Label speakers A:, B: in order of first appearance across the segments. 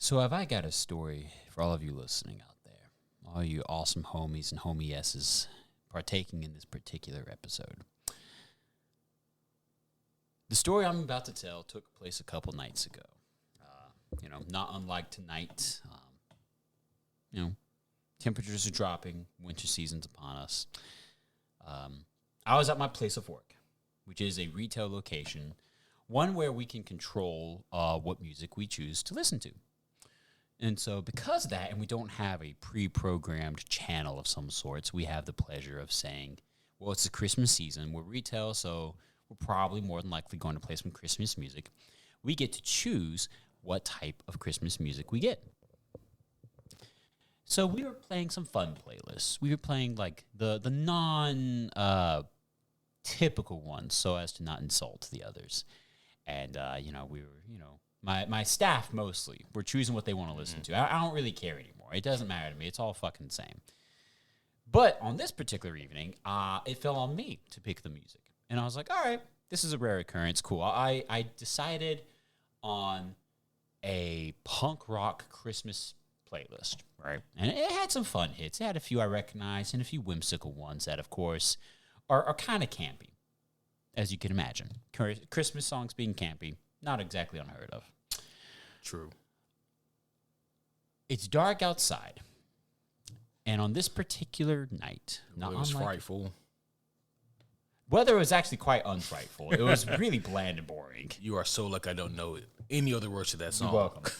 A: So have I got a story for all of you listening out there, all you awesome homies and homie-esses partaking in this particular episode. The story I'm about to tell took place a couple nights ago. Not unlike tonight. Temperatures are dropping, winter season's upon us. I was at my place of work, which is a retail location, one where we can control what music we choose to listen to. And so because of that, and we don't have a pre-programmed channel of some sorts, we have the pleasure of saying, well, it's the Christmas season. We're retail, so we're probably more than likely going to play some Christmas music. We get to choose what type of Christmas music we get. So we were playing some fun playlists. We were playing like the non-typical ones so as to not insult the others. And, we were, my staff mostly were choosing what they want to listen to. I don't really care anymore. It doesn't matter to me. It's all fucking the same. But on this particular evening, it fell on me to pick the music. And I was like, all right, this is a rare occurrence. Cool. I decided on a punk rock Christmas playlist, right? And it had some fun hits. It had a few I recognized and a few whimsical ones that, of course, are kind of campy, as you can imagine. Christmas songs being campy, not exactly unheard of.
B: True.
A: It's dark outside. And on this particular night,
B: It was frightful.
A: Weather was actually quite unfrightful. It was really bland and boring.
B: You are so lucky I don't know any other words to that song.
A: You're welcome.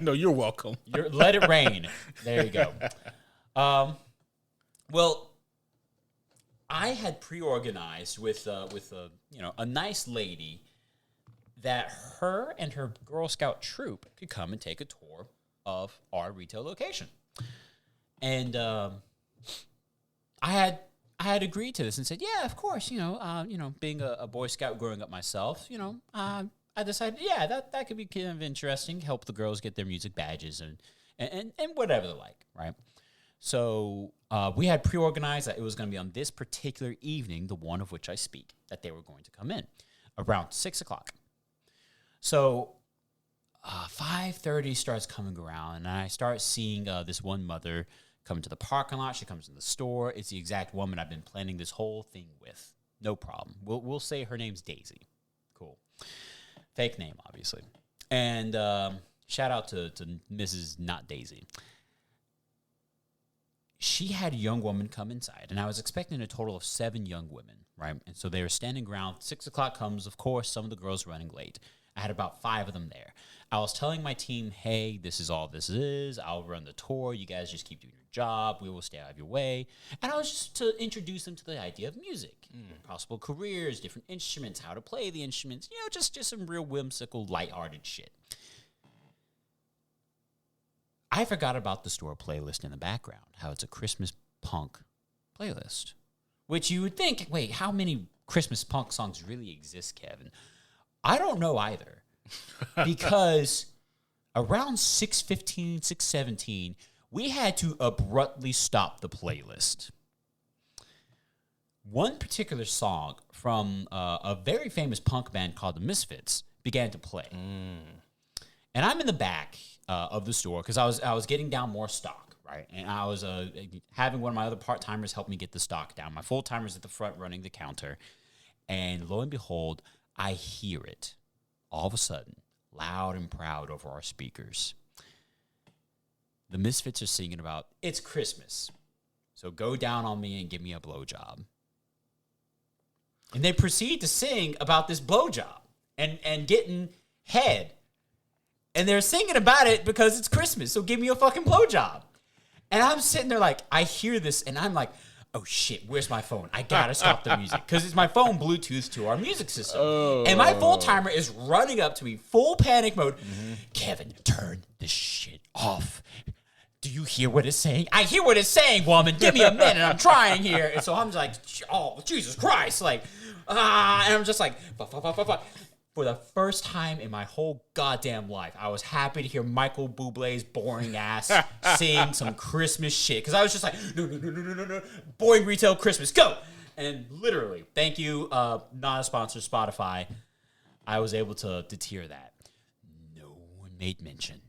B: No, you're welcome.
A: Let it rain. There you go. Well, I had pre-organized with a nice lady that her and her Girl Scout troop could come and take a tour of our retail location. And I had agreed to this and said, yeah, of course, being a Boy Scout growing up myself, I decided, yeah, that could be kind of interesting, help the girls get their music badges and whatever they like, right? So we had pre-organized that it was going to be on this particular evening, the one of which I speak, that they were going to come in around 6 o'clock. So 5:30 starts coming around, and I start seeing this one mother come to the parking lot. She comes in the store. It's the exact woman I've been planning this whole thing with. No problem. We'll say her name's Daisy. Cool. Fake name, obviously. And shout out to Mrs. Not Daisy. She had a young woman come inside, and I was expecting a total of 7 young women, right? And so they were standing around. 6 o'clock comes, of course, some of the girls running late. I had about 5 of them there. I was telling my team, hey, this is all this is. I'll run the tour. You guys just keep doing your job. We will stay out of your way. And I was just to introduce them to the idea of music, possible careers, different instruments, how to play the instruments, just some real whimsical, lighthearted shit. I forgot about the store playlist in the background, how it's a Christmas punk playlist, which you would think, wait, how many Christmas punk songs really exist, Kevin? I don't know either, because around 6:15, 6:17, we had to abruptly stop the playlist. One particular song from a very famous punk band called the Misfits began to play. And I'm in the back of the store because I was getting down more stock, right? And I was having one of my other part-timers help me get the stock down. My full-timer's at the front running the counter. And lo and behold, I hear it all of a sudden, loud and proud over our speakers. The Misfits are singing about, it's Christmas, so go down on me and give me a blowjob. And they proceed to sing about this blowjob and getting head. And they're singing about it because it's Christmas, so give me a fucking blowjob. And I'm sitting there like, I hear this, and I'm like, oh shit, where's my phone? I gotta stop the music. Because it's my phone Bluetooth to our music system. And my full timer is running up to me, full panic mode. Kevin, turn this shit off. Do you hear what it's saying? I hear what it's saying, woman. Give me a minute. I'm trying here. And so I'm like, oh, Jesus Christ. Like, and I'm just like, fuck. For the first time in my whole goddamn life, I was happy to hear Michael Bublé's boring ass sing some Christmas shit. Because I was just like, no. Boring retail Christmas, go! And literally, thank you, not a sponsor, Spotify, I was able to hear that. No one made mention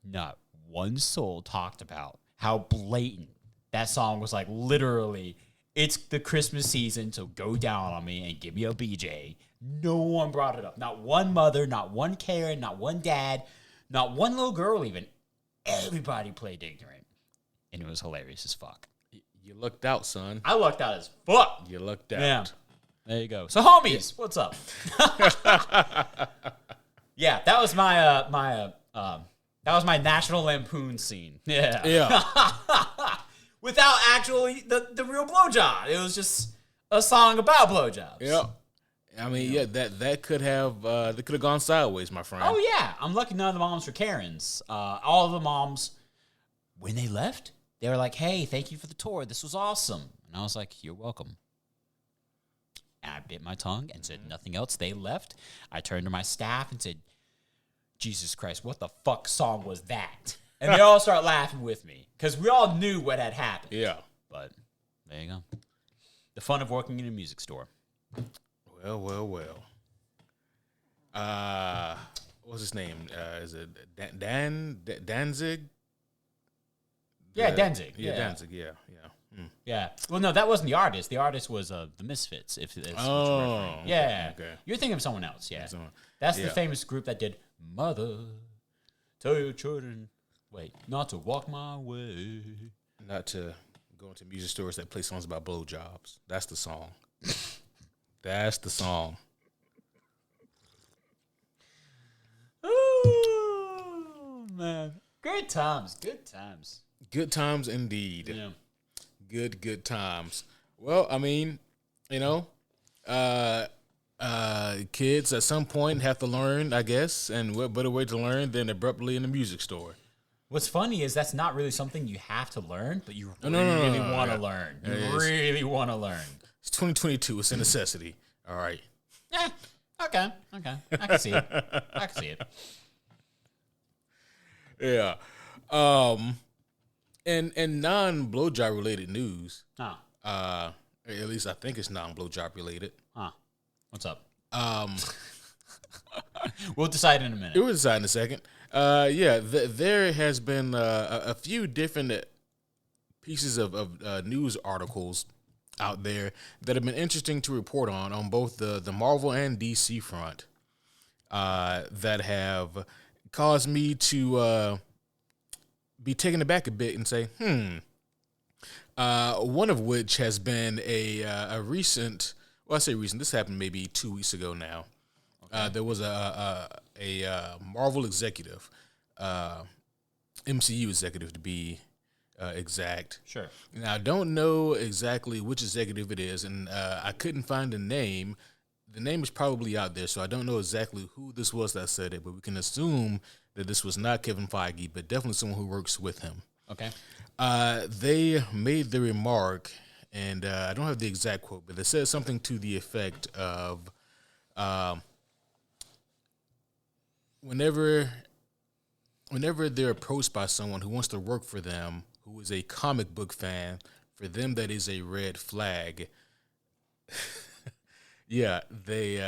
A: not one soul talked about how blatant that song was. Like, literally, it's the Christmas season, so go down on me and give me a BJ. No one brought it up. Not one mother, not one Karen, not one dad, not one little girl even. Everybody played ignorant. And it was hilarious as fuck.
B: You lucked out, son.
A: I lucked out as fuck.
B: You lucked out.
A: Yeah. There you go. So, homies, what's up? Yeah, that was my that was my National Lampoon scene. Yeah.
B: Yeah.
A: Without actually the real blowjob. It was just a song about blowjobs.
B: Yeah. I mean, yeah, that could have gone sideways, my friend.
A: Oh yeah. I'm lucky none of the moms were Karens. All of the moms, when they left, they were like, "Hey, thank you for the tour. This was awesome." And I was like, "You're welcome." And I bit my tongue and said nothing else. They left. I turned to my staff and said, "Jesus Christ, what the fuck song was that?" And they all start laughing with me because we all knew what had happened.
B: Yeah.
A: But there you go. The fun of working in a music store.
B: Well. What's his name? Is it Danzig?
A: Yeah, Danzig.
B: Yeah, Danzig. Yeah. Mm.
A: Yeah. Well, no, that wasn't the artist. The artist was the Misfits. If that's what you're referring. Yeah.
B: Okay.
A: You're thinking of someone else. Yeah. That's the famous group that did "Mother, Tell Your Children, Wait, Not to Walk My Way."
B: Not to go into music stores that play songs about blowjobs. That's the song. That's the song.
A: Oh, man. Good times. Good times.
B: Good times indeed.
A: Yeah.
B: Good times. Well, I mean, kids at some point have to learn, I guess, and what better way to learn than abruptly in the music store?
A: What's funny is that's not really something you have to learn, but you really want to learn. You really want to learn.
B: It's 2022. It's a necessity. All right.
A: Yeah. Okay. I can see it.
B: Yeah. And non-blowjob related news. At least I think it's non-blowjob related.
A: What's up? We'll decide in a minute.
B: We'll decide in a second. There has been a few different pieces of news articles out there that have been interesting to report on both the Marvel and DC front that have caused me to be taken aback a bit and say, one of which has been a recent, well, I say recent, this happened maybe 2 weeks ago now. Okay. There was a Marvel executive, MCU executive to be exact.
A: Sure.
B: Now, I don't know exactly which executive it is, and I couldn't find the name. The name is probably out there, so I don't know exactly who this was that said it, but we can assume that this was not Kevin Feige, but definitely someone who works with him.
A: Okay.
B: They made the remark, and I don't have the exact quote, but they said something to the effect of whenever they're approached by someone who wants to work for them, who is a comic book fan, for them that is a red flag. Yeah, they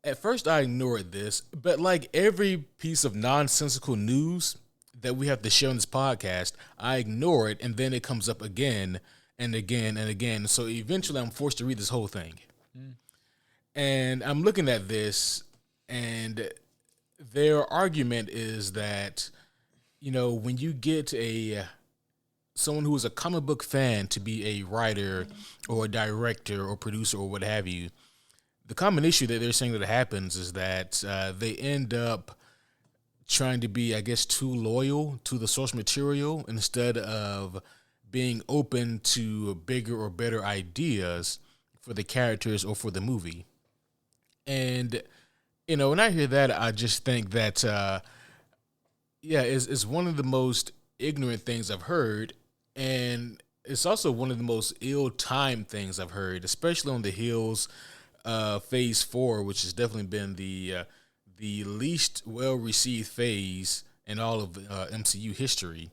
B: at first I ignored this, but like every piece of nonsensical news that we have to share on this podcast, I ignore it, and then it comes up again and again and again. So eventually I'm forced to read this whole thing. And I'm looking at this, and their argument is that, when you get someone who is a comic book fan to be a writer or a director or producer or what have you, the common issue that they're saying that happens is that they end up trying to be, I guess, too loyal to the source material instead of being open to bigger or better ideas for the characters or for the movie. And, when I hear that, I just think that, it's one of the most ignorant things I've heard. And it's also one of the most ill-timed things I've heard, especially on the heels of Phase 4, which has definitely been the least well-received phase in all of MCU history.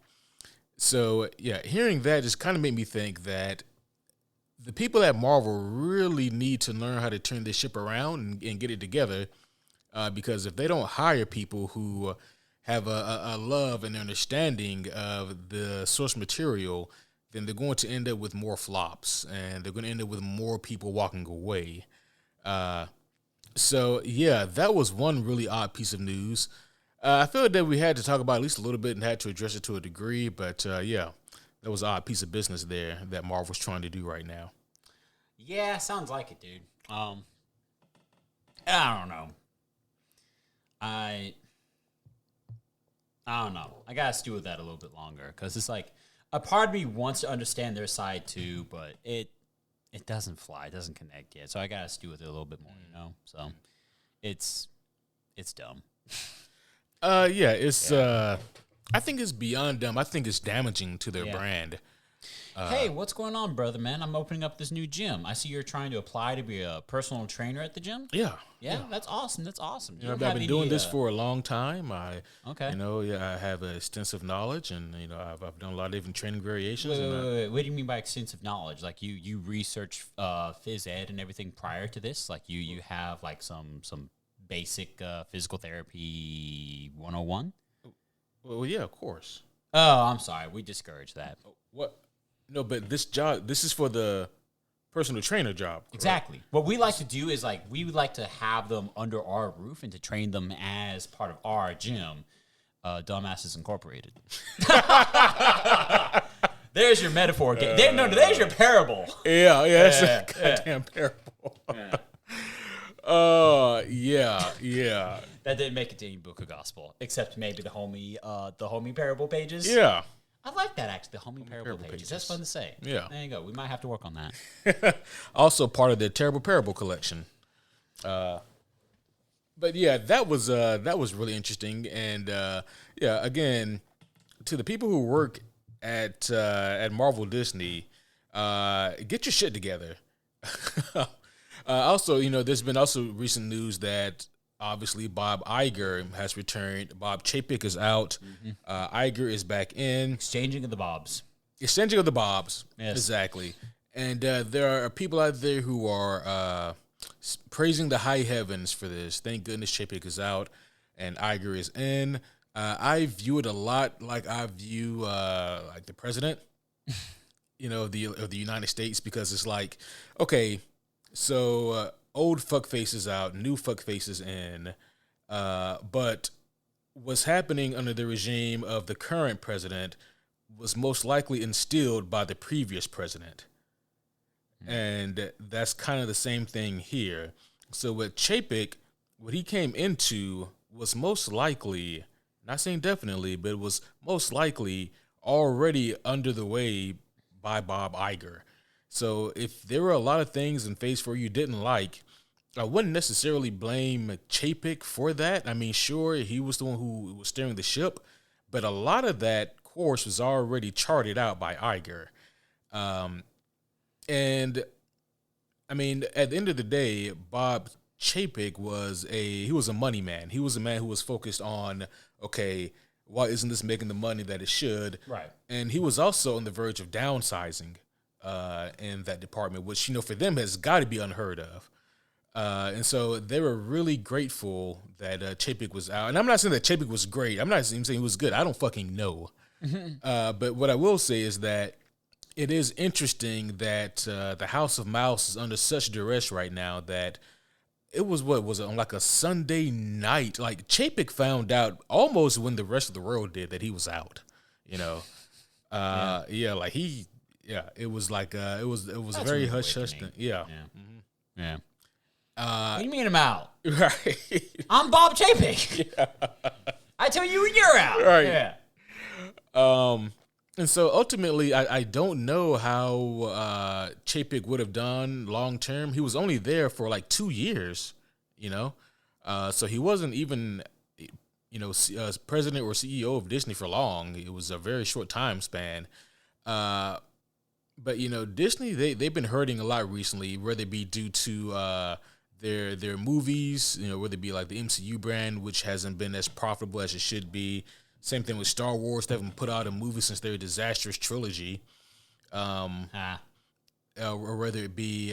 B: So, hearing that just kind of made me think that the people at Marvel really need to learn how to turn this ship around and get it together, because if they don't hire people who have a love and understanding of the source material, then they're going to end up with more flops, and they're going to end up with more people walking away. So yeah, that was one really odd piece of news. I feel that we had to talk about at least a little bit and had to address it to a degree, but yeah, that was an odd piece of business there that Marvel's trying to do right now.
A: Yeah, sounds like it, dude. I don't know. I don't know. I gotta stew with that a little bit longer because it's like a part of me wants to understand their side too, but it doesn't fly. It doesn't connect yet. So I gotta stew with it a little bit more, you know. So it's dumb.
B: Yeah, it's. I think it's beyond dumb. I think it's damaging to their brand.
A: Hey, what's going on, brother, man? I'm opening up this new gym. I see you're trying to apply to be a personal trainer at the gym.
B: Yeah.
A: Yeah, that's awesome. That's awesome.
B: You know, I've been doing this for a long time. I
A: Okay.
B: I have extensive knowledge, and I've done a lot of different training variations.
A: Wait. What do you mean by extensive knowledge? Like you research phys ed and everything prior to this? Like you have like some basic physical therapy 101?
B: Well, yeah, of course.
A: Oh, I'm sorry. We discourage that.
B: What? No, but this is for the personal trainer job. Correct?
A: Exactly. What we like to do is like we would like to have them under our roof and to train them as part of our gym, Dumbasses Incorporated. There's your metaphor. There's your parable.
B: Yeah, that's a goddamn parable. Yeah.
A: That didn't make it to any book of gospel, except maybe the homie parable pages.
B: Yeah.
A: I like that, actually, the homie parable pages. That's fun to say.
B: Yeah.
A: There you go. We might have to work on that.
B: Also part of the Terrible Parable collection. But yeah, that was really interesting. And yeah, again, to the people who work at Marvel Disney, get your shit together. Also, there's been also recent news that obviously Bob Iger has returned. Bob Chapek is out. Iger is back in.
A: Exchanging of the bobs.
B: Yes. Exactly. And there are people out there who are praising the high heavens for this. Thank goodness Chapek is out and Iger is in. I view it a lot like I view like the president, of the United States, because it's like, okay, so old fuck faces out, new fuck faces in, but what's happening under the regime of the current president was most likely instilled by the previous president. And that's kind of the same thing here. So with Chapek, what he came into was most likely, not saying definitely, but it was most likely already under the way by Bob Iger. So if there were a lot of things in Phase 4 you didn't like, I wouldn't necessarily blame Chapek for that. I mean, sure, he was the one who was steering the ship, but a lot of that course was already charted out by Iger. And I mean, at the end of the day, Bob Chapek was a money man. He was a man who was focused on, okay, why isn't this making the money that it should?
A: Right. And
B: he was also on the verge of downsizing in that department, which, for them has got to be unheard of. And so they were really grateful that Chapek was out. And I'm not saying that Chapek was great. I'm not even saying he was good. I don't fucking know. But what I will say is that it is interesting that the House of Mouse is under such duress right now that it was, on like a Sunday night? Like, Chapek found out almost when the rest of the world did that he was out, it was like, it was a very hush-hush thing. Yeah.
A: Yeah. What do you mean I'm out?
B: Right.
A: I'm Bob Chapek. Yeah. I tell you, you're out.
B: Right.
A: Yeah.
B: And so ultimately, I don't know how Chapek would have done long term. He was only there for like 2 years, so he wasn't even, president or CEO of Disney for long. It was a very short time span. But Disney, they've been hurting a lot recently, whether it be due to their movies, whether it be like the MCU brand, which hasn't been as profitable as it should be. Same thing with Star Wars. They haven't put out a movie since their disastrous trilogy. Or whether it be,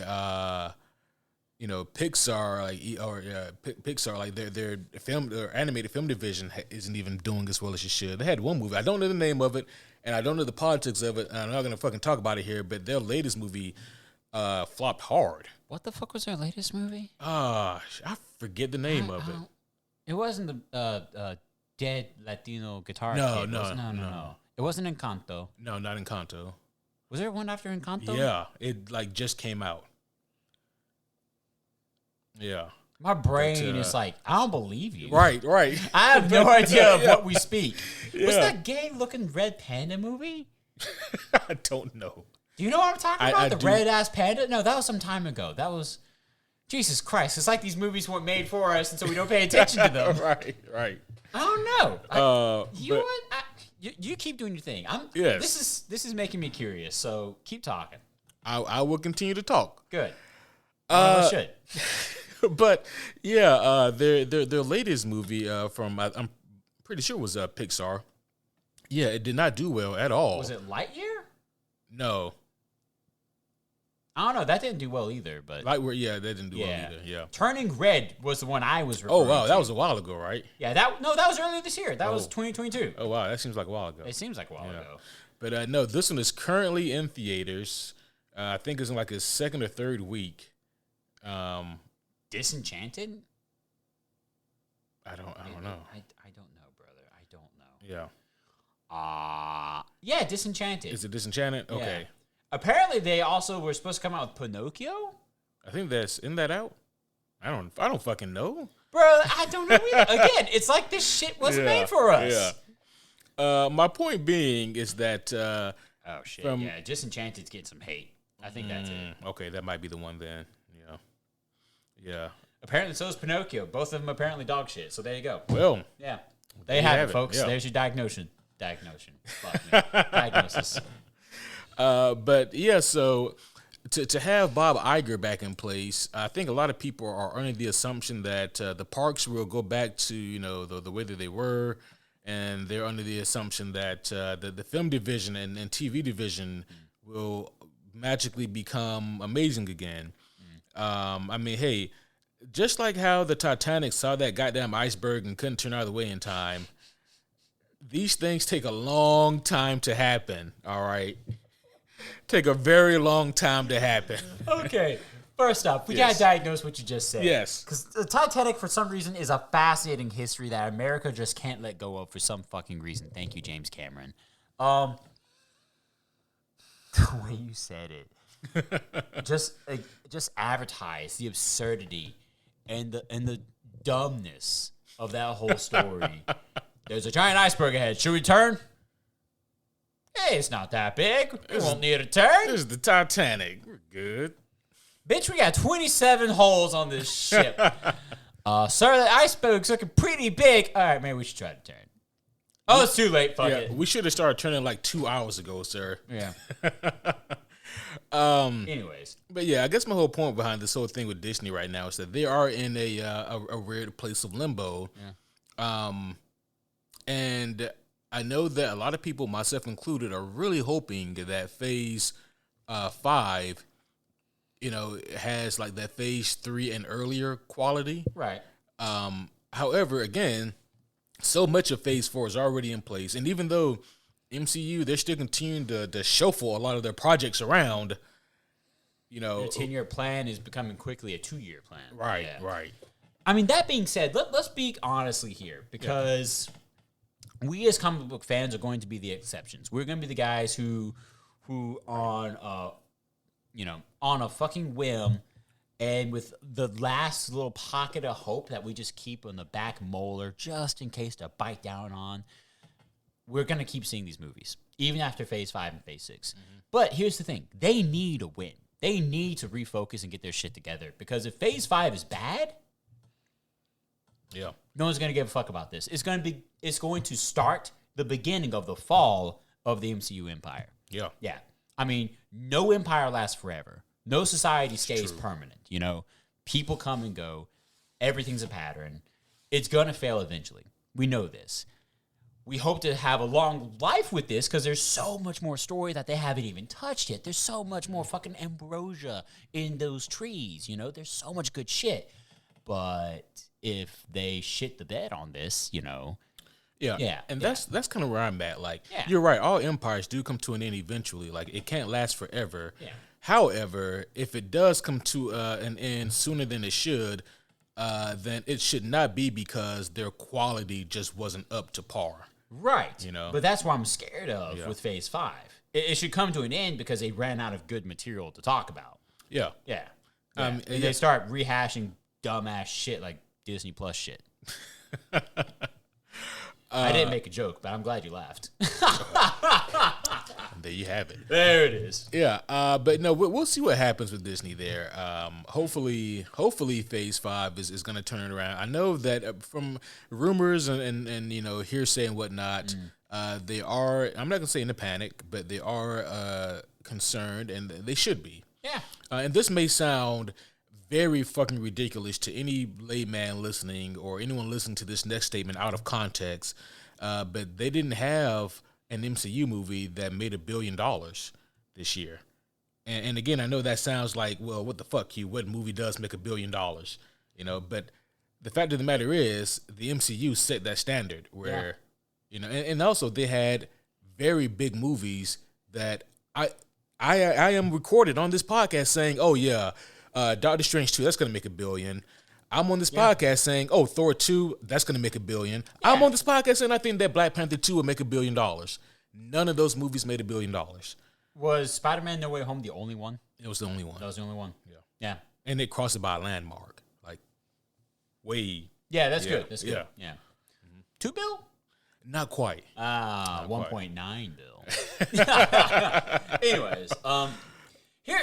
B: Pixar Pixar like their film or animated film division isn't even doing as well as it should. They had one movie. I don't know the name of it, and I don't know the politics of it. And I'm not gonna fucking talk about it here. But their latest movie flopped hard.
A: What the fuck was their latest movie?
B: I forget the name of it.
A: It wasn't the dead Latino guitar.
B: No,
A: kid, no. It wasn't Encanto.
B: No, not Encanto.
A: Was there one after Encanto?
B: Yeah, it like just came out. Yeah.
A: My brain is like, I don't believe you.
B: Right.
A: I have no idea of what we speak.
B: Yeah.
A: Was that gay-looking red panda movie?
B: I don't know.
A: Do you know what I'm talking about?
B: I
A: The
B: do.
A: red-ass panda? No, that was some time ago. That was... Jesus Christ. It's like these movies weren't made for us, and so we don't pay attention to them.
B: Right.
A: I don't know. You keep doing your thing.
B: Yes.
A: This is making me curious, so keep talking.
B: I will continue to talk.
A: Good. I should.
B: But yeah, their latest movie from I'm pretty sure it was Pixar. Yeah, it did not do well at all.
A: Was it Lightyear?
B: No.
A: I don't know. That didn't do well either. But
B: Lightyear, that didn't do well either. Yeah.
A: Turning Red was the one I was referring to.
B: Oh wow, that was a while ago, right?
A: Yeah, that was earlier this year. That was 2022.
B: Oh wow, that seems like a while ago.
A: It seems like a while ago.
B: But no, this one is currently in theaters. I think it's in like its second or third week.
A: Disenchanted?
B: I don't know.
A: I don't know, brother. I don't know.
B: Yeah.
A: Yeah, Disenchanted.
B: Is it Disenchanted? Okay.
A: Yeah. Apparently, they also were supposed to come out with Pinocchio.
B: I think isn't that out? I don't fucking know.
A: Bro, I don't know either. Again, it's like this shit wasn't made for us.
B: Yeah. My point being is that
A: oh shit. Yeah, Disenchanted's getting some hate. I think that's it.
B: Okay, that might be the one then. Yeah.
A: Apparently, so is Pinocchio. Both of them apparently dog shit. So there you go.
B: Well.
A: Yeah. They have it, folks.
B: Yeah.
A: There's your diagnosis. Fuck me. Diagnosis.
B: But yeah, so to have Bob Iger back in place, I think a lot of people are under the assumption that the parks will go back to the way that they were, and they're under the assumption that the film division and TV division will magically become amazing again. I mean, hey, just like how the Titanic saw that goddamn iceberg and couldn't turn out of the way in time, these things take a long time to happen, all right? Take a very long time to happen.
A: Okay. First off, we gotta diagnose what you just said.
B: Yes.
A: Because the Titanic, for some reason, is a fascinating history that America just can't let go of for some fucking reason. Thank you, James Cameron. The way you said it. just advertise the absurdity and the dumbness of that whole story. There's a giant iceberg ahead. Should we turn? Hey, it's not that big. We won't need a turn.
B: This is the Titanic. We're good.
A: Bitch, we got 27 holes on this ship. Sir, the iceberg's looking pretty big. All right, maybe we should try to turn. Oh, it's too late. Fuck it.
B: We should have started turning like 2 hours ago, sir.
A: Yeah. Anyways.
B: But yeah, I guess my whole point behind this whole thing with Disney right now is that they are in a weird place of limbo. Yeah. And I know that a lot of people, myself included, are really hoping that Phase 5, has like that Phase 3 and earlier quality.
A: Right.
B: However, again, so much of Phase 4 is already in place, and even though MCU, they're still continuing to shuffle a lot of their projects around. Their
A: 10-year plan is becoming quickly a 2-year plan.
B: Right, right.
A: I mean, that being said, let's speak honestly here, because we as comic book fans are going to be the exceptions. We're going to be the guys who on a fucking whim and with the last little pocket of hope that we just keep on the back molar just in case to bite down on, we're going to keep seeing these movies, even after Phase 5 and Phase 6. Mm-hmm. But here's the thing. They need a win. They need to refocus and get their shit together, because if Phase 5 is bad, no one's going to give a fuck about this. It's going to start the beginning of the fall of the MCU empire. Yeah. Yeah. I mean, no empire lasts forever. No society stays permanent. People come and go. Everything's a pattern. It's going to fail eventually. We know this. we hope to have a long life with this because there's so much more story that they haven't even touched yet. There's so much more fucking ambrosia in those trees, you know? There's so much good shit. But if they shit the bed on this, you know...
B: Yeah. And that's kind of where I'm at. Like,
A: Yeah.
B: you're right. All empires do come to an end eventually. Like, it can't last forever.
A: Yeah.
B: However, if it does come to an end sooner than it should, then it should not be because their quality just wasn't up to par.
A: Right.
B: You know?
A: But that's what I'm scared of with Phase 5. It should come to an end because they ran out of good material to talk about.
B: Yeah.
A: Yeah. And they start rehashing dumbass shit like Disney Plus shit. I didn't make a joke, but I'm glad you laughed.
B: There you have it.
A: There it is.
B: Yeah, but no, we'll see what happens with Disney there. Hopefully, Phase 5 is going to turn it around. I know that from rumors and you know, hearsay and whatnot, they are. I'm not going to say in a panic, but they are concerned, and they should be.
A: Yeah.
B: And this may sound very fucking ridiculous to any layman listening or anyone listening to this next statement out of context, but they didn't have an MCU movie that made $1 billion this year. And again, I know that sounds like, well, what the fuck, Q? What movie does make $1 billion? You know, but the fact of the matter is, the MCU set that standard where, you know, and also they had very big movies that I am recorded on this podcast saying, oh yeah, Doctor Strange 2, that's going to make $1 billion. I'm on this podcast saying, oh, Thor 2, that's going to make $1 billion. Yeah. I'm on this podcast saying I think that Black Panther 2 will make $1 billion. None of those movies made $1 billion.
A: Was Spider-Man No Way Home the only one?
B: It was the only one.
A: That was the only one?
B: Yeah.
A: Yeah.
B: And it crossed it by a landmark. Like, way.
A: Yeah, that's good. That's good.
B: Yeah.
A: $2 billion?
B: Not quite.
A: 1.9 bill. Anyways,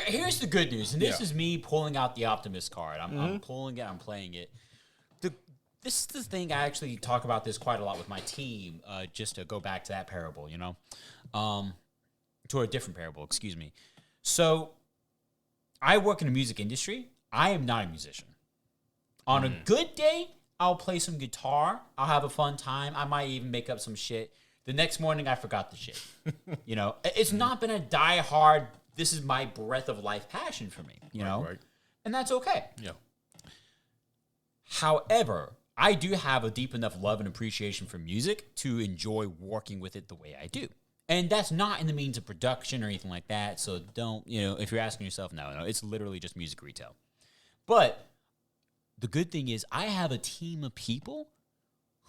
A: here's the good news, and this is me pulling out the optimist card. I'm pulling it. I'm playing it. This is the thing. I actually talk about this quite a lot with my team. Just to go back to that parable, you know, to a different parable. Excuse me. So, I work in the music industry. I am not a musician. On a good day, I'll play some guitar. I'll have a fun time. I might even make up some shit. The next morning, I forgot the shit. You know, it's not been a die-hard, this is my breath of life passion for me, you know? Right. And that's okay.
B: Yeah.
A: However, I do have a deep enough love and appreciation for music to enjoy working with it the way I do. And that's not in the means of production or anything like that. So don't, you know, if you're asking yourself, no, it's literally just music retail. But the good thing is I have a team of people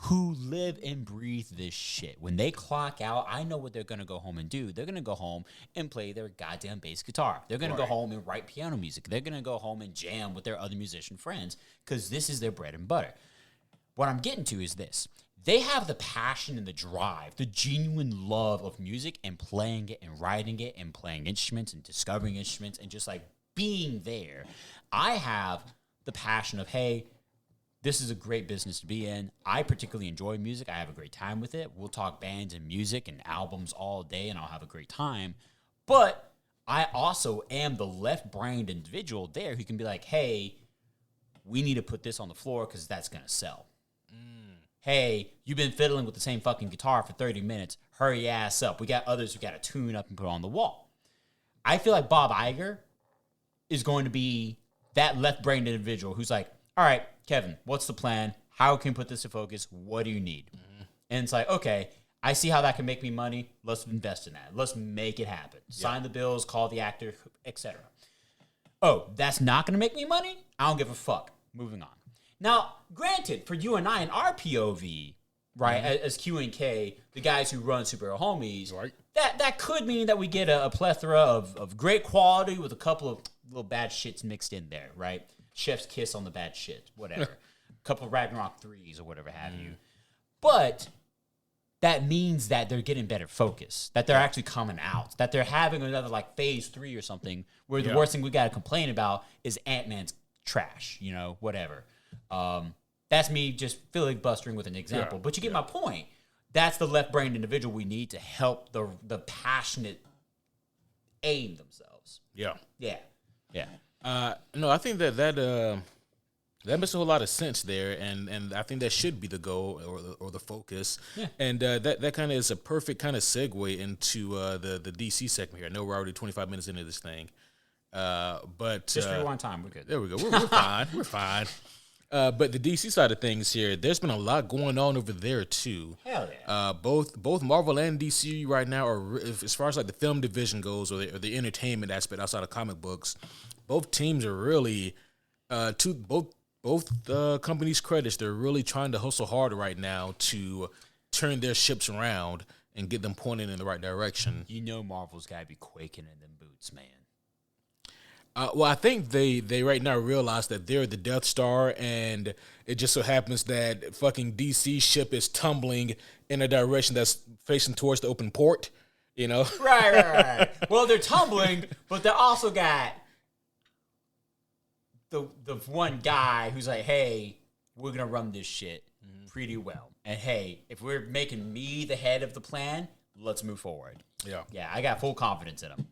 A: who live and breathe this shit. When they clock out, I know what they're going to go home and do. They're going to go home and play their goddamn bass guitar. They're going to go home and write piano music. They're going to go home and jam with their other musician friends because this is their bread and butter. What I'm getting to is this. They have the passion and the drive, the genuine love of music and playing it and writing it and playing instruments and discovering instruments and just like being there. I have the passion of, hey, this is a great business to be in. I particularly enjoy music. I have a great time with it. We'll talk bands and music and albums all day, and I'll have a great time. But I also am the left-brained individual there who can be like, hey, we need to put this on the floor because that's going to sell. Hey, you've been fiddling with the same fucking guitar for 30 minutes. Hurry your ass up. We got others who got to tune up and put on the wall. I feel like Bob Iger is going to be that left-brained individual who's like, all right, Kevin, what's the plan? How can we put this in focus? What do you need? And it's like, okay, I see how that can make me money. Let's invest in that. Let's make it happen. Sign the bills, call the actor, etc. Oh, that's not going to make me money? I don't give a fuck. Moving on. Now, granted, for you and I in our POV, right, as Q and K, the guys who run Superhero Homies, that could mean that we get a plethora of great quality with a couple of little bad shits mixed in there, right? Chef's kiss on the bad shit, whatever. A couple of Ragnarok 3s or whatever have you. But that means that they're getting better focus, that they're actually coming out, that they're having another like phase 3 or something where the worst thing we got to complain about is Ant-Man's trash, you know, whatever. That's me just filibustering with an example. But you get my point. That's the left-brained individual we need to help the passionate aim themselves.
B: Yeah.
A: Yeah. Yeah.
B: No, I think that That makes a whole lot of sense there, and I think that should be the goal or the focus.
A: Yeah.
B: And that kind of is a perfect kind of segue into the DC segment here. I know we're already 25 minutes into this thing, but
A: Just rewind time. We're good.
B: there we go. We're fine. We're fine. But the DC side of things here, there's been a lot going on over there too.
A: Hell yeah.
B: Both Marvel and DC right now are, as far as like the film division goes, or the entertainment aspect outside of comic books, both teams are really both companies' credits. They're really trying to hustle hard right now to turn their ships around and get them pointed in the right direction.
A: You know Marvel's got to be quaking in them boots, man.
B: Well, I think they right now realize that they're the Death Star, and it just so happens that fucking DC ship is tumbling in a direction that's facing towards the open port, you know?
A: Right. Well, they're tumbling, but they also got the one guy who's like, hey, we're going to run this shit pretty well. And hey, if we're making me the head of the plan, let's move forward. Yeah, I got full confidence in him.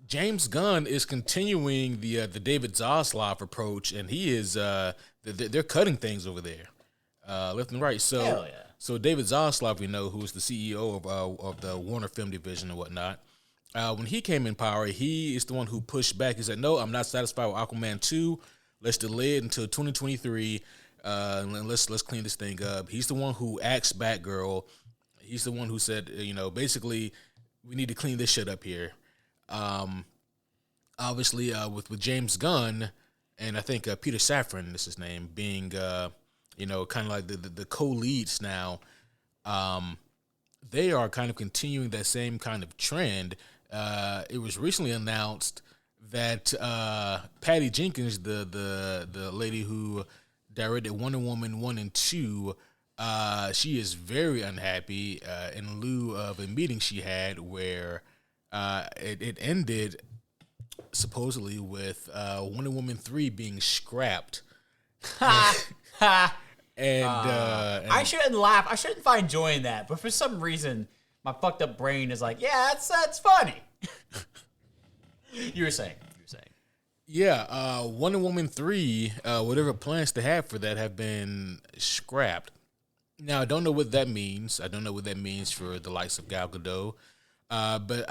B: James Gunn is continuing the David Zaslav approach, and he is they're cutting things over there, left and right. So,
A: Hell yeah.
B: So David Zaslav, we know, who is the CEO of the Warner Film Division and whatnot. When he came in power, he is the one who pushed back. He said, "No, I'm not satisfied with Aquaman 2. Let's delay it until 2023. And let's clean this thing up." He's the one who axed Batgirl. He's the one who said, basically, we need to clean this shit up here. Obviously, with James Gunn and I think Peter Safran is his name, being kind of like the co-leads now, they are kind of continuing that same kind of trend. It was recently announced that Patty Jenkins, the lady who directed Wonder Woman 1 and 2, she is very unhappy in lieu of a meeting she had where it ended supposedly with Wonder Woman 3 being scrapped. And
A: I shouldn't laugh. I shouldn't find joy in that. But for some reason, my fucked up brain is like, yeah, that's funny. You were saying.
B: Yeah, Wonder Woman 3, whatever plans they have for that have been scrapped. Now, I don't know what that means. I don't know what that means for the likes of Gal Gadot. But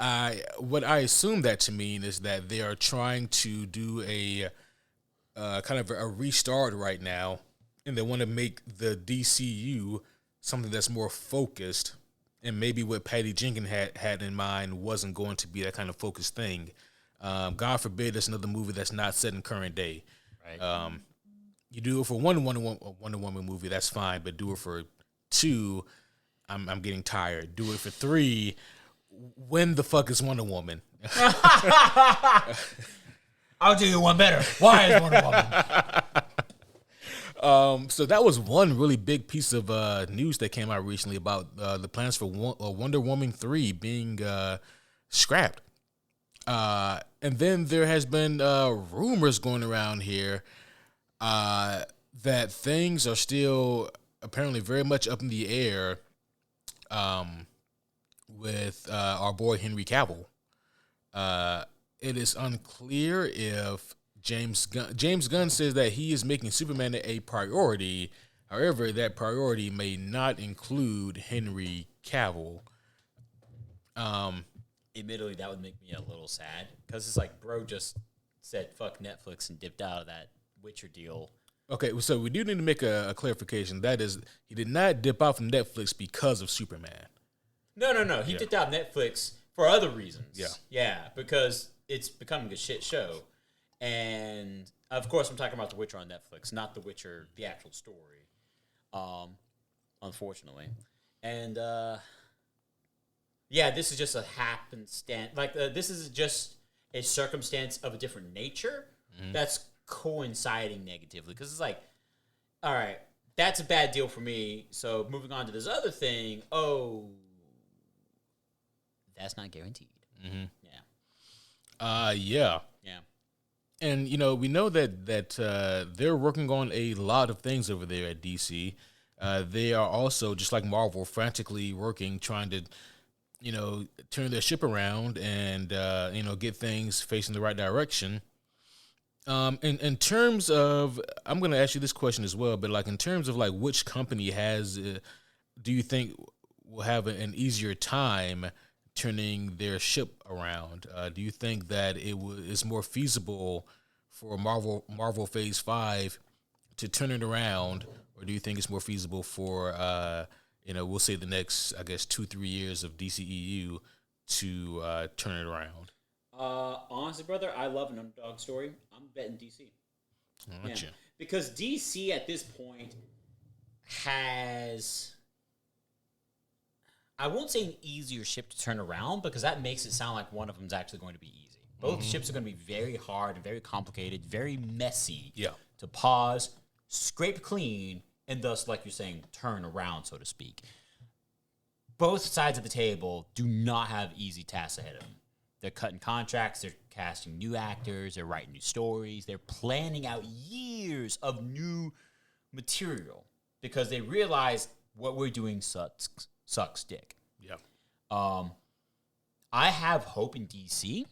B: what I assume that to mean is that they are trying to do a kind of a restart right now, and they want to make the DCU something that's more focused, and maybe what Patty Jenkins had in mind wasn't going to be that kind of focused thing. God forbid it's another movie that's not set in current day.
A: Right.
B: You do it for one Wonder Woman movie, that's fine, but do it for 2, I'm getting tired. Do it for 3. When the fuck is Wonder Woman?
A: I'll do you one better. Why is Wonder Woman?
B: So that was one really big piece of news that came out recently about the plans for Wonder Woman 3 being scrapped. And then there has been rumors going around here that things are still apparently very much up in the air with our boy Henry Cavill. It is unclear if James Gunn says that he is making Superman a priority. However, that priority may not include Henry Cavill.
A: Admittedly, that would make me a little sad because it's like, bro just said fuck Netflix and dipped out of that Witcher deal.
B: Okay, so we do need to make a clarification. That is, he did not dip out from Netflix because of Superman.
A: No. He dipped out of Netflix for other reasons. Yeah, because it's becoming a shit show. And, of course, I'm talking about The Witcher on Netflix, not The Witcher, the actual story, unfortunately. And, yeah, this is just a happenstance. Like, this is just a circumstance of a different nature that's coinciding negatively. Because it's like, all right, that's a bad deal for me. So moving on to this other thing, that's not guaranteed.
B: Mm-hmm.
A: Yeah.
B: Yeah. And, we know that they're working on a lot of things over there at DC. They are also, just like Marvel, frantically working, trying to, turn their ship around and, get things facing the right direction. In terms of, I'm going to ask you this question as well, but like in terms of like which company do you think will have an easier time turning their ship around? Do you think that it's more feasible for Marvel Phase 5 to turn it around, or do you think it's more feasible for we'll say the next, I guess, 2-3 years of DCEU to turn it around?
A: Honestly, brother, I love an underdog story. I'm betting DC.
B: Gotcha.
A: Yeah. Because DC at this point has, I won't say an easier ship to turn around, because that makes it sound like one of them is actually going to be easy. Both ships are going to be very hard and very complicated, very messy to pause, scrape clean, and thus, like you're saying, turn around, so to speak. Both sides of the table do not have easy tasks ahead of them. They're cutting contracts, they're casting new actors, they're writing new stories, they're planning out years of new material because they realize what we're doing sucks dick.
B: Yeah.
A: I have hope in DC.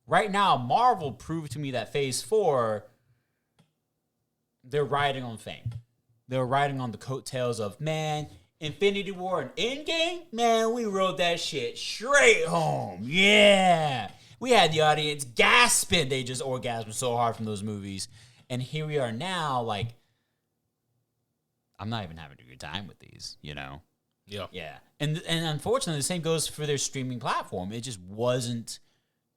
A: Right now, Marvel proved to me that Phase 4, they're riding on fame. They're riding on the coattails of, man, Infinity War and Endgame, man, we rode that shit straight home. Yeah. We had the audience gasping. They just orgasmed so hard from those movies. And here we are now, like, I'm not even having a good time with these, you know?
B: Yeah.
A: Yeah. And unfortunately, the same goes for their streaming platform. It just wasn't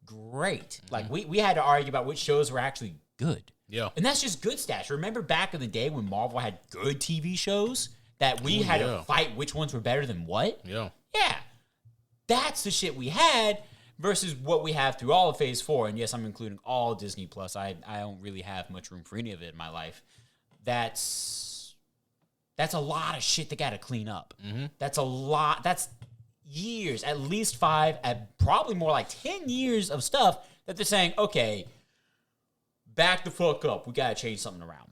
A: great. Like, we had to argue about which shows were actually good.
B: Yeah.
A: And that's just good stats. Remember back in the day when Marvel had good TV shows that we had to fight which ones were better than what?
B: Yeah.
A: Yeah. That's the shit we had versus what we have through all of Phase 4. And yes, I'm including all Disney Plus. I don't really have much room for any of it in my life. That's a lot of shit they got to clean up. Mm-hmm. That's a lot. That's years, at least 5, at probably more like 10 years of stuff that they're saying, okay, back the fuck up. We got to change something around.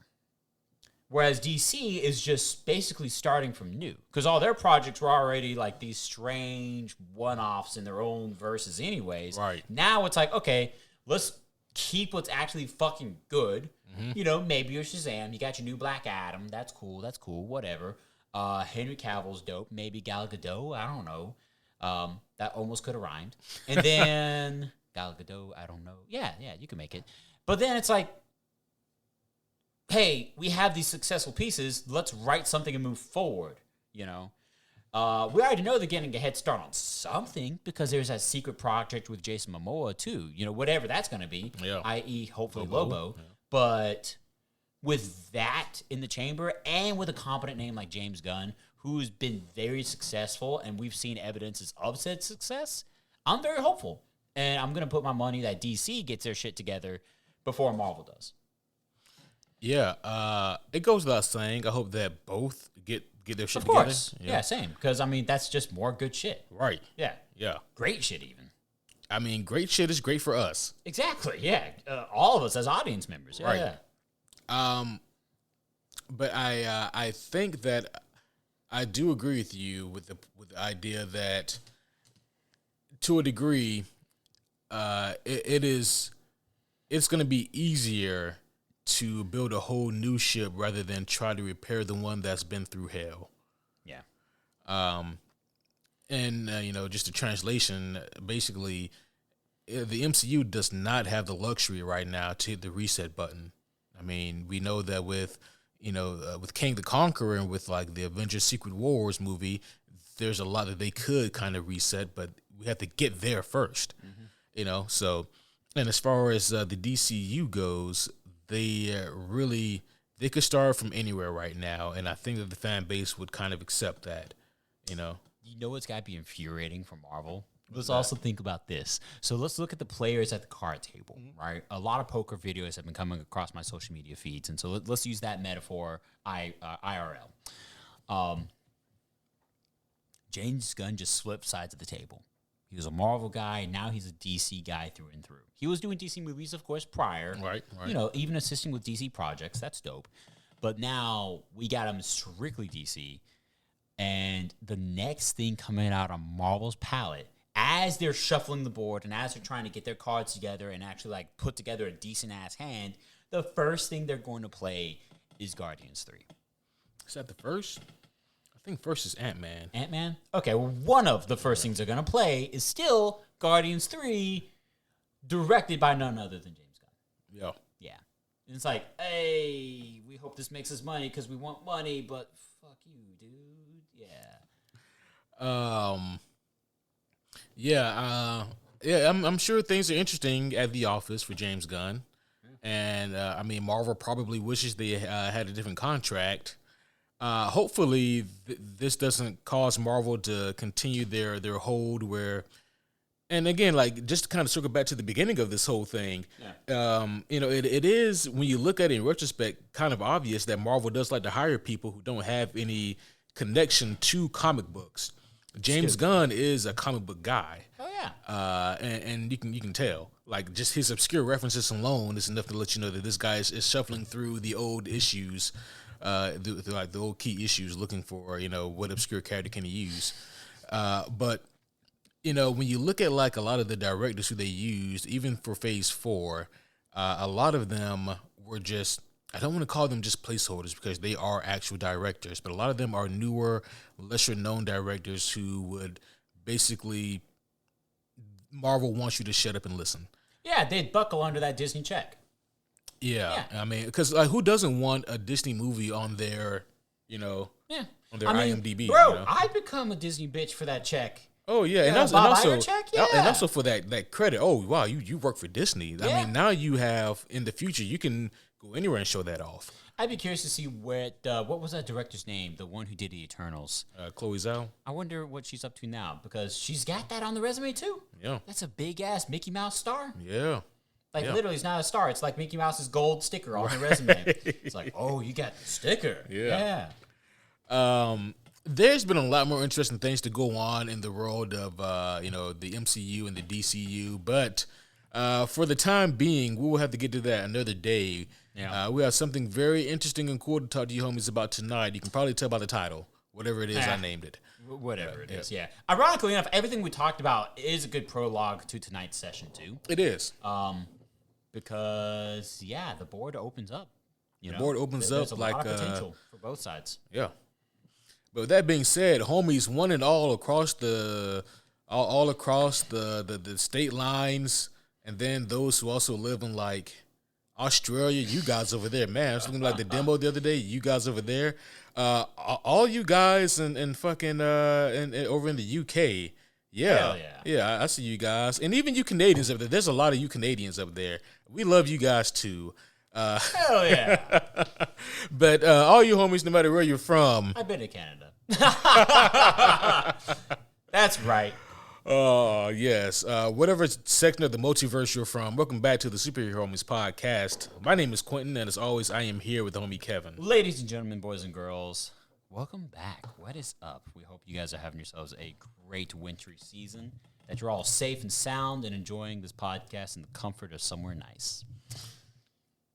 A: Whereas DC is just basically starting from new. Because all their projects were already like these strange one-offs in their own verses anyways.
B: Right.
A: Now it's like, okay, let's keep what's actually fucking good. Mm-hmm. You know, maybe your Shazam. You got your new Black Adam. That's cool. Whatever. Henry Cavill's dope. Maybe Gal Gadot. I don't know. That almost could have rhymed. And then Gal Gadot, I don't know. Yeah, you can make it. But then it's like, hey, we have these successful pieces. Let's write something and move forward, you know? We already know they're getting a head start on something because there's that secret project with Jason Momoa, too. You know, whatever that's going to be, i.e. hopefully Lobo. Yeah. But with that in the chamber and with a competent name like James Gunn, who's been very successful and we've seen evidences of said success, I'm very hopeful. And I'm going to put my money that DC gets their shit together before Marvel does.
B: Yeah, it goes without saying. I hope that both get their shit
A: together. Of course.
B: Yeah.
A: Yeah, same. Because, I mean, that's just more good shit.
B: Right.
A: Yeah.
B: Yeah.
A: Great shit, even.
B: I mean, great shit is great for us.
A: Exactly, yeah. All of us as audience members. Yeah,
B: right.
A: Yeah.
B: But I think that I do agree with you with the idea that, to a degree, it's going to be easier to build a whole new ship rather than try to repair the one that's been through hell.
A: Yeah.
B: And just a translation, basically, the MCU does not have the luxury right now to hit the reset button. I mean, we know that with King the Conqueror and with like the Avengers Secret Wars movie, there's a lot that they could kind of reset, but we have to get there first. Mm-hmm. So, and as far as the DCU goes, they could start from anywhere right now, and I think that the fan base would kind of accept that. You know what's
A: got to be infuriating for Marvel? Let's also think about this. So let's look at the players at the card table, right? A lot of poker videos have been coming across my social media feeds, and so let's use that metaphor, IRL. James Gunn just flipped sides of the table. He was a Marvel guy. Now he's a DC guy through and through. He was doing DC movies, of course, prior.
B: Right.
A: Even assisting with DC projects. That's dope. But now we got him strictly DC. And the next thing coming out on Marvel's palette as they're shuffling the board and as they're trying to get their cards together and actually like put together a decent ass hand, the first thing they're going to play is Guardians 3.
B: Is that the first? I think first is Ant-Man.
A: Ant-Man? Okay, well, one of the first things they're going to play is still Guardians 3, directed by none other than James Gunn.
B: Yeah.
A: Yeah. And it's like, hey, we hope this makes us money because we want money, but fuck you, dude. Yeah.
B: I'm sure things are interesting at the office for James Gunn. And, Marvel probably wishes they had a different contract. Hopefully, this doesn't cause Marvel to continue their hold where... And again, like, just to kind of circle back to the beginning of this whole thing, it is, when you look at it in retrospect, kind of obvious that Marvel does like to hire people who don't have any connection to comic books. James Gunn is a comic book guy.
A: Oh, yeah.
B: And you can tell. Like, just his obscure references alone is enough to let you know that this guy is shuffling through the old issues, the old key issues, looking for, what obscure character can he use. But... when you look at like a lot of the directors who they used, even for Phase 4, a lot of them were just, I don't want to call them just placeholders because they are actual directors, but a lot of them are newer, lesser known directors who would basically, Marvel wants you to shut up and listen.
A: Yeah, they'd buckle under that Disney check.
B: Yeah. Because who doesn't want a Disney movie on their, on their IMDb?
A: Bro, I'd become a Disney bitch for that check.
B: Oh yeah, and also for that credit. Oh wow, you work for Disney. Yeah. I mean, now you have in the future you can go anywhere and show that off.
A: I'd be curious to see what was that director's name, the one who did the Eternals,
B: Chloe Zhao.
A: I wonder what she's up to now because she's got that on the resume too.
B: Yeah,
A: that's a big ass Mickey Mouse star.
B: Yeah,
A: literally, it's not a star. It's like Mickey Mouse's gold sticker on the resume. It's like, oh, you got the sticker. Yeah.
B: There's been a lot more interesting things to go on in the world of, the MCU and the DCU. But for the time being, we will have to get to that another day. Yeah. We have something very interesting and cool to talk to you homies about tonight. You can probably tell by the title, whatever it is I named it.
A: Whatever it is, yeah. Ironically enough, everything we talked about is a good prologue to tonight's session, too.
B: It is.
A: Because, the board opens up.
B: The board opens up like...
A: There's a lot of potential for both sides.
B: Yeah. But with that being said, homies, one and all across the state lines, and then those who also live in like Australia, you guys over there, man. I was looking like the demo the other day. You guys over there, all you guys and fucking and over in the UK, yeah, I see you guys, and even you Canadians up there. There's a lot of you Canadians up there. We love you guys too.
A: Hell yeah.
B: But all you homies, no matter where you're from.
A: I've been to Canada. That's right.
B: Oh, yes. Whatever section of the multiverse you're from, welcome back to the Superhero Homies podcast. My name is Quentin, and as always, I am here with the homie Kevin.
A: Ladies and gentlemen, boys and girls, welcome back. What is up? We hope you guys are having yourselves a great wintry season, that you're all safe and sound and enjoying this podcast in the comfort of somewhere nice.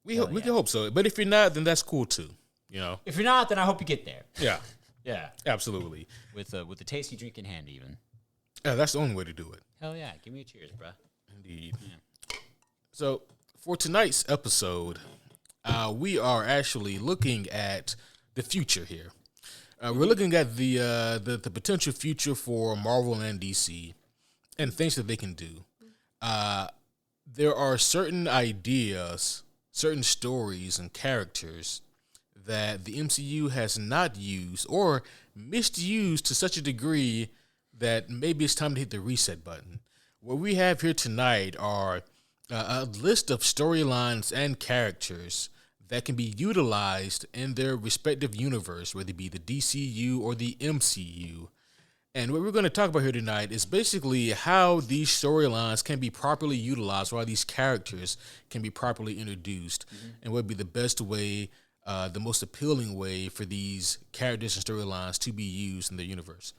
B: We can hope so. But if you're not, then that's cool too.
A: If you're not, then I hope you get there.
B: Yeah.
A: Yeah.
B: Absolutely.
A: With a tasty drink in hand, even.
B: Yeah, that's the only way to do it.
A: Hell yeah. Give me a cheers, bruh.
B: Indeed. Yeah. So, for tonight's episode, we are actually looking at the future here. We're looking at the potential future for Marvel and DC and things that they can do. There are certain ideas, certain stories and characters that the MCU has not used or misused to such a degree that maybe it's time to hit the reset button. What we have here tonight are a list of storylines and characters that can be utilized in their respective universe, whether it be the DCU or the MCU. And what we're going to talk about here tonight is basically how these storylines can be properly utilized, or how these characters can be properly introduced, and what would be the best way, the most appealing way for these characters and storylines to be used in the universe.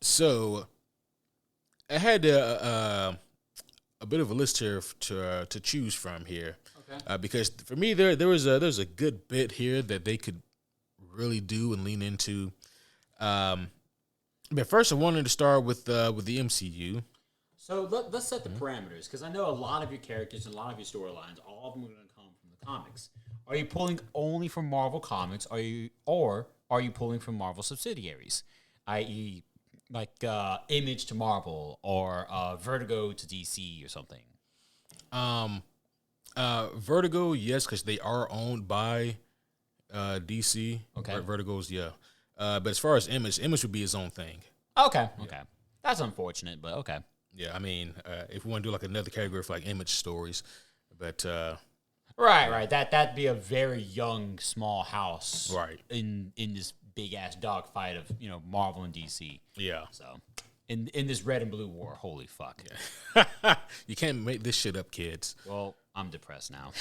B: So I had a bit of a list here to choose from here, because for me there's a good bit here that they could really do and lean into. But first, I wanted to start with the MCU.
A: So let's set the parameters, because I know a lot of your characters and a lot of your storylines, all of them are going to come from the comics. Are you pulling only from Marvel Comics? Or are you pulling from Marvel subsidiaries, i.e., like Image to Marvel or Vertigo to DC or something?
B: Vertigo, yes, because they are owned by DC.
A: Okay.
B: Vertigo's, yeah. But as far as Image would be his own thing.
A: Okay. That's unfortunate, but okay.
B: Yeah, I mean, if we want to do like another category for like Image stories, but
A: Right. That'd be a very young, small house,
B: right
A: in this big ass dogfight of Marvel and DC.
B: Yeah.
A: So, in this red and blue war, holy fuck.
B: You can't make this shit up, kids.
A: Well, I'm depressed now.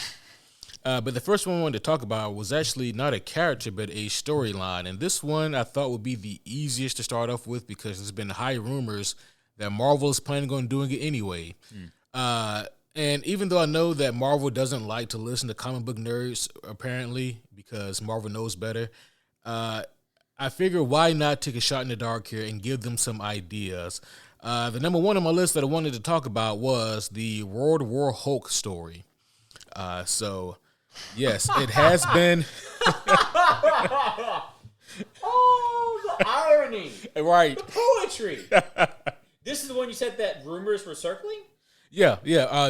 B: But the first one I wanted to talk about was actually not a character, but a storyline. And this one I thought would be the easiest to start off with because there's been high rumors that Marvel is planning on doing it anyway. And even though I know that Marvel doesn't like to listen to comic book nerds, apparently, because Marvel knows better, I figure why not take a shot in the dark here and give them some ideas. The number one on my list that I wanted to talk about was the World War Hulk story. So, yes, it has been.
A: Oh, the irony.
B: Right.
A: The poetry. This is the one you said that rumors were circling?
B: Yeah.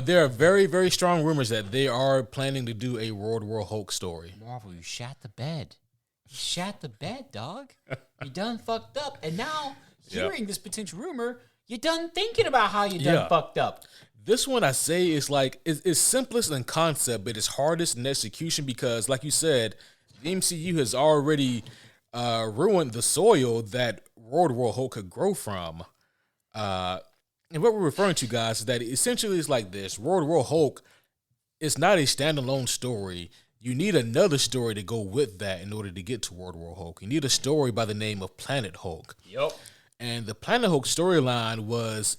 B: There are very, very strong rumors that they are planning to do a World War Hulk story.
A: Marvel, you shat the bed. You shat the bed, dog. You done fucked up. And now, hearing this potential rumor, you done thinking about how you done fucked up.
B: This one I say is like it's simplest in concept, but it's hardest in execution because, like you said, the MCU has already ruined the soil that World War Hulk could grow from. And what we're referring to, guys, is that essentially it's like this: World War Hulk is not a standalone story. You need another story to go with that in order to get to World War Hulk. You need a story by the name of Planet Hulk.
A: Yep.
B: And the Planet Hulk storyline was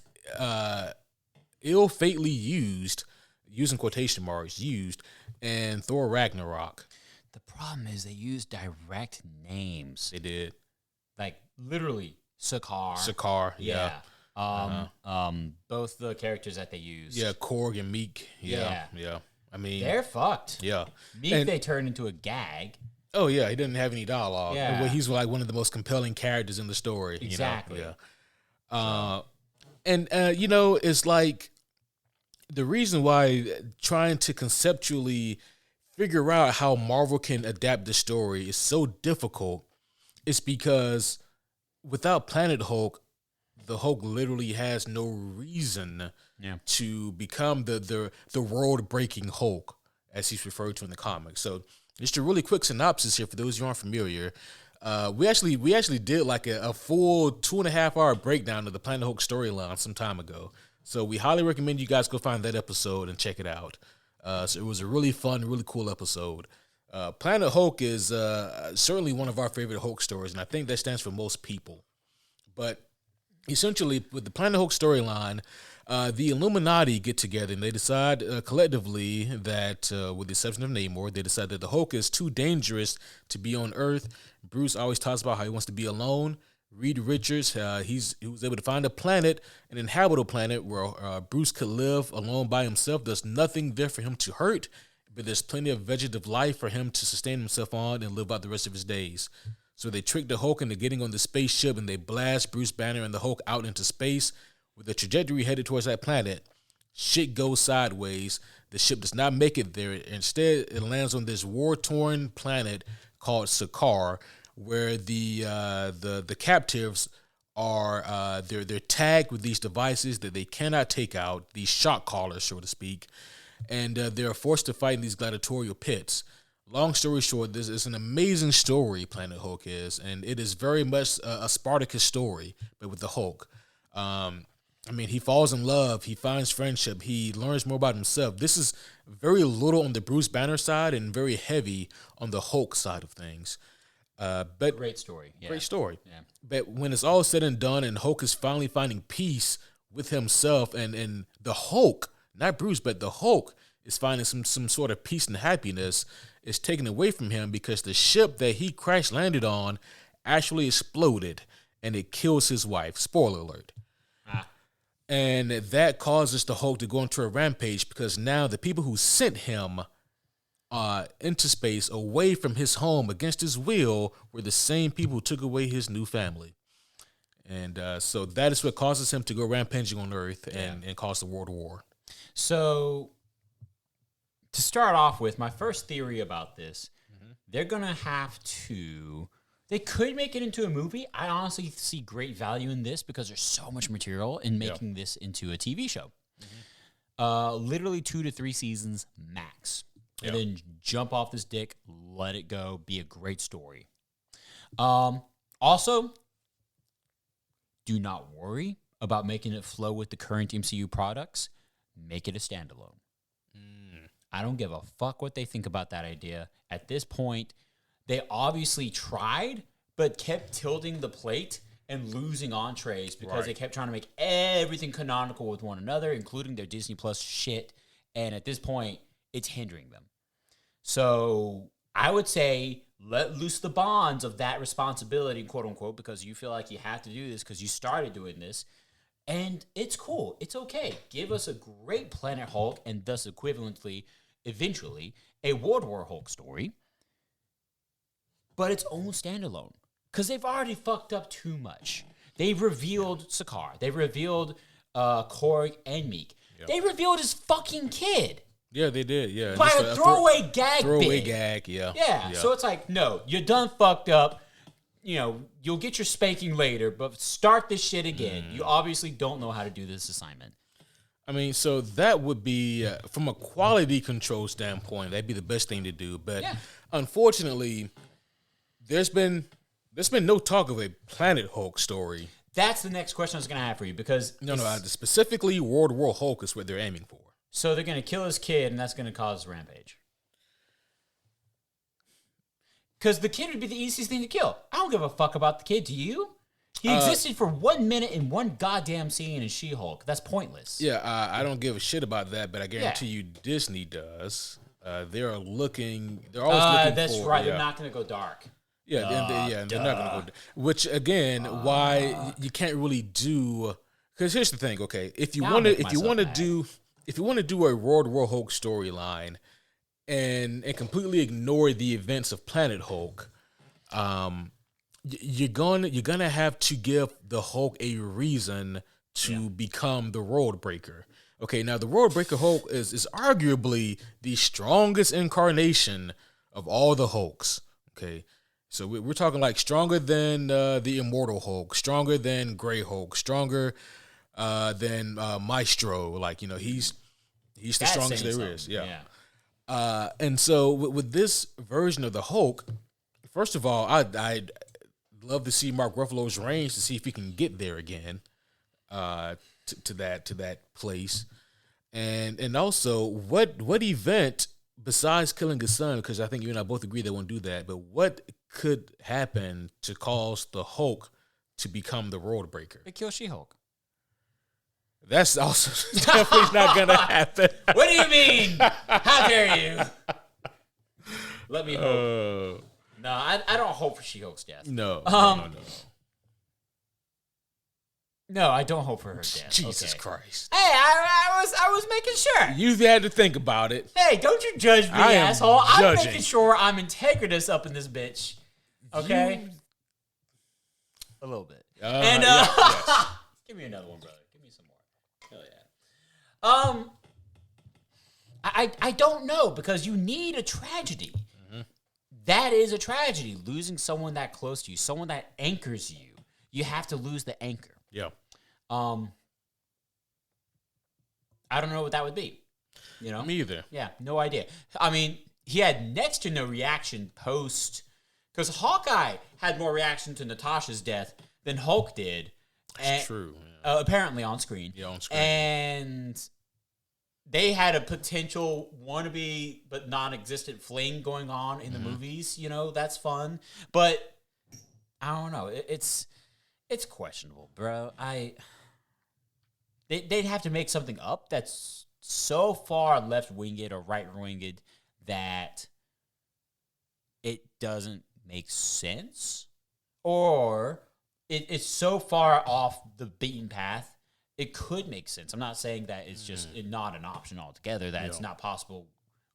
B: ill-fately used, using quotation marks, used in Thor Ragnarok.
A: The problem is they used direct names.
B: They did.
A: Like, literally, Sakaar.
B: Sakaar, yeah.
A: Both the characters that they used.
B: Yeah, Korg and Meek. Yeah. I mean,
A: they're fucked.
B: Yeah.
A: Meek, they turned into a gag.
B: Oh, yeah, he didn't have any dialogue.
A: Yeah.
B: He's like one of the most compelling characters in the story.
A: Exactly.
B: Yeah. It's like the reason why trying to conceptually figure out how Marvel can adapt the story is so difficult is because without Planet Hulk, the Hulk literally has no reason to become the world-breaking Hulk, as he's referred to in the comics. So just a really quick synopsis here for those who aren't familiar. We actually did like a full 2.5 hour breakdown of the Planet Hulk storyline some time ago. So we highly recommend you guys go find that episode and check it out. So it was a really fun, really cool episode. Planet Hulk is certainly one of our favorite Hulk stories, and I think that stands for most people. But essentially, with the Planet Hulk storyline, the Illuminati get together and they decide collectively that, with the exception of Namor, they decide that the Hulk is too dangerous to be on Earth. Bruce always talks about how he wants to be alone. Reed Richards, he was able to find a planet, an inhabitable planet where Bruce could live alone by himself. There's nothing there for him to hurt, but there's plenty of vegetative life for him to sustain himself on and live out the rest of his days. So they trick the Hulk into getting on the spaceship and they blast Bruce Banner and the Hulk out into space with the trajectory headed towards that planet. Shit goes sideways. The ship does not make it there. Instead, it lands on this war-torn planet called Sakaar, where the captives are they're tagged with these devices that they cannot take out, these shock collars, so to speak, and they're forced to fight in these gladiatorial pits. Long story short, this is an amazing story, Planet Hulk is, and it is very much a Spartacus story, but with the Hulk. He falls in love, he finds friendship, he learns more about himself. This is very little on the Bruce Banner side and very heavy on the Hulk side of things. But
A: great story. Yeah.
B: Great story.
A: Yeah.
B: But when it's all said and done and Hulk is finally finding peace with himself and the Hulk, not Bruce, but the Hulk is finding some sort of peace and happiness, is taken away from him because the ship that he crash landed on actually exploded. and it kills his wife. Spoiler alert. And that causes the Hulk to go into a rampage because now the people who sent him into space away from his home against his will were the same people who took away his new family. And so that is what causes him to go rampaging on Earth and cause the World War.
A: So to start off with, my first theory about this, they're going to have to... They could make it into a movie. I honestly see great value in this because there's so much material in making this into a TV show. Literally 2 to 3 seasons max. And then jump off this dick, let it go, be a great story. Also, do not worry about making it flow with the current MCU products. Make it a standalone. I don't give a fuck what they think about that idea. At this point, they obviously tried, but kept tilting the plate and losing entrees because they kept trying to make everything canonical with one another, including their Disney Plus shit. And at this point, it's hindering them. So I would say let loose the bonds of that responsibility, quote unquote, because you feel like you have to do this because you started doing this. And it's cool. It's okay. Give us a great Planet Hulk and thus equivalently, eventually, a World War Hulk story. But its own standalone. Because they've already fucked up too much. They've revealed Sakaar. They've revealed Korg and Meek. They revealed his fucking kid.
B: Yeah, they did. Yeah,
A: by a throwaway gag.
B: Throwaway gag.
A: Yeah. So it's like, no, you're done fucked up. You know, you'll get your spanking later, but start this shit again. You obviously don't know how to do this assignment.
B: I mean, so that would be from a quality control standpoint, that'd be the best thing to do. But unfortunately, there's been no talk of a Planet Hulk story.
A: That's the next question I was going to have for you because
B: specifically World War Hulk is what they're aiming for.
A: So they're going to kill his kid, and that's going to cause rampage. Because the kid would be the easiest thing to kill. I don't give a fuck about the kid. Do you? He existed for 1 minute in one goddamn scene in She-Hulk. That's pointless.
B: Yeah, I don't give a shit about that, but I guarantee you Disney does. They're always looking
A: that's
B: for...
A: right. They're not going to go dark.
B: They're not going to go. Which again, why you can't really do? Because here's the thing. Okay, if you want to do a World War Hulk storyline, and completely ignore the events of Planet Hulk, you're gonna have to give the Hulk a reason to become the World Breaker. Okay, now the World Breaker Hulk is arguably the strongest incarnation of all the Hulks. Okay. So we're talking like stronger than the Immortal Hulk, stronger than Grey Hulk, stronger than Maestro. Like, you know, he's the strongest there is. Yeah. And so with this version of the Hulk, first of all, I'd love to see Mark Ruffalo's range to see if he can get there again to that place. And also, what event besides killing his son, because I think you and I both agree they won't do that, but what could happen to cause the Hulk to become the World Breaker?
A: They kill She-Hulk.
B: That's also definitely not going to happen.
A: What do you mean? How dare you? Let me hope. No, I don't hope for She-Hulk's death.
B: No.
A: No, I don't hope for her death.
B: Jesus Christ.
A: Hey, I was making sure.
B: You had to think about it.
A: Hey, don't you judge me, asshole. I'm making sure I'm integritous up in this bitch. Okay? A little bit. Yes. Give me another one, brother. Give me some more. Hell yeah. I don't know, because you need a tragedy. Mm-hmm. That is a tragedy. Losing someone that close to you, someone that anchors you. You have to lose the anchor.
B: Yeah.
A: I don't know what that would be. You know?
B: Me either.
A: Yeah, no idea. I mean, he had next to no reaction post, because Hawkeye had more reaction to Natasha's death than Hulk did.
B: That's true.
A: Yeah. Apparently on screen.
B: Yeah, on screen.
A: And they had a potential wannabe but non-existent fling going on in the movies. You know, that's fun. But I don't know. It's questionable, bro. They'd have to make something up that's so far left-winged or right-winged that it doesn't make sense, or it's so far off the beaten path. It could make sense. I'm not saying that it's just not an option altogether, that it's not possible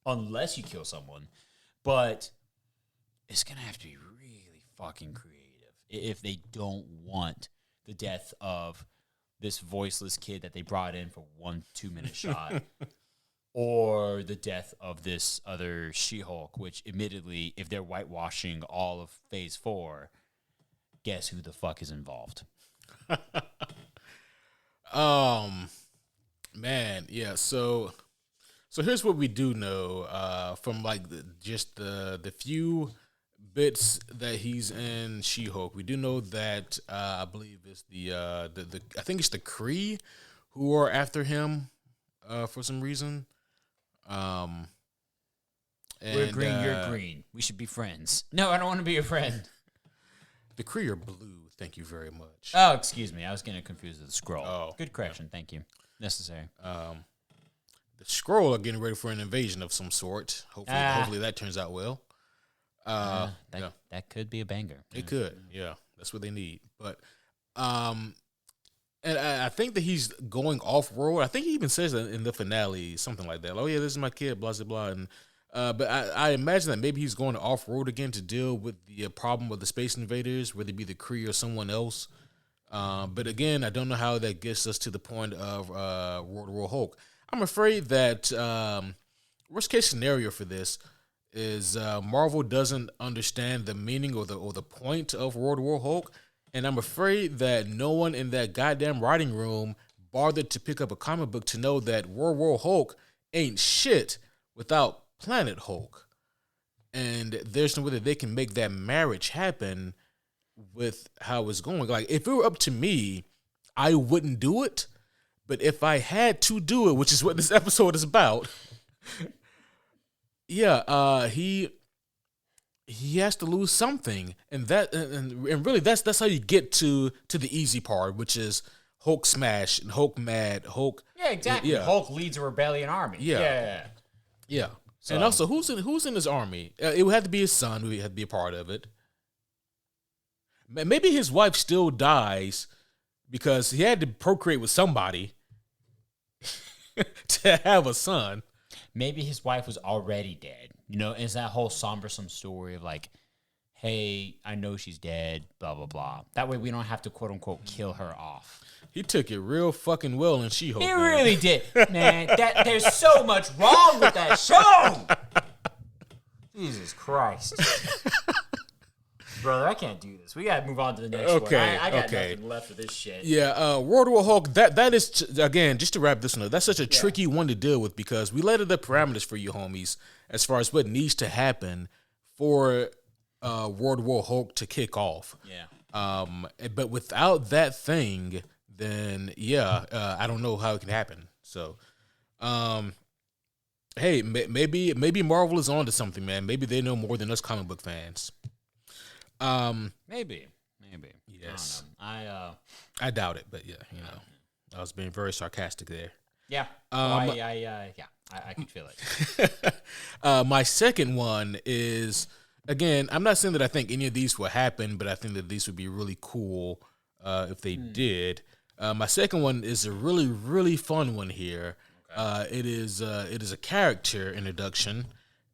A: unless you kill someone. But it's going to have to be really fucking creative if they don't want the death of this voiceless kid that they brought in for 1 2-minute shot. Or the death of this other She-Hulk, which admittedly, if they're whitewashing all of Phase 4, guess who the fuck is involved?
B: Man, yeah. So here's what we do know from like the few bits that he's in She-Hulk. We do know that I believe it's the I think it's the Kree who are after him for some reason.
A: We're green, you're green. We should be friends. No, I don't want to be your friend.
B: The Kree are blue. Thank you very much.
A: Oh, excuse me. I was getting confused with the Skrull.
B: Oh,
A: good correction. Yeah. Thank you. Necessary.
B: The Skrull are getting ready for an invasion of some sort. Hopefully that turns out well.
A: That could be a banger.
B: It could. Yeah, that's what they need. But, and I think that he's going off world. I think he even says that in the finale, something like that. Oh yeah, this is my kid. Blah blah blah. And but I imagine that maybe he's going off road again to deal with the problem of the space invaders, whether it be the Kree or someone else. But again, I don't know how that gets us to the point of World War Hulk. I'm afraid that worst case scenario for this is Marvel doesn't understand the meaning or the point of World War Hulk, and I'm afraid that no one in that goddamn writing room bothered to pick up a comic book to know that World War Hulk ain't shit without Planet Hulk, and there's no way that they can make that marriage happen with how it's going. Like, if it were up to me, I wouldn't do it, but if I had to do it, which is what this episode is about, yeah, he has to lose something, and really that's how you get to the easy part, which is Hulk smash and Hulk mad, Hulk.
A: Yeah, exactly. Yeah. Hulk leads a rebellion army. Yeah.
B: So, and also, who's in his army? It would have to be his son who had to be a part of it. Maybe his wife still dies because he had to procreate with somebody to have a son.
A: Maybe his wife was already dead. You know, it's that whole sombersome story of like, hey, I know she's dead, blah, blah, blah. That way we don't have to, quote unquote, kill her off.
B: He took it real fucking well in She-Hulk.
A: He really did, man. There's so much wrong with that show. Jesus Christ. Brother, I can't do this. We gotta move on to the next one. I got nothing left of this shit.
B: Yeah, World War Hulk, that is, again, just to wrap this one up, that's such a tricky one to deal with because we laid out the parameters for you homies as far as what needs to happen for World War Hulk to kick off.
A: Yeah.
B: But without that thing, then I don't know how it can happen. So, hey, maybe Marvel is on to something, man. Maybe they know more than us comic book fans.
A: Maybe.
B: Yes.
A: I
B: doubt it, but I was being very sarcastic there.
A: Yeah. I can feel it.
B: My second one is, again, I'm not saying that I think any of these will happen, but I think that these would be really cool if they did. My second one is a really, really fun one here. Okay. It is a character introduction,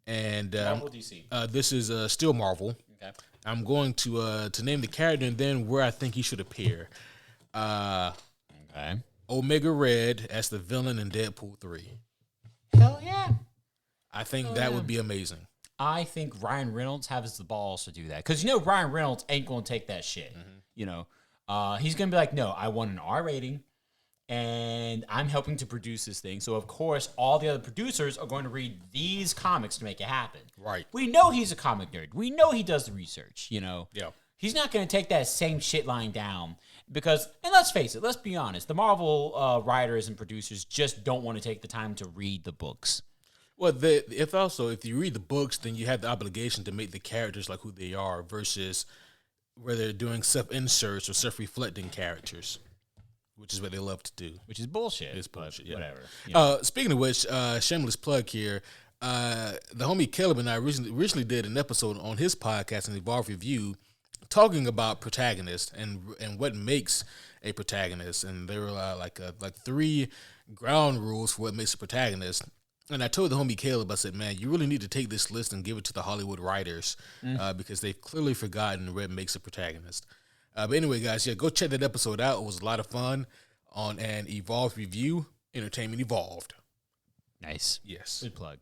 B: and
A: Marvel DC.
B: This is still Marvel.
A: Okay.
B: I'm going to name the character and then where I think he should appear.
A: Okay.
B: Omega Red as the villain in Deadpool 3.
A: Hell yeah.
B: I think that would be amazing.
A: I think Ryan Reynolds has the balls to do that. Because, Ryan Reynolds ain't going to take that shit. Mm-hmm. He's going to be like, no, I want an R rating, and I'm helping to produce this thing. So, of course, all the other producers are going to read these comics to make it happen.
B: Right.
A: We know he's a comic nerd. We know he does the research, Yeah. He's not going to take that same shit line down because, and let's face it, let's be honest, the Marvel writers and producers just don't want to take the time to read the books.
B: Well, if you read the books, then you have the obligation to make the characters like who they are versus where they're doing self-inserts or self-reflecting characters, which is what they love to do.
A: Which is bullshit.
B: It's bullshit, yeah.
A: Whatever.
B: Speaking of which, shameless plug here, the homie Caleb and I recently did an episode on his podcast, an Evolve Review, talking about protagonists and what makes a protagonist, and there were like 3 ground rules for what makes a protagonist. And I told the homie Caleb, I said, man, you really need to take this list and give it to the Hollywood writers because they've clearly forgotten what makes a protagonist. But anyway, guys, go check that episode out. It was a lot of fun on an Evolved review, Entertainment Evolved.
A: Nice.
B: Yes.
A: Good plug.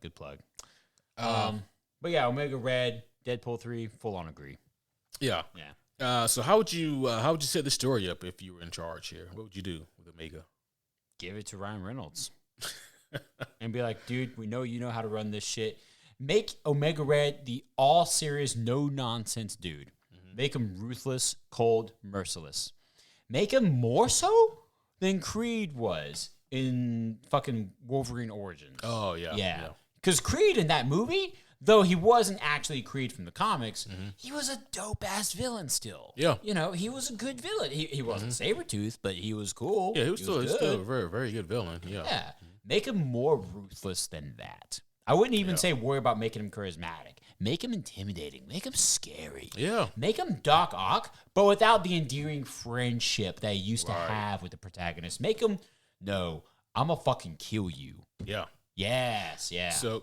A: But yeah, Omega Red, Deadpool 3, full on agree.
B: Yeah.
A: Yeah.
B: So how would you set the story up if you were in charge here? What would you do with Omega?
A: Give it to Ryan Reynolds. And be like, dude, we know you know how to run this shit. Make Omega Red the all-serious, no-nonsense dude. Mm-hmm. Make him ruthless, cold, merciless. Make him more so than Creed was in fucking Wolverine Origins.
B: Oh, yeah.
A: Yeah. Because Creed in that movie, though he wasn't actually Creed from the comics, he was a dope-ass villain still.
B: Yeah.
A: You know, he was a good villain. He wasn't Sabretooth, but he was cool.
B: Yeah, he was still a very, very good villain. Yeah.
A: Yeah. Make him more ruthless than that. I wouldn't even say worry about making him charismatic. Make him intimidating. Make him scary.
B: Yeah.
A: Make him Doc Ock, but without the endearing friendship that he used to have with the protagonist. Make him, no, I'm going to fucking kill you.
B: Yeah.
A: Yes, yeah.
B: So,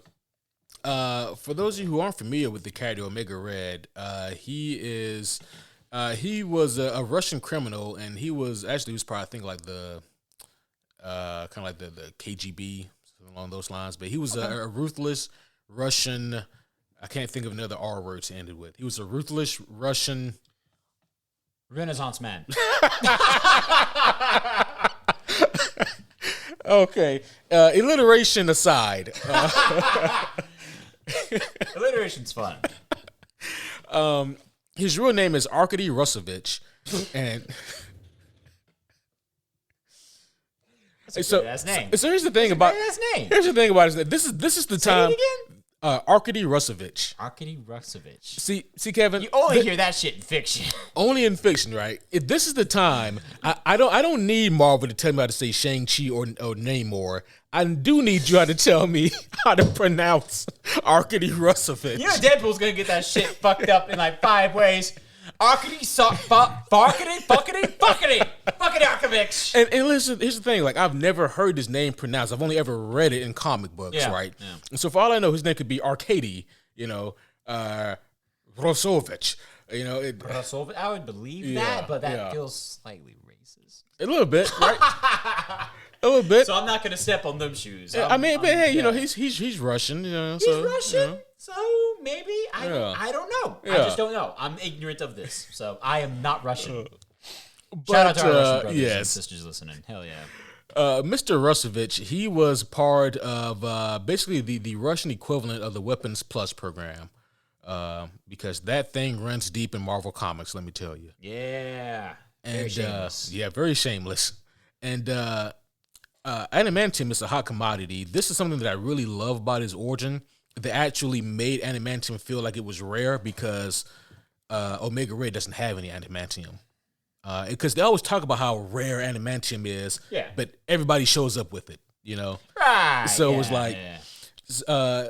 B: for those of you who aren't familiar with the character Omega Red, he was a Russian criminal, and he was probably, I think, like the kind of like the KGB, along those lines. But he was a ruthless Russian. I can't think of another R word to end it with. He was a ruthless Russian
A: Renaissance man.
B: Okay, alliteration aside.
A: Alliteration's fun.
B: His real name is Arkady Rusevich, and
A: That's name.
B: So here's the thing about
A: That's name.
B: Here's the thing about it. This is the time.
A: Say it again.
B: Arkady Rusevich.
A: Arkady Rusevich.
B: See, Kevin.
A: You only hear that shit in fiction.
B: Only in fiction, right? If this is the time, I don't need Marvel to tell me how to say Shang-Chi or Namor. I do need you to tell me how to pronounce Arkady Rusevich.
A: You know Deadpool's gonna get that shit fucked up in like 5 ways. Arkady Farkady Arkovich.
B: And listen, here's the thing. Like, I've never heard his name pronounced. I've only ever read it in comic books, right? Yeah. And so for all I know, his name could be Arkady, Rusovich.
A: Rusovich, I would believe that, but that feels slightly racist.
B: A little bit, right? A little bit.
A: So I'm not gonna step on them shoes.
B: But hey, he's Russian,
A: He's Russian. So maybe I don't know. Yeah. I just don't know. I'm ignorant of this, so I am not Russian. Shout out to our Russian brothers and sisters listening. Hell yeah.
B: Mr. Rusevich, he was part of basically the Russian equivalent of the Weapons Plus program, because that thing runs deep in Marvel Comics. Let me tell you.
A: Yeah.
B: Very shameless. Very shameless. And adamantium is a hot commodity. This is something that I really love about his origin. They actually made adamantium feel like it was rare because Omega Red doesn't have any adamantium. Because they always talk about how rare adamantium is, but everybody shows up with it,
A: Right.
B: So it was like, so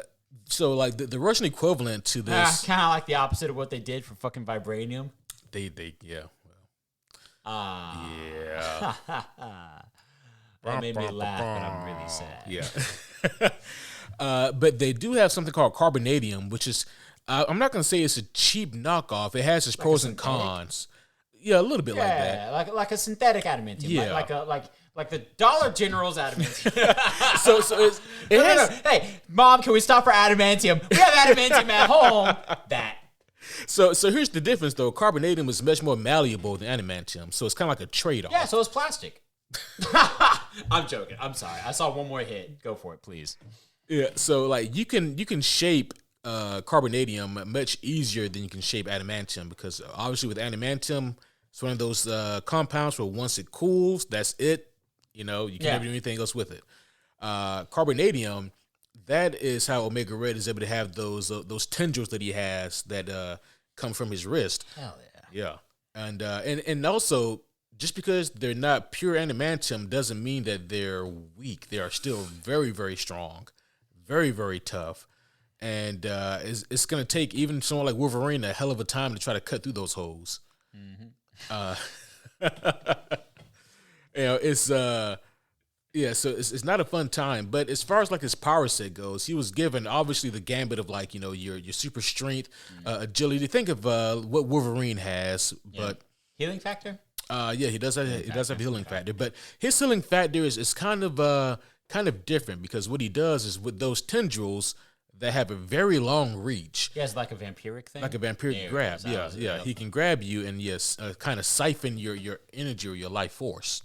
B: like the Russian equivalent to this,
A: kind of like the opposite of what they did for fucking vibranium. That made me laugh, but I'm really sad.
B: Yeah. But they do have something called carbonadium, which is, I'm not going to say it's a cheap knockoff. It has its pros and cons. Yeah, a little bit like that.
A: Like a synthetic adamantium.
B: Yeah.
A: Like the Dollar General's adamantium.
B: so it has.
A: No. Hey, Mom, can we stop for adamantium? We have adamantium at home. That.
B: So here's the difference, though. Carbonadium is much more malleable than adamantium, so it's kind of like a trade-off.
A: Yeah, so it's plastic. I'm joking. I'm sorry. I saw one more hit. Go for it, please.
B: Yeah, so like you can shape carbonadium much easier than you can shape adamantium, because obviously with adamantium, it's one of those compounds where once it cools, that's it. You can never do anything else with it. Carbonadium, that is how Omega Red is able to have those tendrils that he has that come from his wrist.
A: Hell yeah.
B: Yeah, and also, just because they're not pure adamantium doesn't mean that they're weak. They are still very, very strong, very, very tough. and it's gonna take even someone like Wolverine a hell of a time to try to cut through those holes. It's so it's not a fun time. But as far as like his power set goes, he was given obviously the gambit of like your super strength, agility. Think of what Wolverine has, but
A: healing factor.
B: He does have a healing factor, but his healing factor is kind of different because what he does is with those tendrils that have a very long reach.
A: He has like a vampiric thing,
B: like a vampiric grab. Yeah. He can grab you and kind of siphon your energy or your life force.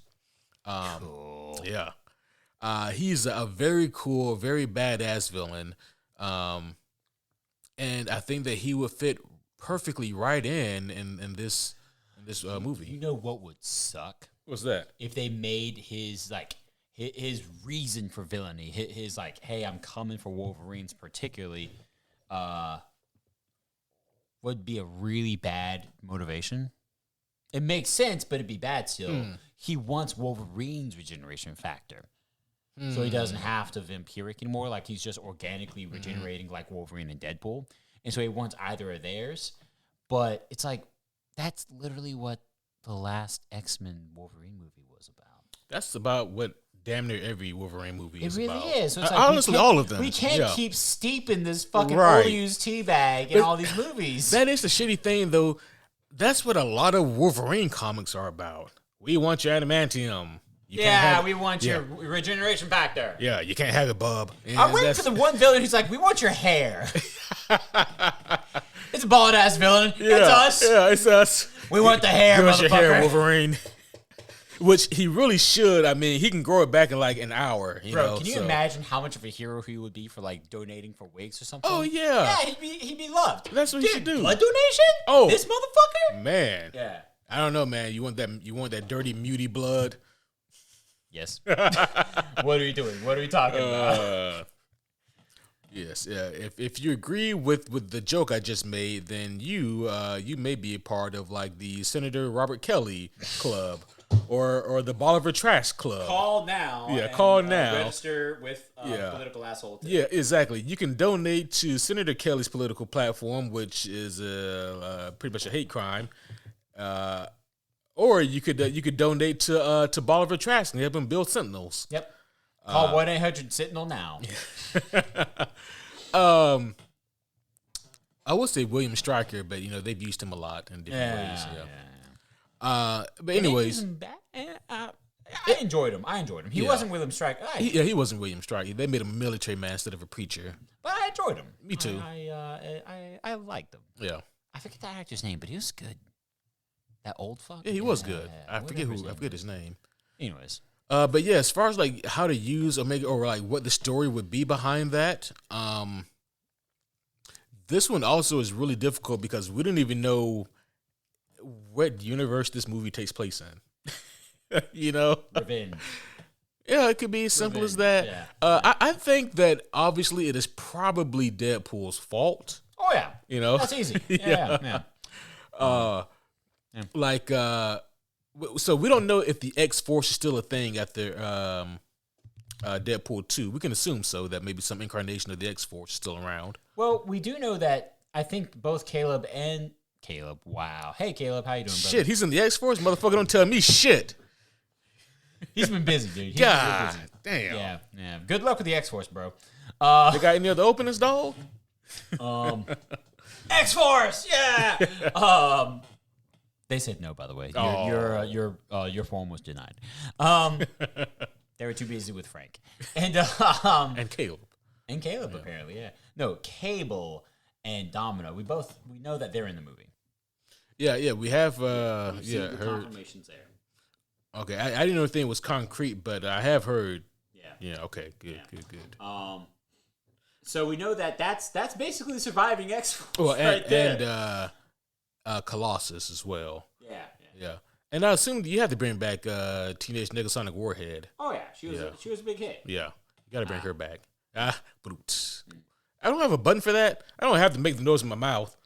A: Cool.
B: Yeah. He's a very cool, very badass villain. And I think that he would fit perfectly right in this movie.
A: You know what would suck?
B: What's that?
A: If they made his reason for villainy, his like, hey, I'm coming for Wolverines particularly, would be a really bad motivation. It makes sense, but it'd be bad still. He wants Wolverine's regeneration factor. So he doesn't have to vampiric anymore. Like, he's just organically regenerating like Wolverine and Deadpool. And so he wants either of theirs. But it's like, that's literally what the last X-Men Wolverine movie was about.
B: That's about what damn near every Wolverine movie is about.
A: It really is. So it's like,
B: honestly, all of them.
A: We can't keep steeping this fucking old-used teabag in all these movies.
B: That is the shitty thing, though. That's what a lot of Wolverine comics are about. We want your adamantium.
A: We want your regeneration factor.
B: Yeah, you can't have it, bub. And
A: I'm waiting for the one villain who's like, we want your hair. It's a bald-ass villain. It's us.
B: Yeah, it's us.
A: We want the hair,
B: Give us
A: motherfucker.
B: your hair, Wolverine. Which he really should. I mean, he can grow it back in like an hour.
A: Can you imagine how much of a hero he would be for like donating for wigs or something?
B: Oh yeah.
A: Yeah, he'd be loved.
B: That's what he should do.
A: Blood donation?
B: Oh,
A: this motherfucker?
B: Man.
A: Yeah.
B: I don't know, man. You want that dirty muty blood?
A: Yes. What are we doing? What are we talking about?
B: Yes, yeah. If you agree with the joke I just made, then you may be a part of like the Senator Robert Kelly Club or the Bolivar Trash Club.
A: Call now.
B: Yeah, call now.
A: Register with political asshole.
B: Yeah, exactly. You can donate to Senator Kelly's political platform, which is pretty much a hate crime. Or you could donate to Bolivar Trash and help him build Sentinels.
A: Yep. Call 1-800-Sentinel now.
B: I would say William Stryker, but they've used him a lot in different ways. But anyways,
A: I enjoyed him. He wasn't William Stryker.
B: He wasn't William Stryker. They made him a military man instead of a preacher.
A: But I enjoyed him.
B: Me too.
A: I liked him.
B: Yeah.
A: I forget that actor's name, but he was good. That old fuck.
B: Yeah, he was good. I forget his name.
A: Anyways.
B: But yeah, as far as like how to use Omega or like what the story would be behind that, this one also is really difficult because we don't even know what universe this movie takes place in.
A: Revenge.
B: Yeah, it could be as simple as that.
A: Yeah.
B: I think that obviously it is probably Deadpool's fault.
A: Oh yeah. That's easy. Yeah.
B: So we don't know if the X-Force is still a thing after Deadpool 2. We can assume so, that maybe some incarnation of the X-Force is still around.
A: Well, we do know that I think both Caleb, wow. Hey, Caleb, how you doing, brother?
B: Shit, he's in the X-Force? Motherfucker, don't tell me shit.
A: He's been busy, dude.
B: God
A: been busy.
B: damn.
A: Yeah. Good luck with the X-Force, bro.
B: They got any other openings, dog?
A: X-Force, yeah! They said no, by the way. Your form was denied. They were too busy with Frank. And
B: Caleb.
A: And Caleb, apparently, yeah. No, Cable and Domino. We know that they're in the movie.
B: Yeah, we have
A: heard
B: confirmations there. Okay, I didn't know anything was concrete, but I have heard. Yeah. Okay. Good.
A: So we know that's basically surviving X-Force.
B: Well,
A: right there.
B: And Colossus as well.
A: Yeah.
B: And I assume you have to bring back Teenage Negasonic Warhead.
A: Oh yeah, she was a big hit.
B: Yeah, you got to bring her back. I don't have a button for that. I don't have to make the noise in my mouth.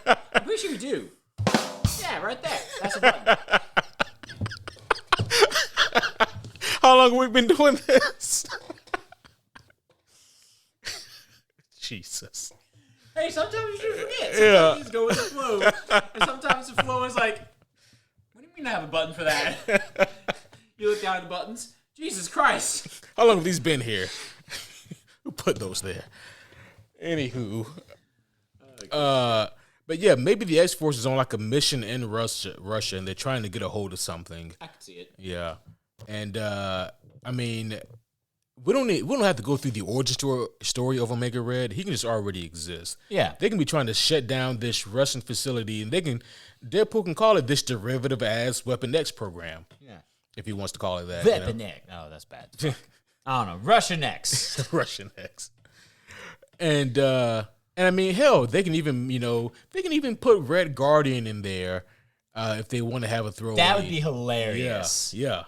A: I'm pretty sure you do. Yeah, right there. That's a button.
B: How long have we been doing this? Jesus.
A: Hey, sometimes you forget. Sometimes you just go with the flow. And sometimes the flow is like, what do you mean I have a button for that? You look down at the buttons. Jesus Christ.
B: How long have these been here? Who put those there? Anywho. But yeah, maybe the X-Force is on like a mission in Russia, and they're trying to get a hold of something.
A: I can see it.
B: Yeah. And I mean, we don't have to go through the origin story of Omega Red. He can just already exist.
A: Yeah.
B: They can be trying to shut down this Russian facility, and Deadpool can call it this derivative as Weapon X program.
A: Yeah.
B: If he wants to call it that.
A: Weapon X. Oh, that's bad. I don't know. Russian X.
B: Russian X. And I mean, hell, they can even put Red Guardian in there if they want to have a throwaway.
A: That would be hilarious.
B: Yeah.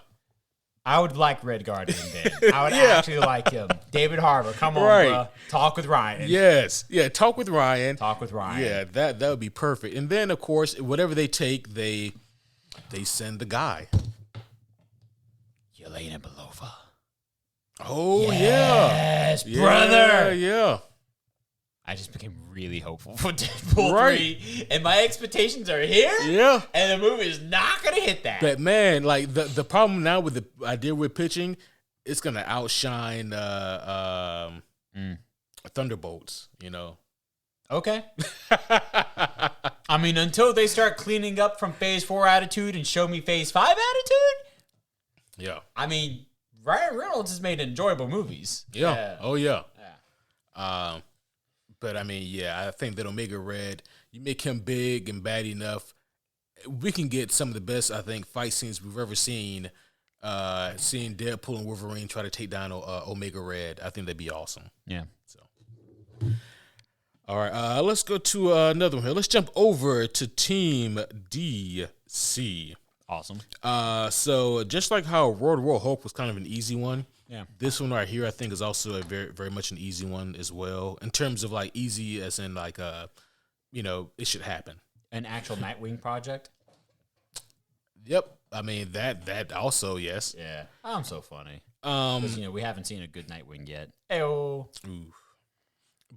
A: I would like Red Guardian then. I would actually like him. David Harbour, come on, bro. Talk with Ryan.
B: Yes. Yeah, talk with Ryan.
A: Talk with Ryan.
B: Yeah, that would be perfect. And then, of course, whatever they take, they send the guy.
A: Yelena Belova.
B: Oh,
A: yes, brother.
B: Yeah.
A: I just became really hopeful for Deadpool 3. And my expectations are here.
B: Yeah.
A: And the movie is not going to hit that.
B: But, man, like, the problem now with the idea we're pitching, it's going to outshine Thunderbolts, you know.
A: Okay. I mean, until they start cleaning up from Phase 4 attitude and show me Phase 5 attitude.
B: Yeah.
A: I mean, Ryan Reynolds has made enjoyable movies.
B: Yeah. Oh, yeah. But, I mean, yeah, I think that Omega Red, you make him big and bad enough, we can get some of the best, I think, fight scenes we've ever seen. Seeing Deadpool and Wolverine try to take down Omega Red, I think that'd be awesome.
A: Yeah.
B: So, all right, let's go to another one here. Let's jump over to Team DC.
A: Awesome.
B: So just like how World War Hulk was kind of an easy one,
A: yeah,
B: this one right here I think is also a very, very much an easy one as well. In terms of like easy as in like it should happen.
A: An actual Nightwing project.
B: Yep. I mean that also, yes.
A: Yeah. I'm so funny. Because we haven't seen a good Nightwing yet. Ayo.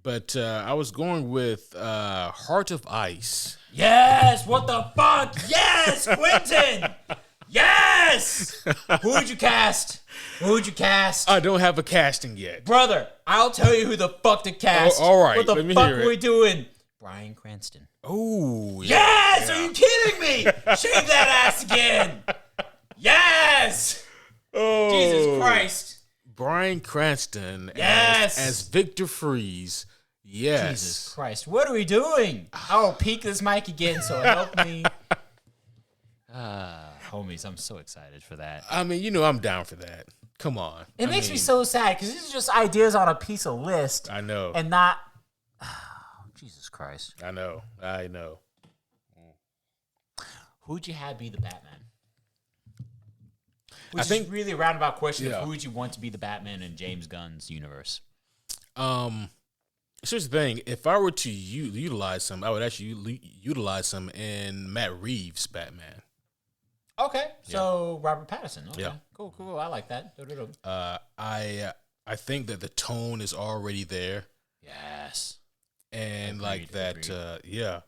B: But I was going with Heart of Ice.
A: Yes! What the fuck? Yes! Quentin! Yes! Who would you cast?
B: I don't have a casting yet.
A: Brother, I'll tell you who the fuck to cast.
B: Oh, all right.
A: What the fuck are we doing? Bryan Cranston.
B: Oh, yeah.
A: Yes! Are you kidding me? Shave that ass again! Yes!
B: Oh.
A: Jesus Christ.
B: Bryan Cranston
A: yes!
B: as Victor Freeze. Yes.
A: Jesus Christ. What are we doing? I'll peek this mic again, so help me. Homies, I'm so excited for that.
B: I mean, I'm down for that. Come on.
A: It makes me so sad because these are just ideas on a piece of list.
B: I know.
A: And not... Jesus Christ.
B: I know.
A: Who'd you have be the Batman? Which is really a roundabout question of who would you want to be the Batman in James Gunn's universe?
B: Here's the thing. If I were to utilize him, I would actually utilize him in Matt Reeves' Batman.
A: Okay. So Robert Pattinson. Okay.
B: Yeah.
A: Cool. I like that.
B: I think that the tone is already there.
A: Yes.
B: And agreed. Yeah.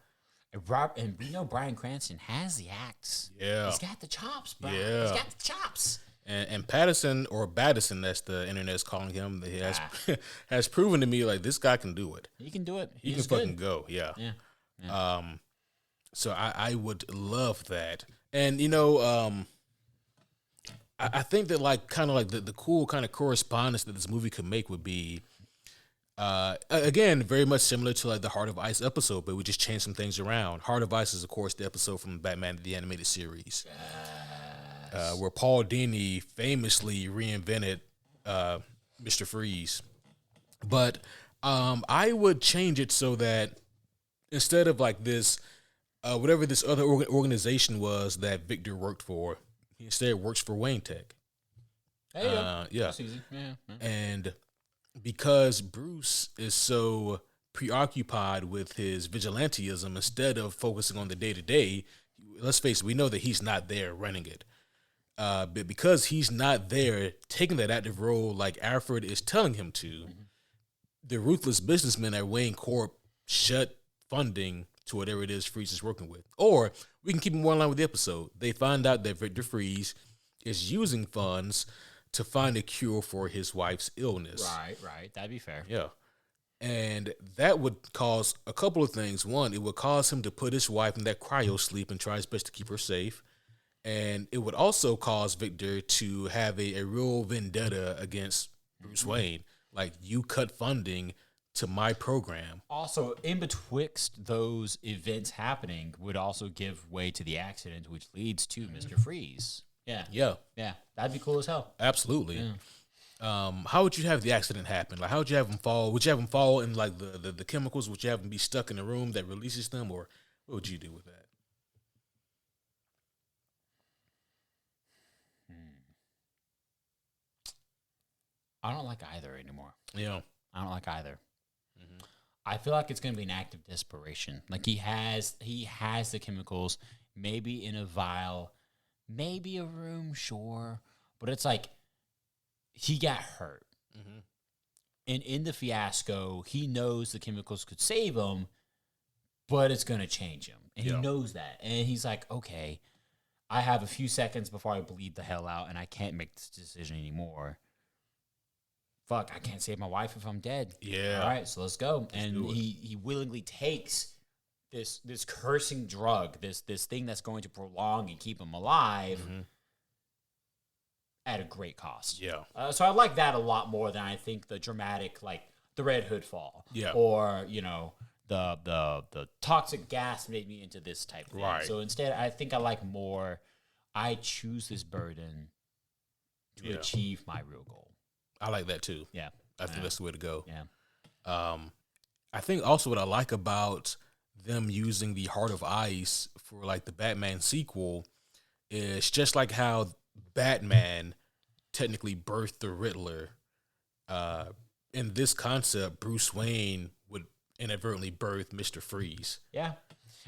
A: And we know Bryan Cranston has the acts.
B: Yeah.
A: He's got the chops, bro.
B: Yeah.
A: He's got the chops.
B: And Patterson, or Battison, that's the internet's calling him, he has proven to me like this guy can do it.
A: He can do it.
B: He can fucking go. Yeah.
A: Yeah.
B: So I would love that. And I think that like kind of like the cool kind of correspondence that this movie could make would be again very much similar to like the Heart of Ice episode, but we just changed some things around. Heart of Ice is of course the episode from Batman the Animated Series. Where Paul Dini famously reinvented Mr. Freeze. But I would change it so that instead of like this, whatever this other organization was that Victor worked for, he instead works for Wayne Tech.
A: There you go.
B: Yeah.
A: That's easy. Yeah.
B: And because Bruce is so preoccupied with his vigilantism, instead of focusing on the day-to-day, let's face it, we know that he's not there running it. But because he's not there taking that active role like Alfred is telling him to, the ruthless businessmen at Wayne Corp shut funding to whatever it is Freeze is working with. Or we can keep it more in line with the episode. They find out that Victor Freeze is using funds to find a cure for his wife's illness.
A: Right. That'd be fair.
B: Yeah. And that would cause a couple of things. One, it would cause him to put his wife in that cryo sleep and try his best to keep her safe. And it would also cause Victor to have a real vendetta against Bruce Wayne. Like, you cut funding to my program.
A: Also, in betwixt those events happening would also give way to the accident, which leads to Mr. Freeze. Yeah. That'd be cool as hell.
B: Absolutely.
A: Yeah.
B: How would you have the accident happen? Like, how would you have him fall? Would you have him fall in like the chemicals? Would you have him be stuck in a room that releases them, or what would you do with that?
A: I don't like either anymore.
B: Yeah.
A: I don't like either. Mm-hmm. I feel like it's going to be an act of desperation. Like, he has the chemicals, maybe in a vial, maybe a room, sure. But it's like, he got hurt. Mm-hmm. And in the fiasco, he knows the chemicals could save him, but it's going to change him. And he knows that. And he's like, okay, I have a few seconds before I bleed the hell out, and I can't make this decision anymore. Fuck, I can't save my wife if I'm dead.
B: Yeah.
A: All right, so let's go. And he willingly takes this cursing drug, this thing that's going to prolong and keep him alive at a great cost.
B: Yeah.
A: So I like that a lot more than I think the dramatic, like the Red Hood fall.
B: Yeah.
A: Or, the toxic gas made me into this type thing.
B: Right.
A: So instead, I think I like more, I choose this burden to achieve my real goal.
B: I like that too.
A: Yeah.
B: I think that's the way to go.
A: Yeah.
B: I think also what I like about them using the Heart of Ice for like the Batman sequel is just like how Batman technically birthed the Riddler. In this concept, Bruce Wayne would inadvertently birth Mr. Freeze.
A: Yeah.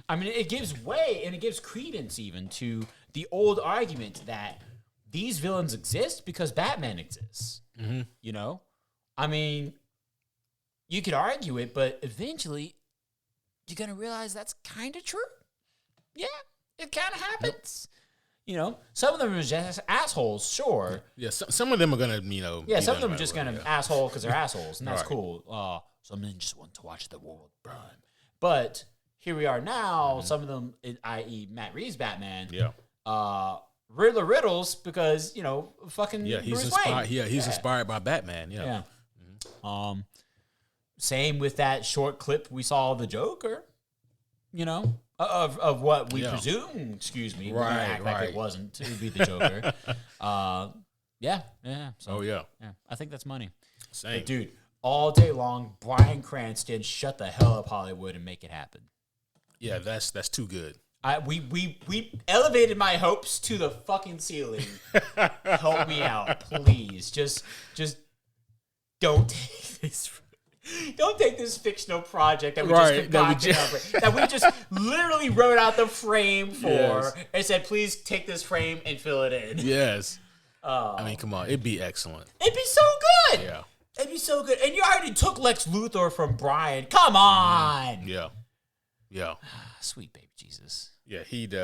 A: I mean, it gives way and it gives credence even to the old argument that these villains exist because Batman exists.
B: Mm-hmm.
A: You know? I mean, you could argue it, but eventually you're going to realize that's kind of true. Yeah, it kind of happens. Yep. You know, some of them are just assholes, sure.
B: Yeah, some of them are going to,
A: Yeah, some of them are just going to asshole because they're assholes, and that's
B: right.
A: cool. Some of them just want to watch the world burn. But here we are now, some of them, i.e. Matt Reeves' Batman, Riddler riddles because, fucking
B: he's
A: Bruce
B: inspired.
A: Wayne.
B: Yeah, he's inspired by Batman. Yeah.
A: Mm-hmm. Same with that short clip we saw of the Joker. Of what we presume. Excuse me.
B: Right.
A: Act like it wasn't to be the Joker. Yeah. So,
B: yeah.
A: I think that's money.
B: Same.
A: But dude, all day long, Bryan Cranston, shut the hell up, Hollywood, and make it happen.
B: Yeah, that's too good.
A: We elevated my hopes to the fucking ceiling. Help me out, please. Just don't take this fictional project that we just concocted that we just literally wrote out the frame for and said, please take this frame and fill it in.
B: Yes. I mean, come on, it'd be excellent.
A: It'd be so good.
B: Yeah.
A: It'd be so good. And you already took Lex Luthor from Brian. Come on.
B: Yeah.
A: Sweet baby Jesus.
B: Yeah, he'd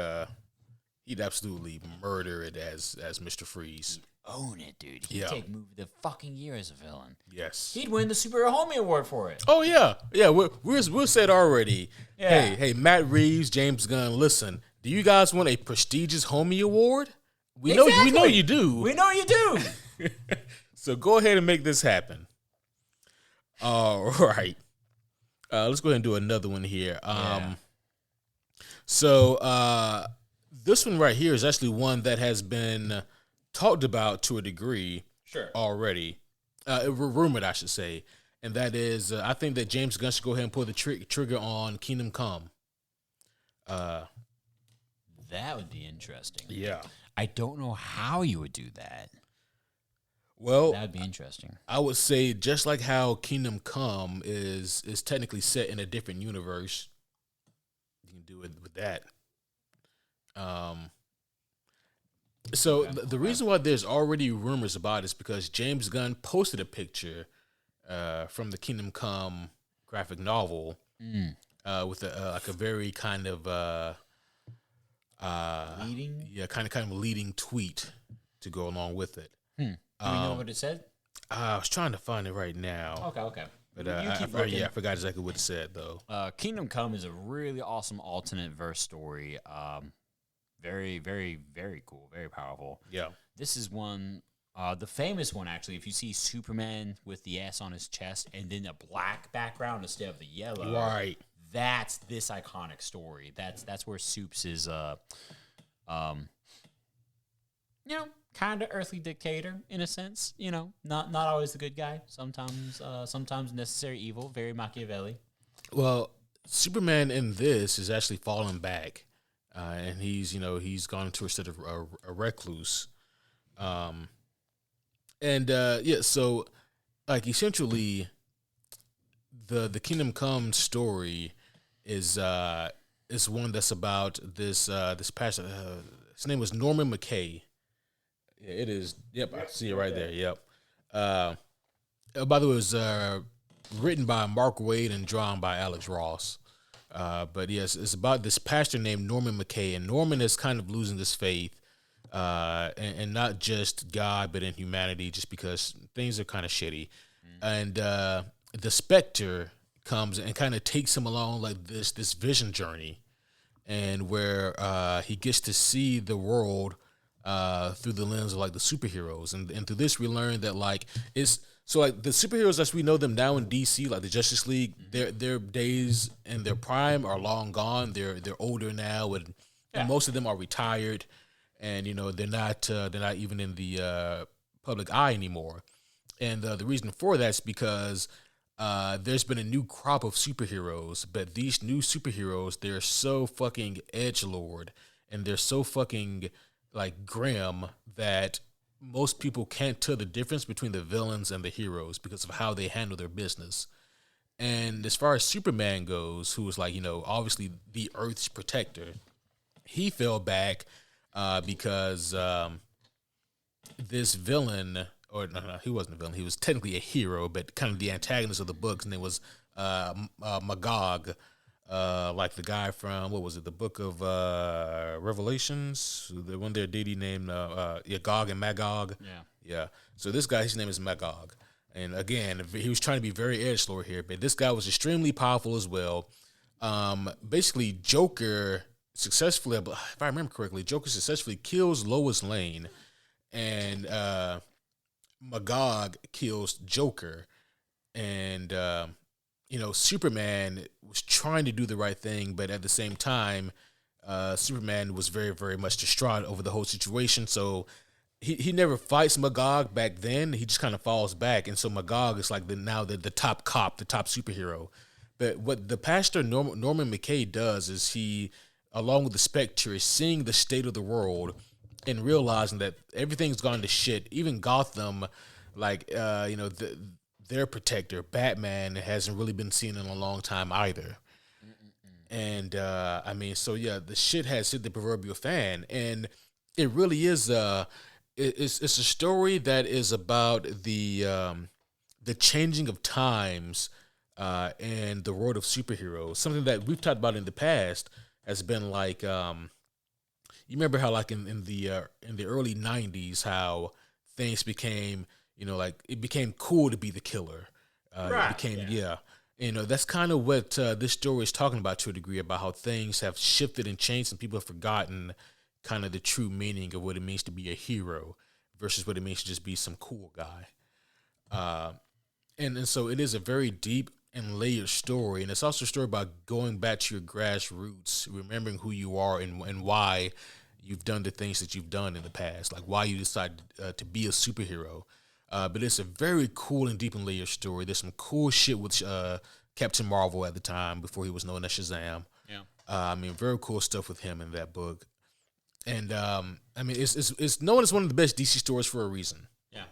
B: absolutely murder it as Mr. Freeze.
A: Own it, dude. He'd take movie the fucking year as a villain.
B: Yes.
A: He'd win the Superhero Homie Award for it.
B: Oh yeah. We're said already. Yeah. Hey, Matt Reeves, James Gunn, listen. Do you guys want a prestigious Homie Award? We know you do.
A: We know you do.
B: So go ahead and make this happen. All right. Let's go ahead and do another one here. So this one right here is actually one that has been talked about to a degree already. Rumored, I should say. And that is, I think that James Gunn should go ahead and pull the trigger on Kingdom Come.
A: That would be interesting.
B: Yeah.
A: I don't know how you would do that.
B: Well,
A: that would be interesting.
B: I would say just like how Kingdom Come is technically set in a different universe, you can do it with that. So the reason why there's already rumors about it is because James Gunn posted a picture from the Kingdom Come graphic novel with a very kind of
A: Leading?
B: yeah, kind of leading tweet to go along with it.
A: Do we know what it said?
B: I was trying to find it right now.
A: Okay.
B: But
A: You keep looking.
B: I forgot exactly what it said though.
A: Kingdom Come is a really awesome alternate verse story. Very, very, very cool. Very powerful.
B: Yeah.
A: This is one, the famous one actually. If you see Superman with the S on his chest and then a black background instead of the yellow,
B: Right.
A: That's this iconic story. That's where Supes is, kind of earthly dictator in a sense. Not always the good guy. Sometimes necessary evil. Very Machiavelli.
B: Well, Superman in this is actually falling back, and he's gone into a state of a recluse, so like essentially, the Kingdom Come story is one that's about this pastor. His name was Norman McKay. Yeah, it is. Yep, I see it right there. Yep. By the way, it was written by Mark Waid and drawn by Alex Ross. But yes, it's about this pastor named Norman McKay, and Norman is kind of losing his faith, and not just God, but in humanity, just because things are kind of shitty. And the Spectre comes and kind of takes him along like this vision journey, and where he gets to see the world through the lens of like the superheroes, and through this we learn that like the superheroes as we know them now in DC, like the Justice League, their days and their prime are long gone. They're older now, and most of them are retired, and they're not even in the public eye anymore. And the reason for that is because there's been a new crop of superheroes, but these new superheroes, they're so fucking edgelord, and they're so fucking like grim that most people can't tell the difference between the villains and the heroes because of how they handle their business. And as far as Superman goes, who was like, obviously the Earth's protector, he fell back because this villain, or no, he wasn't a villain. He was technically a hero, but kind of the antagonist of the books, and it was Magog, like the guy from, what was it, the Book of Revelations, the one there deity named Gog and Magog. Yeah. So this guy, his name is Magog, and again, he was trying to be very edgelord here, but this guy was extremely powerful as well. Basically, Joker successfully, if I remember correctly, Joker successfully kills Lois Lane, and Magog kills Joker, and Superman was trying to do the right thing, but at the same time, Superman was very, very much distraught over the whole situation. So he never fights Magog back then. He just kind of falls back, and so Magog is like the top cop, the top superhero. But what the pastor Norman McKay does is he, along with the Spectre, is seeing the state of the world and realizing that everything's gone to shit. Even Gotham, like their protector, Batman, hasn't really been seen in a long time either. And the shit has hit the proverbial fan, and it really is it's a story that is about the changing of times and the world of superheroes. Something that we've talked about in the past has been like you remember how like in the early 90s how things became, like it became cool to be the killer.
A: Right.
B: It became that's kind of what this story is talking about to a degree, about how things have shifted and changed and people have forgotten kind of the true meaning of what it means to be a hero versus what it means to just be some cool guy. And so it is a very deep and layered story, and it's also a story about going back to your grassroots, remembering who you are and why you've done the things that you've done in the past, like why you decided to be a superhero. But it's a very cool and deep and layered story. There's some cool shit with Captain Marvel at the time before he was known as Shazam.
A: Yeah.
B: Very cool stuff with him in that book. And it's known as one of the best DC stories for a reason.
A: Yeah.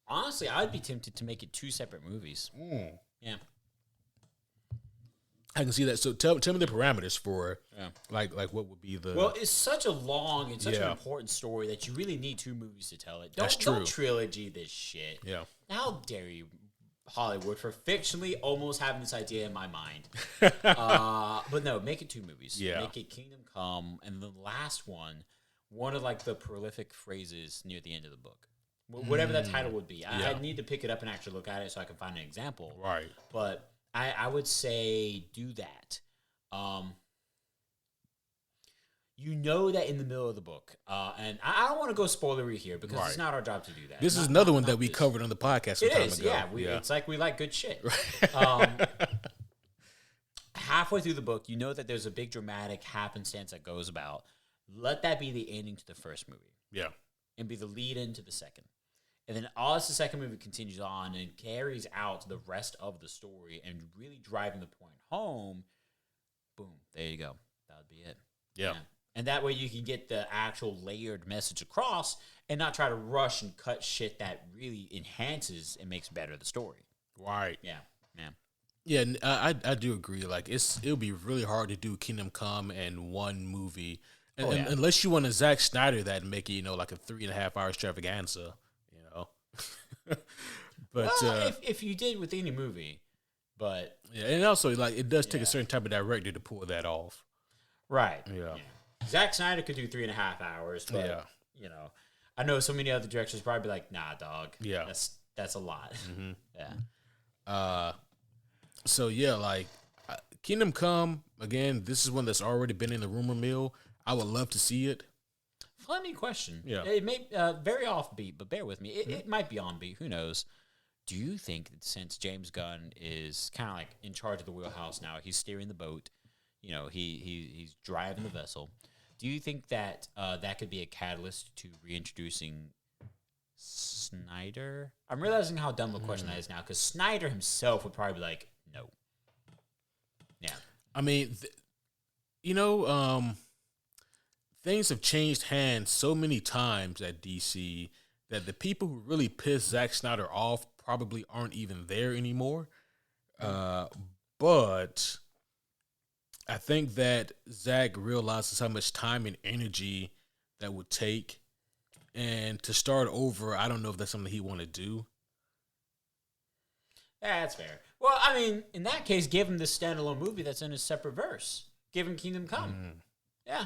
A: Honestly, I'd be tempted to make it two separate movies. Yeah.
B: I can see that. So tell me the parameters for like what would be the...
A: Well, it's such a long and such an important story that you really need two movies to tell it.
B: That's true.
A: Don't trilogy this shit.
B: Yeah.
A: How dare you? Hollywood for fictionally almost having this idea in my mind. But no, make it 2 movies.
B: Yeah.
A: Make it Kingdom Come, and the last one of like the prolific phrases near the end of the book. Whatever that title would be. I need to pick it up and actually look at it so I can find an example.
B: Right.
A: But I would say do that. You know that in the middle of the book, and I don't want to go spoilery here because it's not our job to do that.
B: This is another one that we covered on the podcast some time ago.
A: Yeah. It's like we like good shit. Halfway through the book, you know that there's a big dramatic happenstance that goes about. Let that be the ending to the first movie.
B: Yeah.
A: And be the lead into the second. And then as the second movie continues on and carries out the rest of the story and really driving the point home, boom, there you go. That would be it.
B: Yeah.
A: And that way you can get the actual layered message across and not try to rush and cut shit that really enhances and makes better the story.
B: Right.
A: Yeah.
B: Yeah, I do agree. Like it'll be really hard to do Kingdom Come in one movie, unless you want to Zack Snyder that and make it like a 3.5 hour extravaganza. But
A: if you did with any movie, but
B: yeah, and also like it does take a certain type of director to pull that off.
A: Right.
B: Yeah.
A: Zack Snyder could do 3.5 hours, but I know so many other directors probably be like, nah, dog.
B: Yeah.
A: That's a lot.
B: Mm-hmm.
A: Yeah.
B: So yeah, like Kingdom Come again. This is one that's already been in the rumor mill. I would love to see it.
A: Funny question.
B: Yeah.
A: It may very offbeat, but bear with me. It might be on beat. Who knows? Do you think that since James Gunn is kind of like in charge of the wheelhouse now, he's steering the boat, he's driving the vessel. Do you think that that could be a catalyst to reintroducing Snyder? I'm realizing how dumb a question that is now because Snyder himself would probably be like, no. Yeah.
B: I mean, things have changed hands so many times at DC that the people who really pissed Zack Snyder off probably aren't even there anymore. But I think that Zack realizes how much time and energy that would take. And to start over, I don't know if that's something he want to do.
A: Yeah, that's fair. Well, I mean, in that case, give him this standalone movie that's in a separate verse. Give him Kingdom Come. Yeah.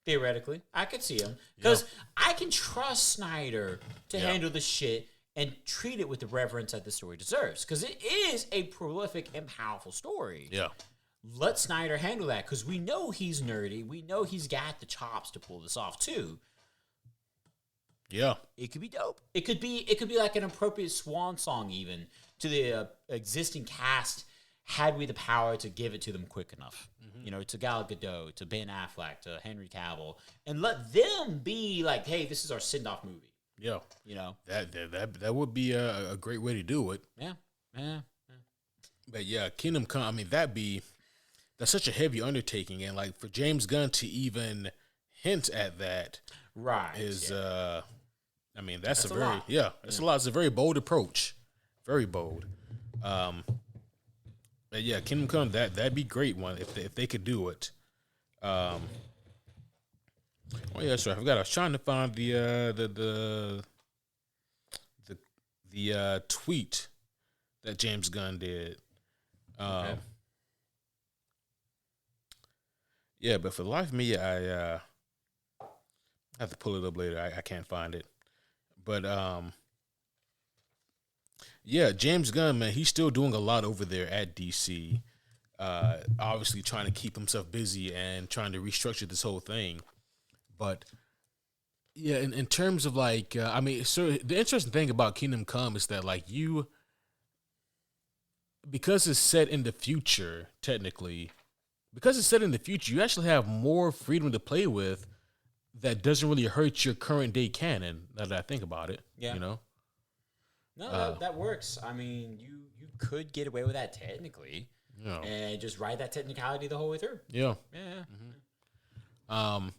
A: Theoretically, I could see him. Because I can trust Snyder to handle the shit and treat it with the reverence that the story deserves. Because it is a prolific and powerful story.
B: Yeah.
A: Let Snyder handle that. Because we know he's nerdy. We know he's got the chops to pull this off, too.
B: Yeah.
A: It could be dope. It could be like an appropriate swan song even to the existing cast had we the power to give it to them quick enough. To Gal Gadot, to Ben Affleck, to Henry Cavill, and let them be like, hey, this is our send-off movie.
B: Yeah. That would be a great way to do it.
A: Yeah.
B: But yeah, Kingdom Come, I mean, that's such a heavy undertaking, and like for James Gunn to even hint at that is I mean, that's a very lot. It's a lot. It's a very bold approach. Very bold. But yeah, Kingdom Come, that'd be great one if they could do it. Oh yeah, sorry, I forgot. I was trying to find the tweet that James Gunn did.
A: Okay.
B: Yeah, but for the life of me, I have to pull it up later. I can't find it. But yeah, James Gunn, man, he's still doing a lot over there at DC. Obviously trying to keep himself busy and trying to restructure this whole thing. But yeah, in terms of like, I mean, so the interesting thing about Kingdom Come is that like because it's set in the future, technically, you actually have more freedom to play with that doesn't really hurt your current day canon, now that I think about it.
A: Yeah.
B: No,
A: that works. I mean, you could get away with that technically.
B: Yeah.
A: And just ride that technicality the whole way through.
B: Yeah.
A: Yeah.
B: Mm-hmm.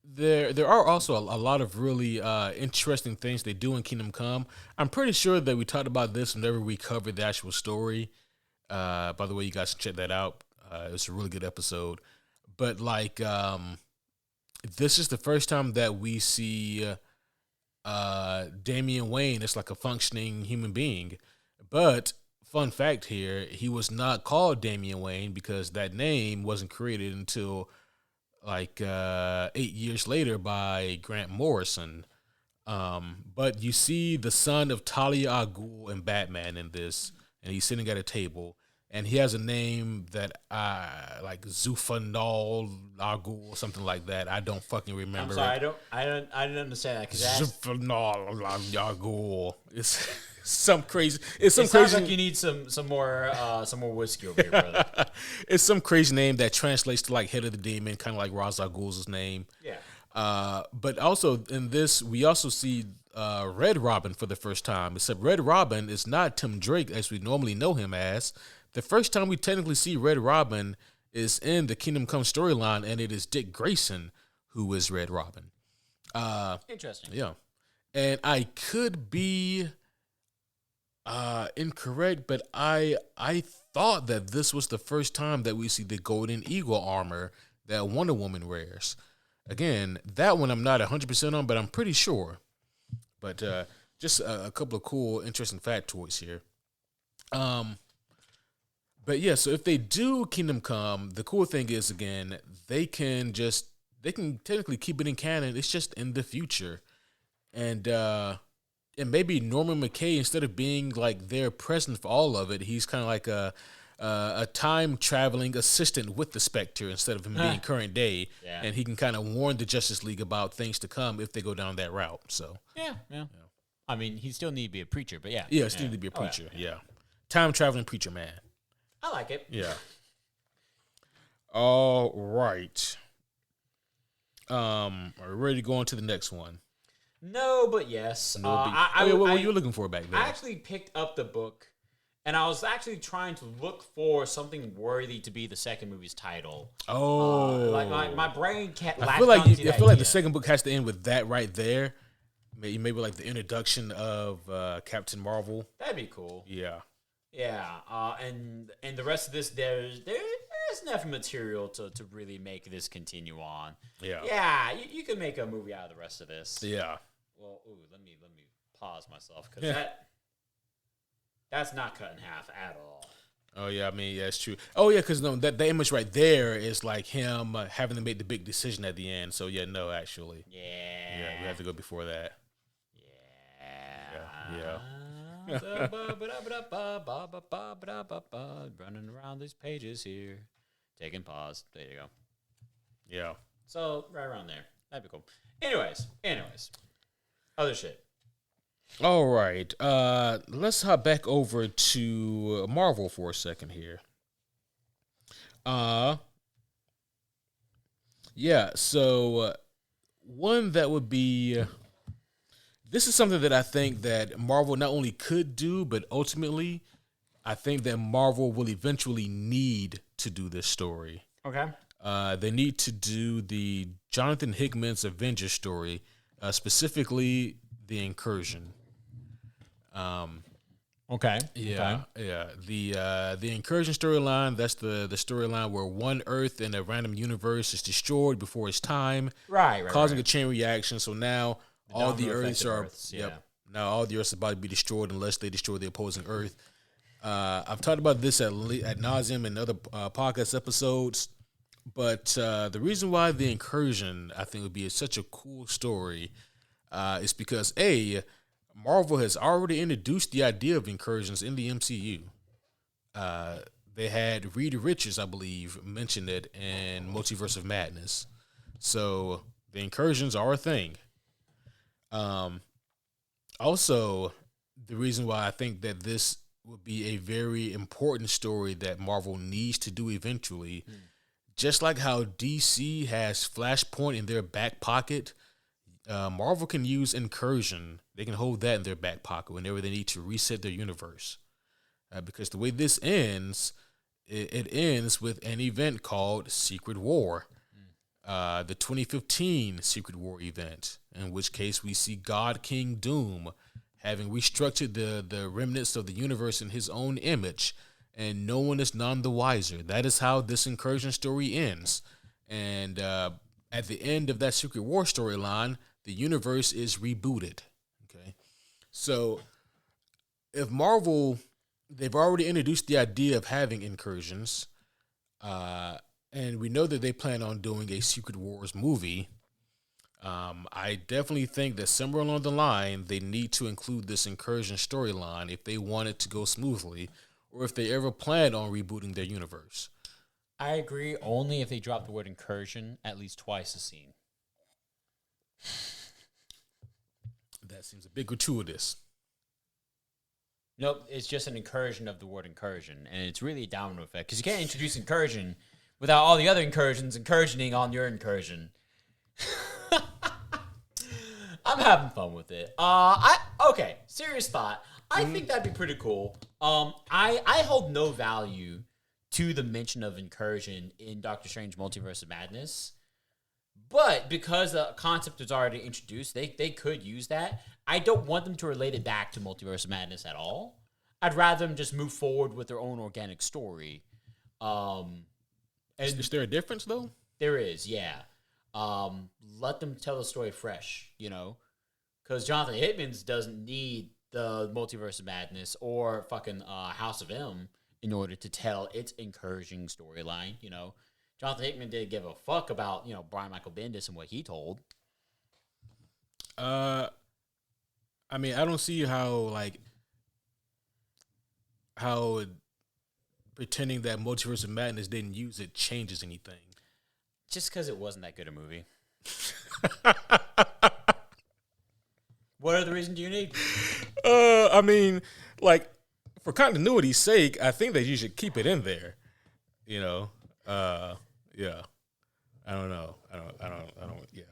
B: There are also a lot of really interesting things they do in Kingdom Come. I'm pretty sure that we talked about this whenever we covered the actual story. By the way, you guys can check that out. It's a really good episode. But like, this is the first time that we see Damian Wayne is like a functioning human being. But fun fact here, he was not called Damian Wayne because that name wasn't created until like 8 years later by Grant Morrison. But you see the son of Talia al Ghul and Batman in this, and he's sitting at a table, and he has a name that like Zufanal al Ghul or something like that. I don't fucking remember.
A: I'm sorry, I didn't understand that because
B: Zufanal al Ghul. It's some crazy. It's some
A: it
B: crazy.
A: sounds like you need some more whiskey over here, brother.
B: It's some crazy name that translates to like head of the demon, kind of like Ra's al Ghul's name.
A: Yeah.
B: But also in this, we also see Red Robin for the first time. Except Red Robin is not Tim Drake as we normally know him as. The first time we technically see Red Robin is in the Kingdom Come storyline, and it is Dick Grayson who is Red Robin.
A: Interesting.
B: Yeah, and I could be incorrect, but I thought that this was the first time that we see the Golden Eagle armor that Wonder Woman wears. Again, that one I'm not 100% on, but I'm pretty sure. But just a couple of cool, interesting factoids here. But yeah, so if they do Kingdom Come, the cool thing is, again, they can technically keep it in canon. It's just in the future. And maybe Norman McKay, instead of being like there present for all of it, he's kind of like a time traveling assistant with the Spectre instead of him being current day, and he can kind of warn the Justice League about things to come if they go down that route. So
A: yeah. I mean, he still need to be a preacher, but yeah,
B: still need to be a preacher. Yeah, time traveling preacher man.
A: I like it.
B: Yeah. All right. Are we ready to go on to the next one?
A: No, but yes.
B: What were you looking for back there?
A: I actually picked up the book. And I was actually trying to look for something worthy to be the second movie's title.
B: Oh,
A: like my brain can't.
B: I feel like the second book has to end with that right there. Maybe like the introduction of Captain Marvel.
A: That'd be cool.
B: Yeah.
A: And the rest of this, there's enough material to really make this continue on. Yeah. You can make a movie out of the rest of this.
B: Yeah.
A: Well, let me pause myself because that's not cut in half at all.
B: Oh yeah, I mean it's true. Oh yeah, because no, that the image right there is like him having to make the big decision at the end. So yeah, no, actually, yeah, we have to go before that. Yeah.
A: Running around these pages here, taking pause. There you go.
B: Yeah.
A: So right around there, that'd be cool. Anyways, other shit.
B: All right, let's hop back over to Marvel for a second here. Yeah, so one that would be, this is something that I think that Marvel not only could do, but ultimately, I think that Marvel will eventually need to do this story.
A: Okay.
B: They need to do the Jonathan Hickman's Avengers story, specifically the Incursion.
A: Okay.
B: Yeah. The Incursion storyline, that's the storyline where one Earth in a random universe is destroyed before its time.
A: Right.
B: Causing a chain reaction. So now all the Earths are
A: yeah.
B: Now all the Earths are about to be destroyed unless they destroy the opposing Earth. I've talked about this at nauseum in other podcast episodes, but the reason why the Incursion I think would be such a cool story is because Marvel has already introduced the idea of incursions in the MCU. They had Reed Richards, I believe, mention it in Multiverse of Madness. So the incursions are a thing. Also, the reason why I think that this would be a very important story that Marvel needs to do eventually, just like how DC has Flashpoint in their back pocket, Marvel can use Incursion. They can hold that in their back pocket whenever they need to reset their universe. Because the way this ends, it ends with an event called Secret War. The 2015 Secret War event, in which case we see God King Doom having restructured the remnants of the universe in his own image, and no one is none the wiser. That is how this Incursion story ends. And at the end of that Secret War storyline, the universe is rebooted. Okay. So if Marvel, they've already introduced the idea of having incursions, and we know that they plan on doing a Secret Wars movie. I definitely think that somewhere along the line, they need to include this incursion storyline if they want it to go smoothly, or if they ever plan on rebooting their universe.
A: I agree, only if they drop the word incursion at least twice a scene.
B: That seems a bit gratuitous.
A: Nope, it's just an incursion of the word incursion, and it's really a domino effect, because you can't introduce incursion without all the other incursions incursioning on your incursion. I'm having fun with it. Okay, serious thought. I think that'd be pretty cool. I hold no value to the mention of incursion in Doctor Strange Multiverse of Madness. But because the concept is already introduced, they could use that. I don't want them to relate it back to Multiverse of Madness at all. I'd rather them just move forward with their own organic story.
B: Is there a difference, though?
A: There is, yeah. Let them tell the story fresh, because Jonathan Hickman doesn't need the Multiverse of Madness or fucking House of M in order to tell its incursion storyline. Jonathan Hickman didn't give a fuck about Brian Michael Bendis and what he told.
B: I don't see how pretending that Multiverse of Madness didn't use it changes anything.
A: Just because it wasn't that good a movie. What other reason do you need?
B: For continuity's sake, I think that you should keep it in there. Yeah. I don't know. Yeah.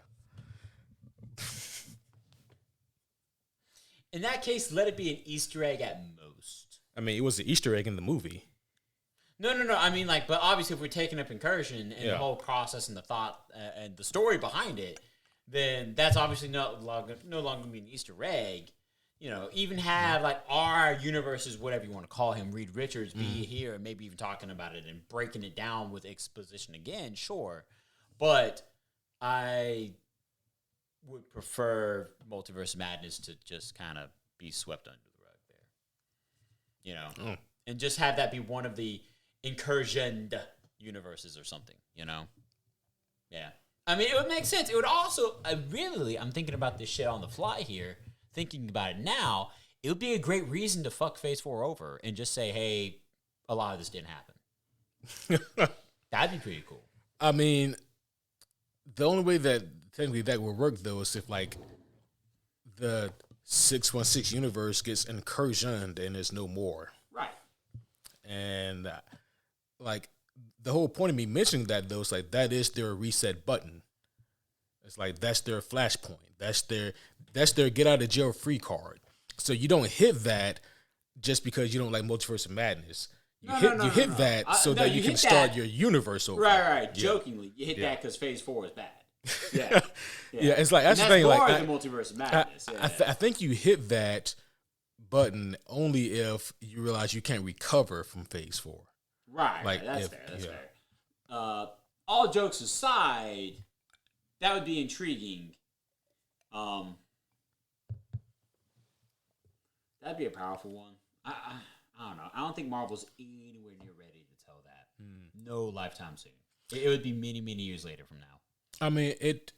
A: In that case, let it be an Easter egg at most.
B: It was an Easter egg in the movie.
A: No. But obviously, if we're taking up incursion and the whole process and the thought and the story behind it, then that's obviously no longer going to be an Easter egg. Even have our universes, whatever you want to call him, Reed Richards, be here and maybe even talking about it and breaking it down with exposition again, sure. But I would prefer Multiverse of Madness to just kind of be swept under the rug there. And just have that be one of the incursioned universes or something, Yeah. It would make sense. It would also, I'm thinking about this shit on the fly here. Thinking about it now, it would be a great reason to fuck Phase 4 over and just say, hey, a lot of this didn't happen. That'd be pretty cool.
B: The only way that technically that would work, though, is if, the 616 universe gets incursioned and there's no more.
A: Right.
B: And, the whole point of me mentioning that, though, is, that is their reset button. It's that's their flashpoint. That's their get out of jail free card. So you don't hit that just because you don't like Multiverse of Madness. You hit that so that you can start your universe over.
A: Right. Yeah. Jokingly, you hit that because Phase 4 is bad. Yeah.
B: It's that's the thing.
A: More the Multiverse of Madness.
B: I think you hit that button only if you realize you can't recover from Phase 4.
A: Right. That's fair. All jokes aside, that would be intriguing. That'd be a powerful one. I don't know. I don't think Marvel's anywhere near ready to tell that. No lifetime soon. It would be many, many years later from now.
B: It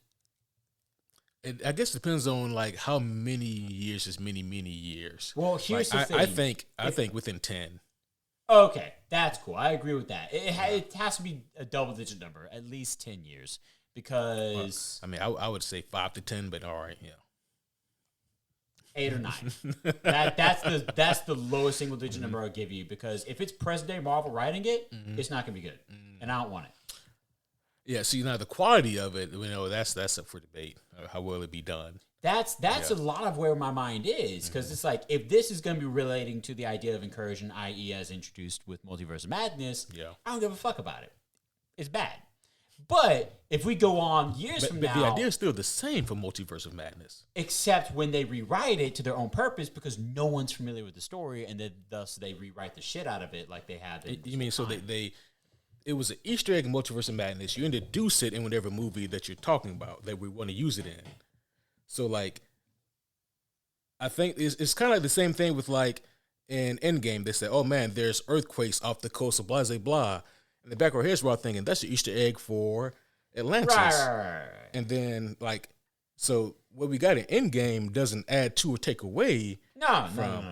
B: I guess depends on how many years is many years.
A: Well, here's the thing.
B: I think within 10.
A: Okay, that's cool. I agree with that. It has to be a double-digit number, at least 10 years, because
B: I would say 5 to 10, but all right,
A: 8 or 9. That's the lowest single-digit number I'll give you, because if it's present-day Marvel writing it, it's not going to be good, and I don't want it.
B: Yeah, see, now the quality of it, that's up for debate. How will it be done?
A: That's a lot of where my mind is, because it's if this is going to be relating to the idea of incursion, i.e. as introduced with Multiverse of Madness, I don't give a fuck about it. It's bad. But if we go on years from now...
B: But the idea is still the same for Multiverse of Madness.
A: Except when they rewrite it to their own purpose, because no one's familiar with the story, and then thus they rewrite the shit out of it like they have in
B: You mean so it was an Easter egg in Multiverse of Madness. You introduce it in whatever movie that you're talking about that we want to use it in. So, I I think it's kind of like the same thing with like in Endgame. They say, "Oh man, there's earthquakes off the coast of blah blah blah." In the back of our heads, we're all thinking that's the Easter egg for Atlantis.
A: Right.
B: And then like, so what we got in Endgame doesn't add to or take away.
A: No.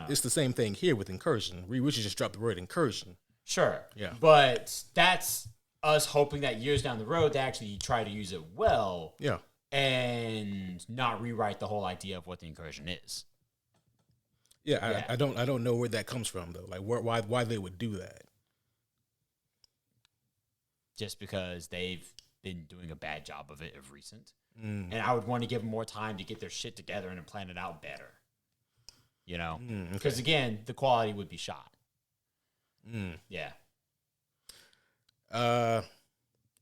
B: It's the same thing here with incursion. We should just drop the word incursion.
A: Sure.
B: Yeah.
A: But that's us hoping that years down the road they actually try to use it well.
B: Yeah.
A: And not rewrite the whole idea of what the incursion is.
B: Yeah. I don't know where that comes from though. Like why they would do that.
A: Just because they've been doing a bad job of it of recent. And I would want to give them more time to get their shit together and plan it out better. You know? Because, again, the quality would be shot. Yeah.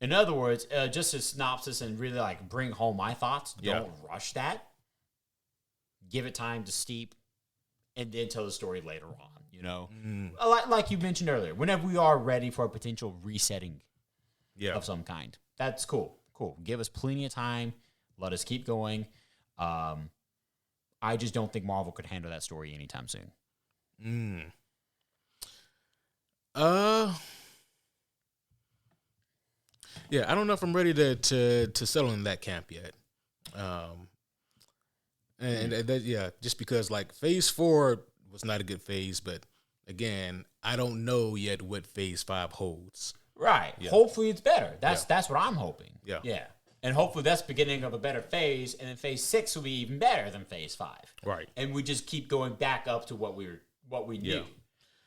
A: In other words, just a synopsis and really, like, bring home my thoughts. Don't rush that. Give it time to steep and then tell the story later on, you know? Like you mentioned earlier, whenever we are ready for a potential resetting of some kind. That's cool. Give us plenty of time. Let us keep going. I just don't think Marvel could handle that story anytime soon.
B: Yeah, I don't know if I'm ready to settle in that camp yet. Just because like Phase 4 was not a good phase, but again, I don't know yet what Phase 5 holds.
A: Right. Yeah. Hopefully it's better. That's what I'm hoping. Yeah. And hopefully that's the beginning of a better phase, and then Phase 6 will be even better than Phase 5.
B: Right.
A: And we just keep going back up to what we knew.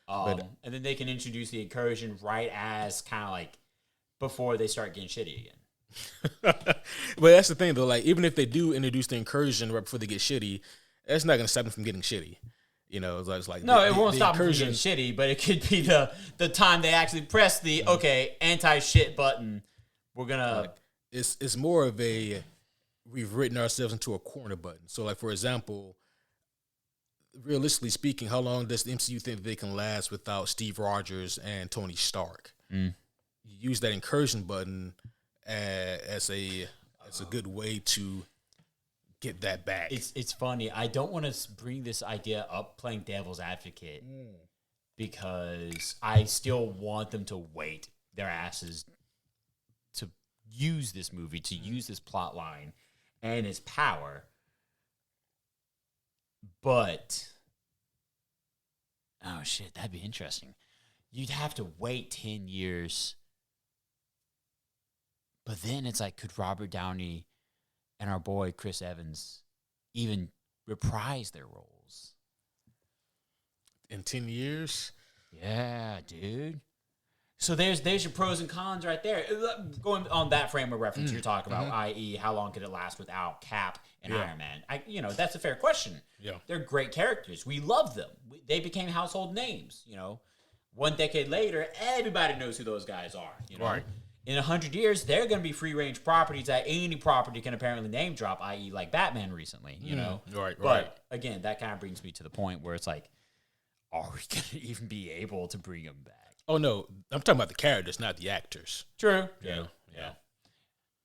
A: And then they can introduce the incursion right as kind of like before they start getting shitty again.
B: But that's the thing though, like even if they do introduce the incursion right before they get shitty, that's not gonna stop them from getting shitty. You know, it's like
A: no, it won't stop them from getting shitty, but it could be the time they actually press the anti-shit button. We're gonna
B: it's more of a we've written ourselves into a corner button. So like for example, realistically speaking, how long does the MCU think they can last without Steve Rogers and Tony Stark? You use that incursion button as a good way to get that back.
A: It's funny. I don't want to bring this idea up playing devil's advocate because I still want them to wait their asses to use this movie, to use this plot line and its power. But oh shit, that'd be interesting. You'd have to wait 10 years. But then it's like, could Robert Downey and our boy Chris Evans even reprise their roles?
B: In 10 years?
A: Yeah, dude. So there's your pros and cons right there. Going on that frame of reference you're talking about, i.e. how long could it last without Cap and Iron Man? That's a fair question. Yeah. They're great characters. We love them. They became household names, you know. 1 decade later, everybody knows who those guys are, you know. Right. In 100 years, they're going to be free-range properties that any property can apparently name drop, i.e. like Batman recently, you know?
B: Right.
A: But, again, that kind of brings me to the point where it's like, are we going to even be able to bring them back?
B: Oh, no. I'm talking about the characters, not the actors.
A: True. Yeah.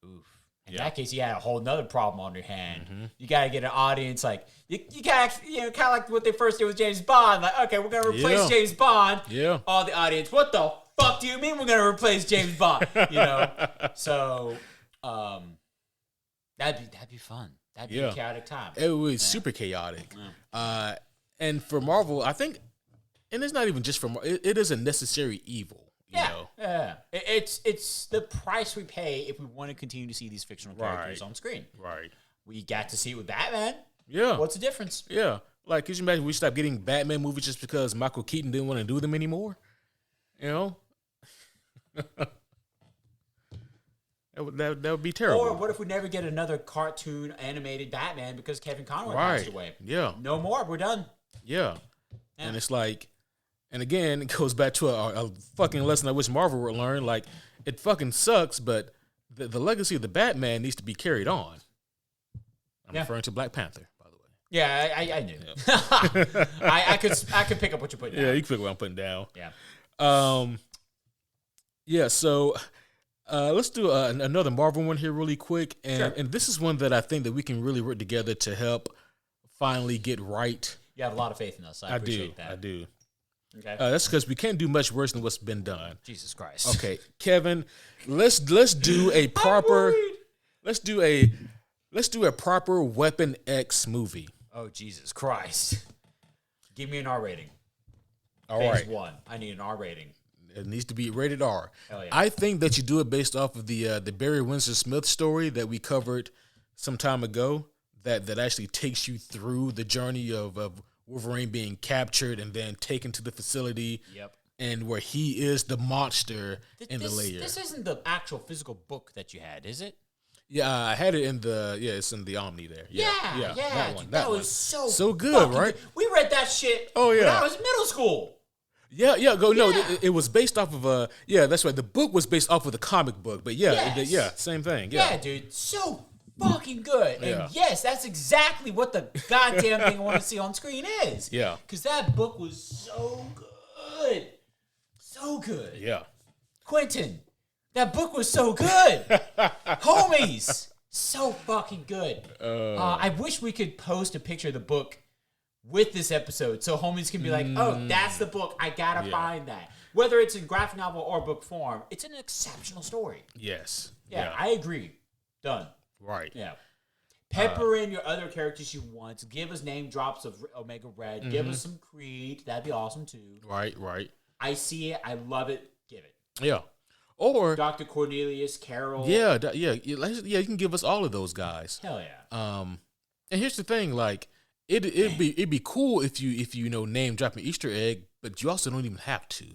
A: Oof. In that case, you had a whole nother problem on your hand. You got to get an audience like, you got to, kind of like what they first did with James Bond. Like, okay, we're going to replace James Bond. Yeah. All the audience, what the fuck do you mean we're going to replace James Bond? You know? So, that'd be fun. That'd be a chaotic time.
B: It was super chaotic. And for Marvel, I think, and it's not even just for Marvel, it is a necessary evil. You know?
A: Yeah. It's the price we pay if we want to continue to see these fictional characters on screen.
B: Right.
A: We got to see it with Batman.
B: Yeah.
A: What's the difference?
B: Yeah. Like, could you imagine we stopped getting Batman movies just because Michael Keaton didn't want to do them anymore? You know? That would be terrible.
A: Or what if we never get another cartoon animated Batman because Kevin Conroy passed away?
B: Yeah.
A: No more. We're done.
B: Yeah. And it's like, and again, it goes back to a fucking lesson I wish Marvel would learn. Like, it fucking sucks, but the legacy of the Batman needs to be carried on. I'm referring to Black Panther, by the way.
A: Yeah, I knew. Yeah. I could pick up what you're putting down.
B: Yeah, you can pick up what I'm putting down.
A: Yeah.
B: So let's do another Marvel one here really quick. And this is one that I think that we can really work together to help finally get right.
A: You have a lot of faith in us. I appreciate that.
B: I do.
A: Okay.
B: That's because we can't do much worse than what's been done.
A: Jesus Christ.
B: Okay, Kevin, let's do a proper let's do a proper Weapon X movie.
A: Oh Jesus Christ! Give me an R rating.
B: All
A: Phase
B: right.
A: 1. I need an R rating.
B: It needs to be rated R.
A: Hell yeah.
B: I think that you do it based off of the Barry Windsor Smith story that we covered some time ago. That actually takes you through the journey of Wolverine being captured and then taken to the facility.
A: Yep.
B: And where he is the monster in the lair.
A: This isn't the actual physical book that you had, is it?
B: Yeah, I had it in it's in the that one.
A: That one. That was
B: so good, right?
A: Good. We read that shit.
B: Oh yeah,
A: when I was in middle school.
B: Yeah. No, it was based off of that's right. The book was based off of the comic book, but same thing.
A: Yeah, dude, so fucking good. And yes, that's exactly what the goddamn thing I want to see on screen is.
B: Yeah,
A: because that book was so good, so good.
B: Yeah,
A: Quentin, that book was so good, homies, so fucking good. I wish we could post a picture of the book with this episode so homies can be like, oh, that's the book. I gotta find that. Whether it's in graphic novel or book form, it's an exceptional story.
B: Yes.
A: Yeah, I agree. Done.
B: Right.
A: Yeah. Pepper in your other characters you want. Give us name drops of Omega Red. Mm-hmm. Give us some Creed. That'd be awesome too.
B: Right.
A: I see it. I love it. Give it.
B: Yeah. Or
A: Dr. Cornelius, Carol.
B: Yeah. You can give us all of those guys.
A: Hell yeah.
B: And here's the thing, like it'd be cool if you name drop an Easter egg, but you also don't even have to,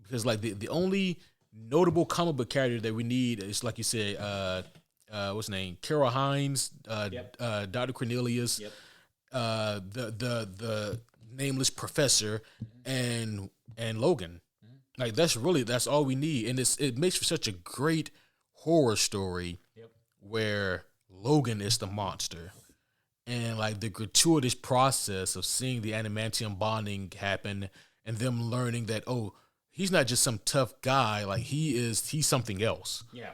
B: because like the only notable comic book character that we need is, like you said, what's his name? Carol Hines, Dr. Cornelius, the nameless professor, and Logan. Like that's all we need, and it makes for such a great horror story where Logan is the monster, and like the gratuitous process of seeing the adamantium bonding happen, and them learning that he's not just some tough guy, like he's something else.
A: Yeah.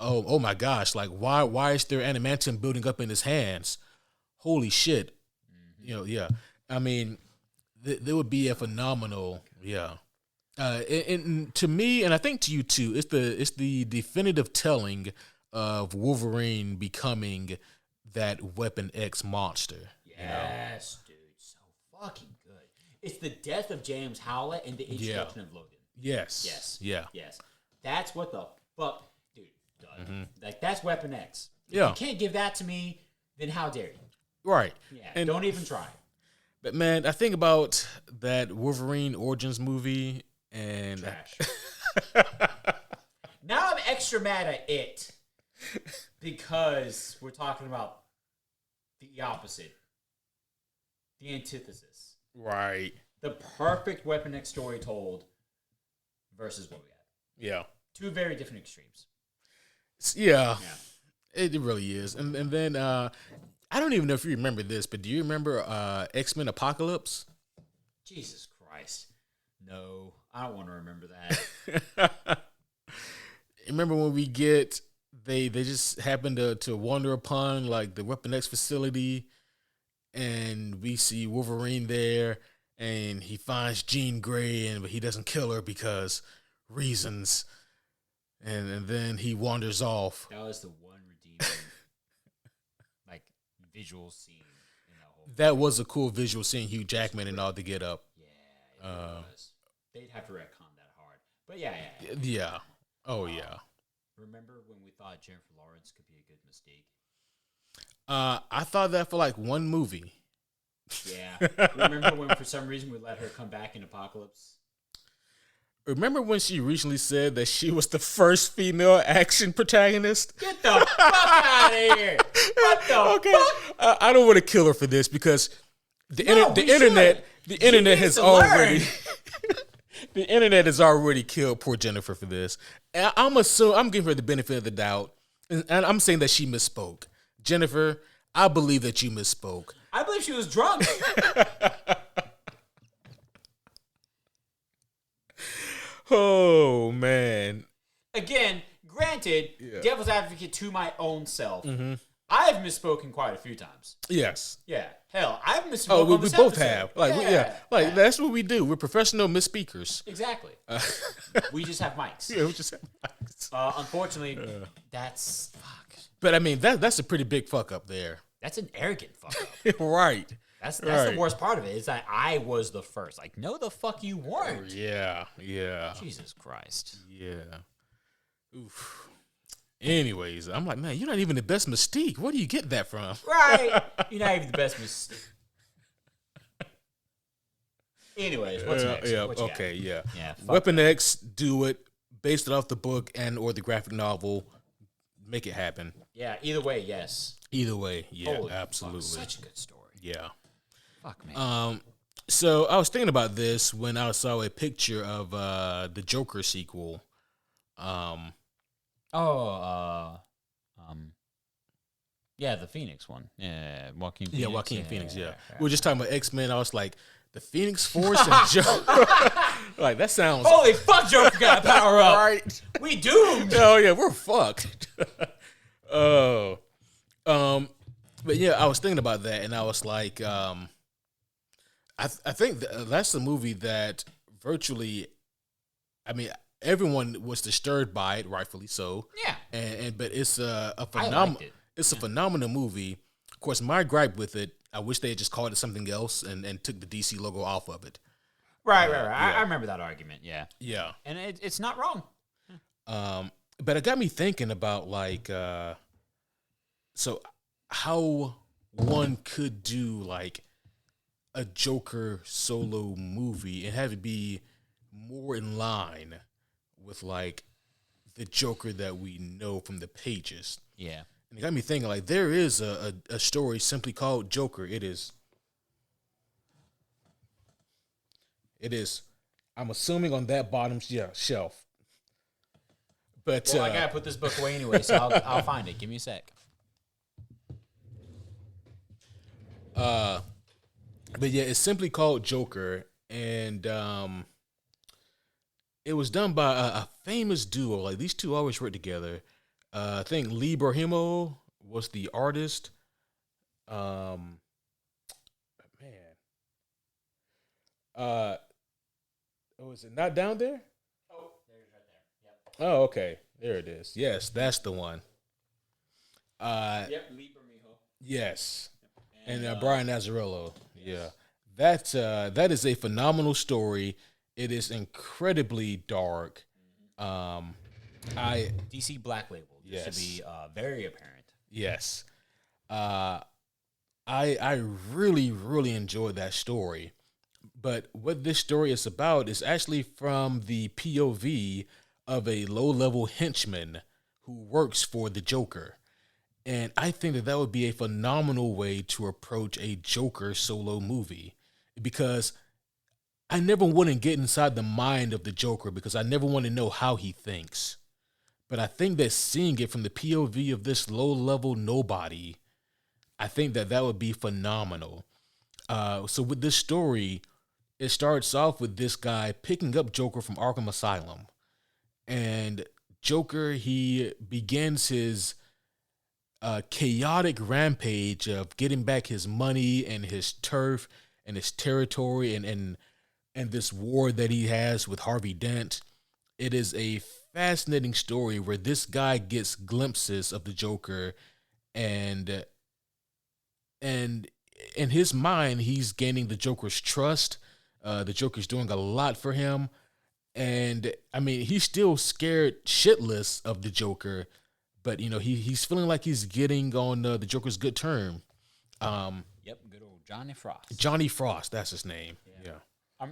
B: Oh my gosh! Like why is there adamantium building up in his hands? Holy shit! Mm-hmm. I mean, there would be a phenomenal and to me, and I think to you too, it's the definitive telling of Wolverine becoming that Weapon X monster.
A: Yes, dude, so fucking good. It's the death of James Howlett and the introduction of Logan.
B: Yes.
A: That's what the fuck. Mm-hmm. Like, that's Weapon X. If
B: you
A: can't give that to me, then how dare you?
B: Right.
A: Yeah, and don't even try.
B: But man, I think about that Wolverine Origins movie and
A: trash. Now I'm extra mad at it because we're talking about the opposite, the antithesis.
B: Right.
A: The perfect Weapon X story told versus what we had.
B: Yeah.
A: Two very different extremes.
B: Yeah. It really is. And then I don't even know if you remember this, but do you remember X-Men Apocalypse?
A: Jesus Christ. No, I don't want to remember that.
B: Remember when they just happen to wander upon like the Weapon X facility, and we see Wolverine there, and he finds Jean Grey, but he doesn't kill her because reasons. And then he wanders off.
A: That was the one redeeming, like, visual scene in that whole.
B: That was a cool visual scene. Hugh Jackman and all to get up.
A: Yeah, it was. They'd have to retcon that hard, but yeah.
B: Oh yeah.
A: Remember when we thought Jennifer Lawrence could be a good mistake?
B: I thought that for like one movie.
A: Yeah. Remember when for some reason we let her come back in Apocalypse?
B: Remember when she recently said that she was the first female action protagonist?
A: Get the fuck out of here! What the fuck?
B: I don't want to kill her for this because the internet has already the internet has already killed poor Jennifer for this. And I'm giving her the benefit of the doubt, and I'm saying that she misspoke. Jennifer, I believe that you misspoke.
A: I believe she was drunk.
B: Oh man!
A: Again, granted, devil's advocate to my own self.
B: Mm-hmm.
A: I've misspoken quite a few times.
B: Yes.
A: Yeah. Hell, I've misspoken.
B: Oh, we
A: this
B: both
A: episode.
B: have. Like, that's what we do. We're professional misspeakers.
A: Exactly. We just have mics.
B: Yeah, we just have mics.
A: Unfortunately, that's fuck.
B: But I mean, that's a pretty big fuck up there.
A: That's an arrogant fuck up.
B: Right.
A: That's
B: right.
A: the worst part of it. Is that I was the first. Like, no, the fuck you weren't.
B: Yeah.
A: Jesus Christ.
B: Yeah. Oof. Anyways, I'm like, man, you're not even the best Mystique. Where do you get that from?
A: Right. You're not even the best mistake. Anyways, what's next?
B: Yeah.
A: What you
B: Okay.
A: got?
B: Yeah.
A: Yeah. Fuck
B: Weapon X, do it. Based it off the book and or the graphic novel. Make it happen.
A: Yeah. Either way, yes.
B: Either way, yeah,
A: Holy
B: absolutely.
A: Fuck, such a good story.
B: Yeah.
A: Fuck man.
B: So I was thinking about this when I saw a picture of the Joker sequel.
A: Yeah, the Phoenix one. Yeah, Joaquin Phoenix.
B: Yeah, Joaquin Phoenix. Yeah,
A: right.
B: we were just talking about X-Men. I was like, the Phoenix Force and Joker. Like that sounds.
A: Holy fuck, Joker got power up.
B: Right.
A: We doomed.
B: Oh yeah, we're fucked. But yeah, I was thinking about that, and I was like, I think that's the movie that virtually, I mean, everyone was disturbed by it, rightfully so.
A: Yeah.
B: But it's a
A: I
B: phenomenal.
A: liked it.
B: It's a phenomenal movie. Of course, my gripe with it, I wish they had just called it something else and took the DC logo off of it.
A: Right. I remember that argument. Yeah.
B: Yeah.
A: And it's not wrong.
B: But it got me thinking about like, so how one could do like a Joker solo movie and have it be more in line with like the Joker that we know from the pages.
A: Yeah.
B: And it got me thinking, like, there is a story simply called Joker. It is. I'm assuming on that bottom shelf. But
A: Well, I gotta put this book away anyway, so I'll find it. Give me a sec.
B: But yeah, it's simply called Joker, and it was done by a famous duo. Like these two always work together. I think Lee Berhimo was the artist. Man. Oh, is it not down there?
A: Oh, there's right there. Yep.
B: Oh, okay. There it is. Yes, that's the one.
A: Yep, Lee Bermejo.
B: Yes. And Brian Azzarello. Yes. Yeah. That is a phenomenal story. It is incredibly dark.
A: DC Black Label, just to be very apparent.
B: Yes. I really, really enjoyed that story. But what this story is about is actually from the POV of a low-level henchman who works for the Joker. And I think that would be a phenomenal way to approach a Joker solo movie. Because I never want to get inside the mind of the Joker because I never want to know how he thinks. But I think that seeing it from the POV of this low-level nobody, I think that would be phenomenal. So with this story, it starts off with this guy picking up Joker from Arkham Asylum. And Joker, he begins his chaotic rampage of getting back his money and his turf and his territory and this war that he has with Harvey Dent. It is a fascinating story where this guy gets glimpses of the Joker and in his mind, he's gaining the Joker's trust. The Joker's doing a lot for him. And I mean, he's still scared shitless of the Joker, but you know, he's feeling like he's getting on the Joker's good term.
A: Yep, good old Johnny Frost.
B: Johnny Frost, that's his name. Yeah.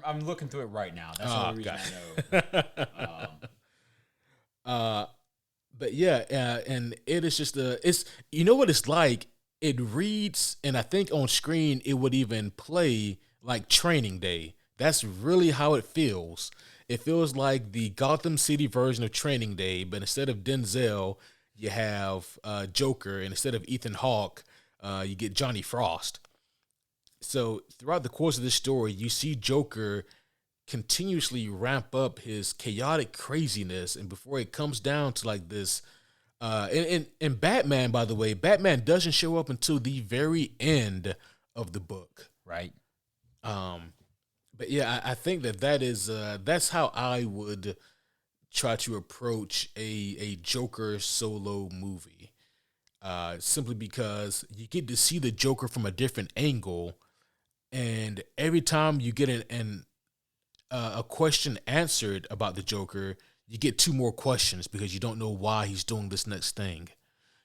A: I'm looking through it right now. That's the only reason I know.
B: But yeah, and it is just it's you know what it's like. It reads, and I think on screen it would even play like Training Day. That's really how it feels. It feels like the Gotham City version of Training Day, but instead of Denzel, you have Joker, and instead of Ethan Hawke, you get Johnny Frost. So throughout the course of this story, you see Joker continuously ramp up his chaotic craziness, and before it comes down to like this In Batman, by the way, Batman doesn't show up until the very end of the book.
A: Right.
B: But yeah, I think that is that's how I would try to approach a Joker solo movie. Simply because you get to see the Joker from a different angle, and every time you get a question answered about the Joker, you get two more questions because you don't know why he's doing this next thing.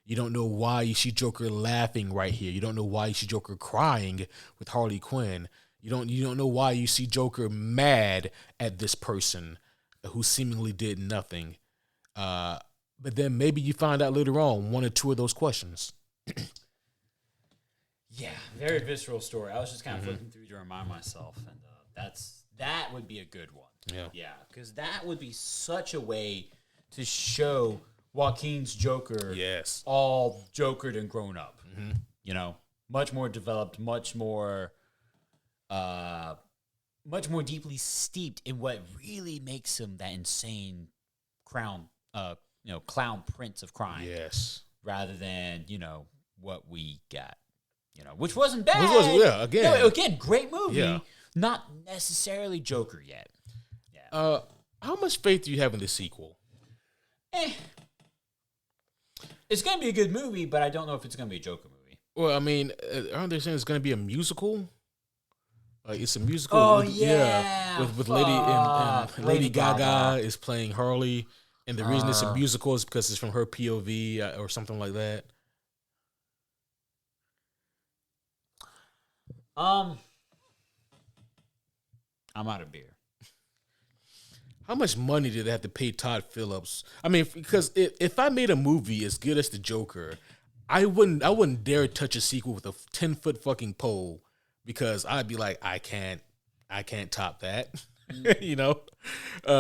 B: You don't know why you see Joker laughing right here. You don't know why you see Joker crying with Harley Quinn. You don't know why you see Joker mad at this person who seemingly did nothing. But then maybe you find out later on one or two of those questions.
A: Yeah, very visceral story. I was just kind of flipping through to remind myself, and that would be a good one. Yeah, because that would be such a way to show Joaquin's Joker, all jokered and grown up. You know, much more developed, much more deeply steeped in what really makes him that insane clown prince of crime.
B: Yes,
A: rather than what we got. Which wasn't bad. Again, great movie.
B: Yeah.
A: Not necessarily Joker yet.
B: Yeah. How much faith do you have in the sequel?
A: It's going to be a good movie, but I don't know if it's going to be a Joker movie.
B: Well, I mean, aren't they saying it's going to be a musical? Like it's a musical. With Lady Gaga is playing Harley, and the reason it's a musical is because it's from her POV or something like that.
A: I'm out of beer.
B: How much money did they have to pay Todd Phillips? I mean, because if I made a movie as good as The Joker, I wouldn't dare touch a sequel with a 10-foot fucking pole because I'd be like, I can't top that,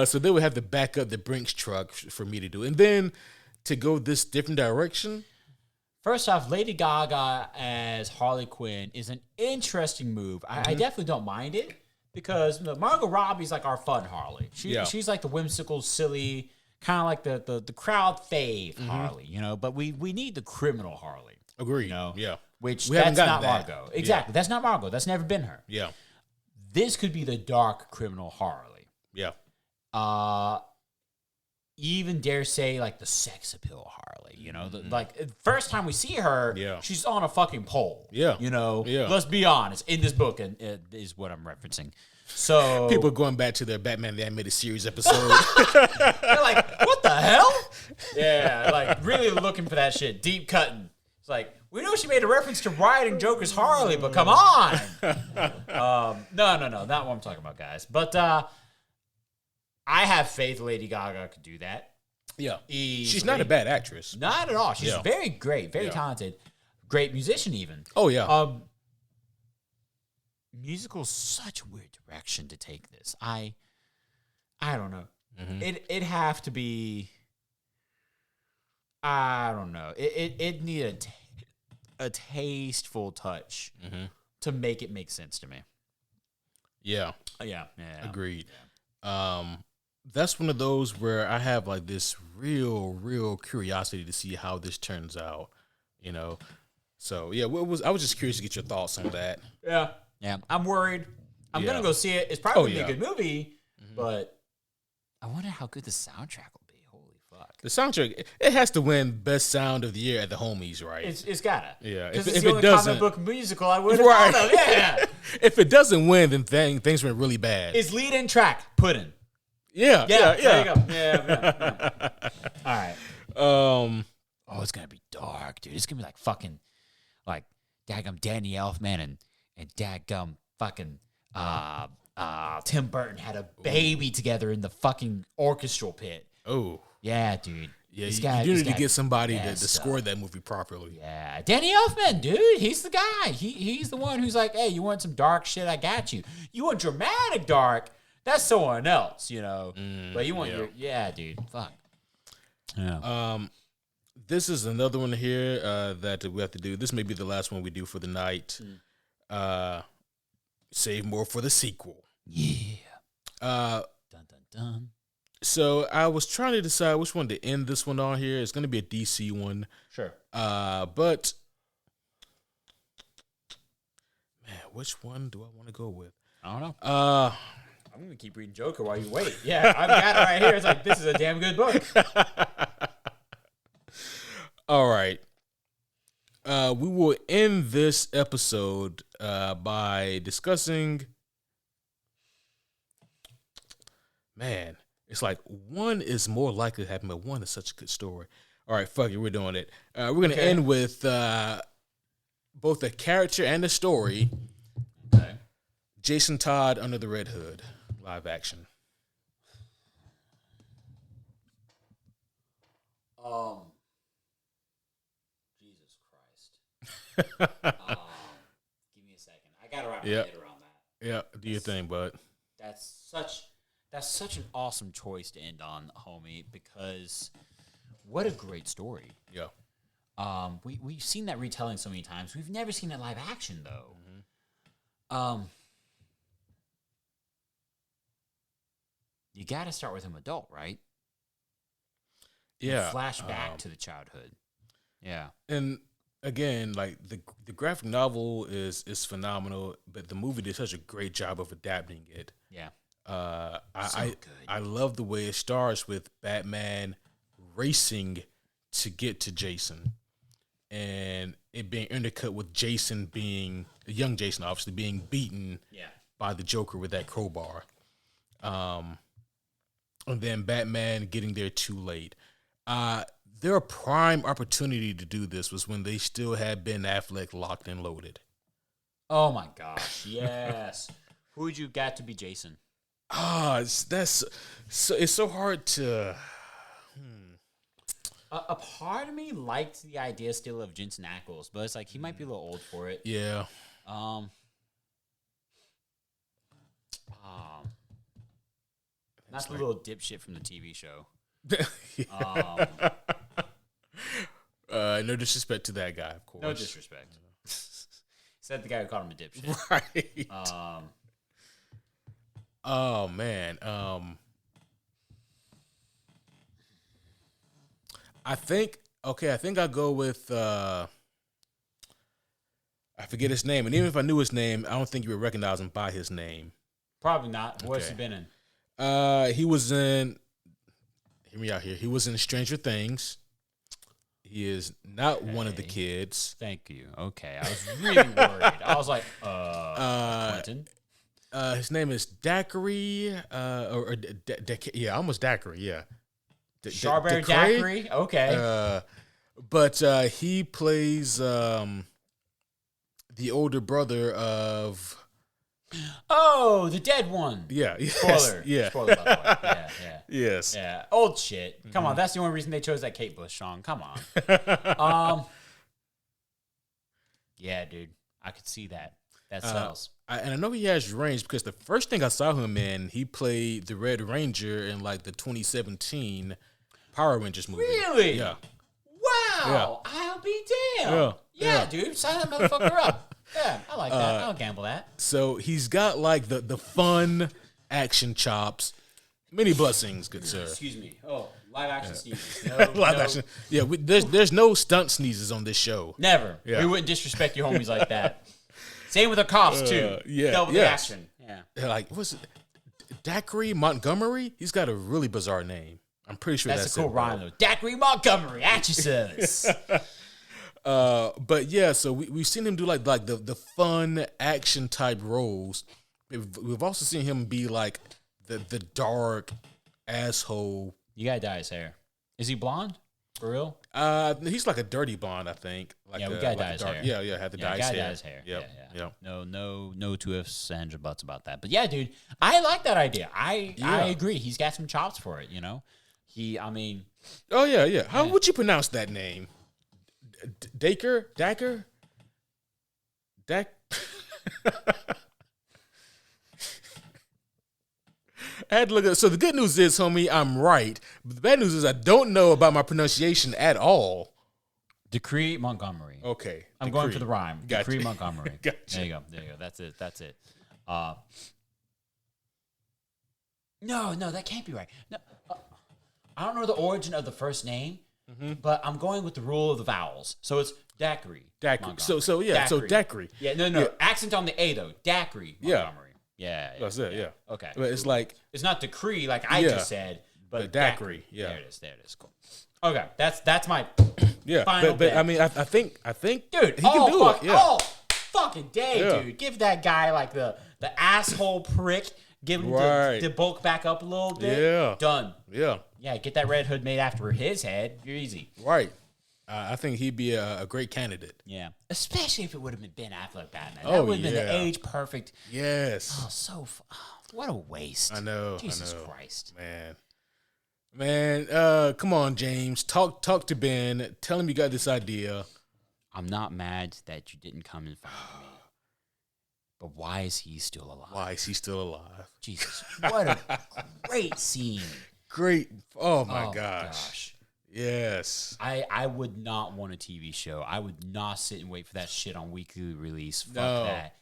B: So they would have to back up the Brinks truck for me to do it. And then to go this different direction.
A: First off, Lady Gaga as Harley Quinn is an interesting move. I definitely don't mind it because Margot Robbie's like our fun Harley. She's like the whimsical, silly, kind of like the crowd fave Harley, But we need the criminal Harley.
B: Agreed.
A: Yeah. Which that's not Margot. Exactly.
B: Yeah.
A: That's not Margot. That's never been her.
B: Yeah.
A: This could be the dark criminal Harley.
B: Yeah.
A: Even dare say like the sex appeal Harley, like first time we see her, she's on a fucking pole.
B: Yeah.
A: Let's be honest. In this book, and is what I'm referencing. So
B: people going back to their Batman the Animated Series episode.
A: They're like, what the hell? Yeah, like really looking for that shit, deep cutting. It's like, we know she made a reference to riding Joker's Harley, but come on. No, not what I'm talking about, guys. But I have faith Lady Gaga could do that.
B: Yeah.
A: Easily.
B: She's not a bad actress.
A: Not at all. She's very great, very talented, great musician even.
B: Oh, yeah.
A: Musical's such a weird direction to take this. I don't know. It'd have to be, I don't know. It need a tasteful touch to make it make sense to me.
B: Yeah.
A: Yeah.
B: Agreed. Yeah. That's one of those where I have like this real curiosity to see how this turns out, So yeah, I was just curious to get your thoughts on that.
A: Yeah. I'm worried. I'm gonna go see it. It's probably gonna be a good movie, but I wonder how good the soundtrack will be. Holy fuck!
B: The soundtrack, it has to win Best Sound of the Year at the Homies, right?
A: It's gotta.
B: Yeah.
A: If it's the only comic book musical I would have thought of. Yeah.
B: If it doesn't win, then things went really bad.
A: It's lead-in track, Puddin'.
B: Yeah.
A: There you go. Yeah. All right.
B: Oh,
A: it's gonna be dark, dude. It's gonna be like fucking, like daggum Danny Elfman and daggum fucking Tim Burton had a baby together in the fucking orchestral pit.
B: Oh.
A: Yeah, dude.
B: Yeah, you need to get somebody to score that movie properly.
A: Yeah, Danny Elfman, dude. He's the guy. He's the one who's like, hey, you want some dark shit? I got you. You want dramatic dark? That's someone else, But you want dude. Fuck. Yeah.
B: This is another one here that we have to do. This may be the last one we do for the night. Save more for the sequel.
A: Yeah.
B: Dun,
A: dun.
B: So I was trying to decide which one to end this one on here. It's going to be a DC one.
A: Sure.
B: But man, which one do I want to go with?
A: I don't know. I'm gonna keep reading Joker while you wait. Yeah, I've got it right here. It's like, this is a damn good book.
B: All right. We will end this episode by discussing. Man, it's like one is more likely to happen, but one is such a good story. All right, fuck it, we're doing it. We're gonna end with both the character and the story.
A: Okay.
B: Jason Todd Under the Red Hood, live action.
A: Jesus Christ. Give me a second. I gotta wrap my head around that.
B: Yeah, do your thing, bud.
A: That's such an awesome choice to end on, homie, because what a great story.
B: Yeah.
A: We've seen that retelling so many times. We've never seen it live action though. You got to start with him adult, right?
B: Yeah.
A: And flash back to the childhood. Yeah.
B: And again, like the graphic novel is phenomenal, but the movie did such a great job of adapting it.
A: Yeah.
B: I love the way it starts with Batman racing to get to Jason, and it being intercut with Jason being the young Jason, obviously being beaten by the Joker with that crowbar. And then Batman getting there too late. Their prime opportunity to do this was when they still had Ben Affleck locked and loaded.
A: Oh my gosh, yes. Who would you got to be Jason?
B: It's so hard to.
A: A part of me liked the idea still of Jensen Ackles, but it's like he might be a little old for it.
B: Yeah.
A: Not the little dipshit from the TV show.
B: No disrespect to that guy, of course.
A: No disrespect. Said the guy who called him a dipshit.
B: Right. Oh man. I think I'll go with I forget his name, and even if I knew his name, I don't think you would recognize him by his name.
A: Probably not. What's he been in?
B: He was in. Hear me out here. He was in Stranger Things. He is not one of the kids.
A: Thank you. Okay, I was really worried. I was like, Quentin.
B: His name is Daiquiri, almost Daiquiri, yeah.
A: Strawberry Daiquiri? Okay.
B: But he plays the older brother of...
A: Oh, the dead one.
B: Yeah. Yes,
A: Spoiler.
B: yeah.
A: Spoiler, by the way. Yeah.
B: Yes.
A: Yeah. Old shit. Come on, that's the only reason they chose that Kate Bush song. Come on. Yeah, dude. I could see that. That sells.
B: And I know he has range because the first thing I saw him in, he played the Red Ranger in like the 2017 Power Rangers movie.
A: Really?
B: Yeah.
A: Wow.
B: Yeah.
A: I'll be damned. Yeah, dude. Sign that motherfucker up. Yeah, I like that. I'll gamble that.
B: So he's got like the fun action chops. Many blessings, good sir.
A: Excuse me. Oh, live action sneezes. No,
B: Live action. Yeah, there's no stunt sneezes on this show.
A: Never.
B: Yeah.
A: We wouldn't disrespect your homies like that. Same with the coughs too. Double the action. Yeah.
B: Like what's it? Daiquiri Montgomery? He's got a really bizarre name. I'm pretty sure that's
A: a cool rhyme though. Daiquiri Montgomery at your service.
B: But yeah, so we've seen him do like the fun action type roles. We've also seen him be like the dark asshole.
A: You gotta dye his hair. Is he blonde? For real?
B: He's like a dirty blonde, I think. Like
A: we gotta dye his hair.
B: Yeah, had to dye his hair.
A: Yep. Yeah. No two ifs, ands, or buts about that. But yeah, dude, I like that idea. I agree. He's got some chops for it. You know,
B: Oh yeah. How would you pronounce that name? Daker? I had to look at. So the good news is, homie, I'm right. But the bad news is I don't know about my pronunciation at all.
A: Decree Montgomery.
B: Okay.
A: I'm going for the rhyme.
B: Gotcha.
A: Decree Montgomery.
B: Gotcha.
A: There you go. That's it. No, that can't be right. No, I don't know the origin of the first name, but I'm going with the rule of the vowels. So it's Daiquiri.
B: Daiquiri. So yeah. So Daiquiri.
A: Yeah. No. Yeah. Accent on the A though. Daiquiri. Montgomery. Yeah.
B: That's it. Yeah.
A: Okay.
B: But it's like
A: it's not decree like I just said, but
B: Daiquiri. Yeah.
A: There it is. Cool. Okay. That's my final
B: but I mean I think
A: dude,
B: he can do it. Yeah.
A: Oh, fucking day, dude. Give that guy like the asshole prick. Give him the bulk back up a little bit. Yeah. Done.
B: Yeah.
A: Yeah, get that Red Hood made after his head. You're easy.
B: Right. I think he'd be a great candidate.
A: Yeah. Especially if it would have been Ben Affleck Batman. That would have been the age perfect.
B: Yes.
A: Oh, what a waste.
B: I know.
A: Jesus Christ.
B: Man, come on, James. Talk to Ben. Tell him you got this idea.
A: I'm not mad that you didn't come in front of me. But why is he still alive? Jesus, what a great scene.
B: Great. Oh, my gosh. Yes.
A: I would not want a TV show. I would not sit and wait for that shit on weekly release. Fuck that.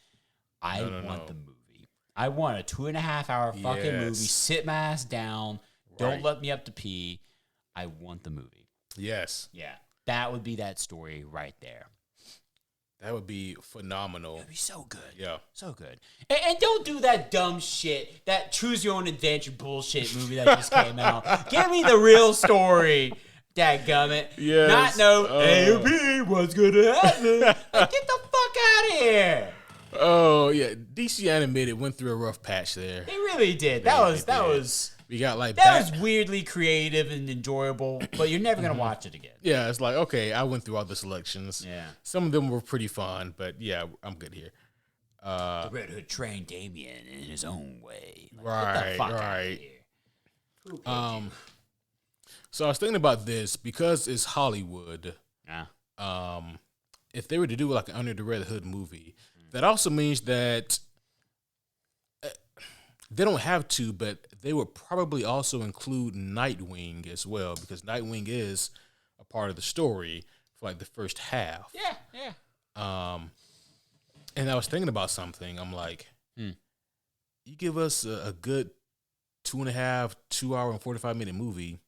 A: I want the movie. I want a 2.5-hour fucking movie. Sit my ass down. Don't let me up to pee. I want the movie.
B: Yes.
A: Yeah. That would be that story right there.
B: That would be phenomenal.
A: It would be so good.
B: Yeah.
A: So good. And don't do that dumb shit, that choose your own adventure bullshit movie that just came out. Give me the real story, dadgummit.
B: Yes.
A: Not A or B, what's going to happen? Like, get the fuck out of here.
B: Oh, yeah. DC Animated went through a rough patch there.
A: They really did. That was...
B: We got like
A: that was weirdly creative and enjoyable, but you're never gonna watch it again.
B: Yeah, it's like, okay, I went through all the selections.
A: Yeah,
B: some of them were pretty fun, but yeah, I'm good here.
A: The Red Hood trained Damien in his own way. Like,
B: right.
A: Get the fuck out of here.
B: So I was thinking about this because it's Hollywood.
A: Yeah.
B: If they were to do like an Under the Red Hood movie, that also means that they don't have to, but they would probably also include Nightwing as well, because Nightwing is a part of the story for like the first half.
A: Yeah.
B: And I was thinking about something. I'm like, you give us a good 2.5, 2 hour and 45-minute movie,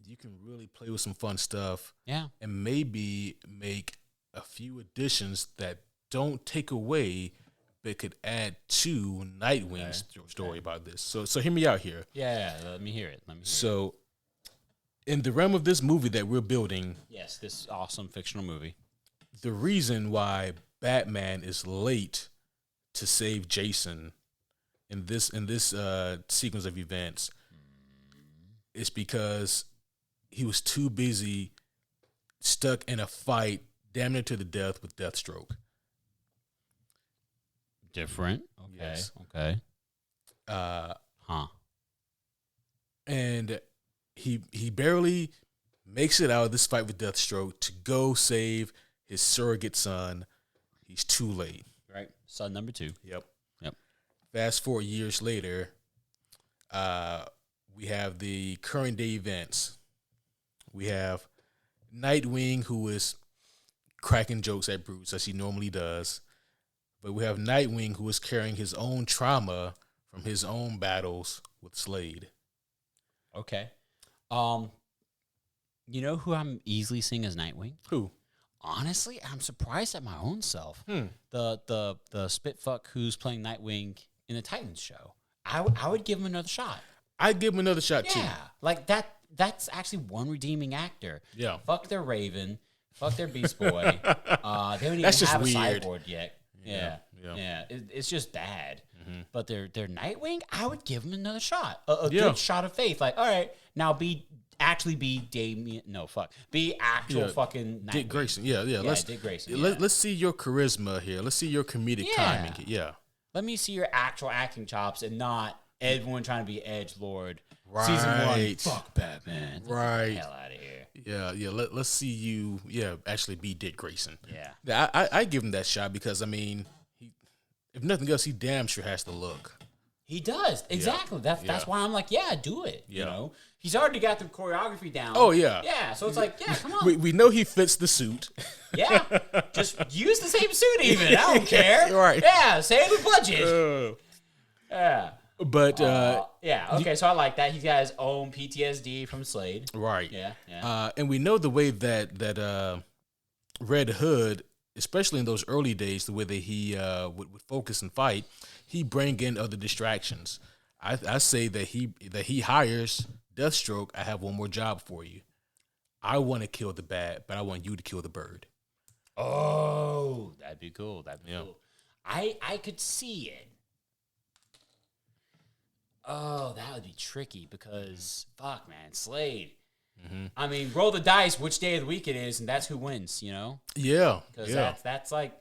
B: you can really play with some fun stuff.
A: Yeah.
B: And maybe make a few additions that don't take away, but could add to Nightwing's story about this. So hear me out here.
A: Yeah, let me hear it.
B: So in the realm of this movie that we're building,
A: yes, this awesome fictional movie,
B: the reason why Batman is late to save Jason in this sequence of events is because he was too busy stuck in a fight damn near to the death with Deathstroke.
A: Different. Okay.
B: Yes.
A: Okay.
B: And he barely makes it out of this fight with Deathstroke to go save his surrogate son. He's too late.
A: Right. Son number 2.
B: Yep.
A: Yep.
B: Fast 4 years later, we have the current day events. We have Nightwing, who is cracking jokes at Bruce as he normally does. But we have Nightwing, who is carrying his own trauma from his own battles with Slade.
A: Okay. You know who I'm easily seeing as Nightwing?
B: Who?
A: Honestly, I'm surprised at my own self. The spitfuck who's playing Nightwing in the Titans show. I would give him another shot.
B: I'd give him another shot too.
A: Yeah, like that's actually one redeeming actor.
B: Yeah.
A: Fuck their Raven. Fuck their Beast Boy. They don't even
B: That's
A: have a
B: just weird.
A: cyborg yet. Yeah. It's just bad. But they're Nightwing. I would give him another shot. A good shot of faith. Like, all right, now be Damien. No, fuck. Be actual fucking Nightwing.
B: Dick Grayson. Yeah.
A: Dick Grayson.
B: Let's see your charisma here. Let's see your comedic timing. Yeah.
A: Let me see your actual acting chops and not everyone trying to be Edgelord.
B: Right.
A: Season 1. Fuck Batman.
B: Right.
A: Get the hell out of here.
B: Yeah. Let's see you. Yeah, actually be Dick Grayson.
A: Yeah.
B: I give him that shot because I mean, if nothing else, he damn sure has the look.
A: He does. Exactly. That's why I'm like, yeah, do it.
B: Yeah.
A: You know? He's already got the choreography down.
B: Oh, yeah.
A: Yeah, so it's like, yeah, come on.
B: We know he fits the suit.
A: Yeah. Just use the same suit even. I don't care.
B: Right.
A: Yeah, save the budget. Yeah.
B: But
A: yeah, okay, so I like that. He's got his own PTSD from Slade.
B: right.
A: Yeah.
B: And we know the way that Red Hood, especially in those early days, the way that he would focus and fight, he bring in other distractions. I say that he hires Deathstroke. I have one more job for you. I want to kill the bat, but I want you to kill the bird.
A: Oh, that'd be cool. That'd be cool. I could see it. Oh, that would be tricky because fuck, man, Slade. Mm-hmm. I mean, roll the dice which day of the week it is, and that's who wins. You know?
B: Yeah,
A: because that's like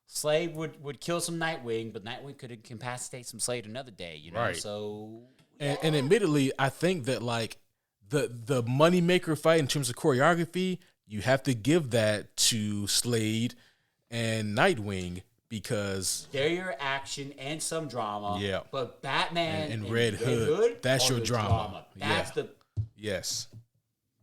A: Slade would kill some Nightwing, but Nightwing could incapacitate some Slade another day. You know?
B: Right.
A: So,
B: and admittedly, I think that like the moneymaker fight in terms of choreography, you have to give that to Slade and Nightwing. Because
A: they're your action and some drama.
B: Yeah.
A: But Batman
B: and Red Hood, that's your drama.
A: That's
B: Yes.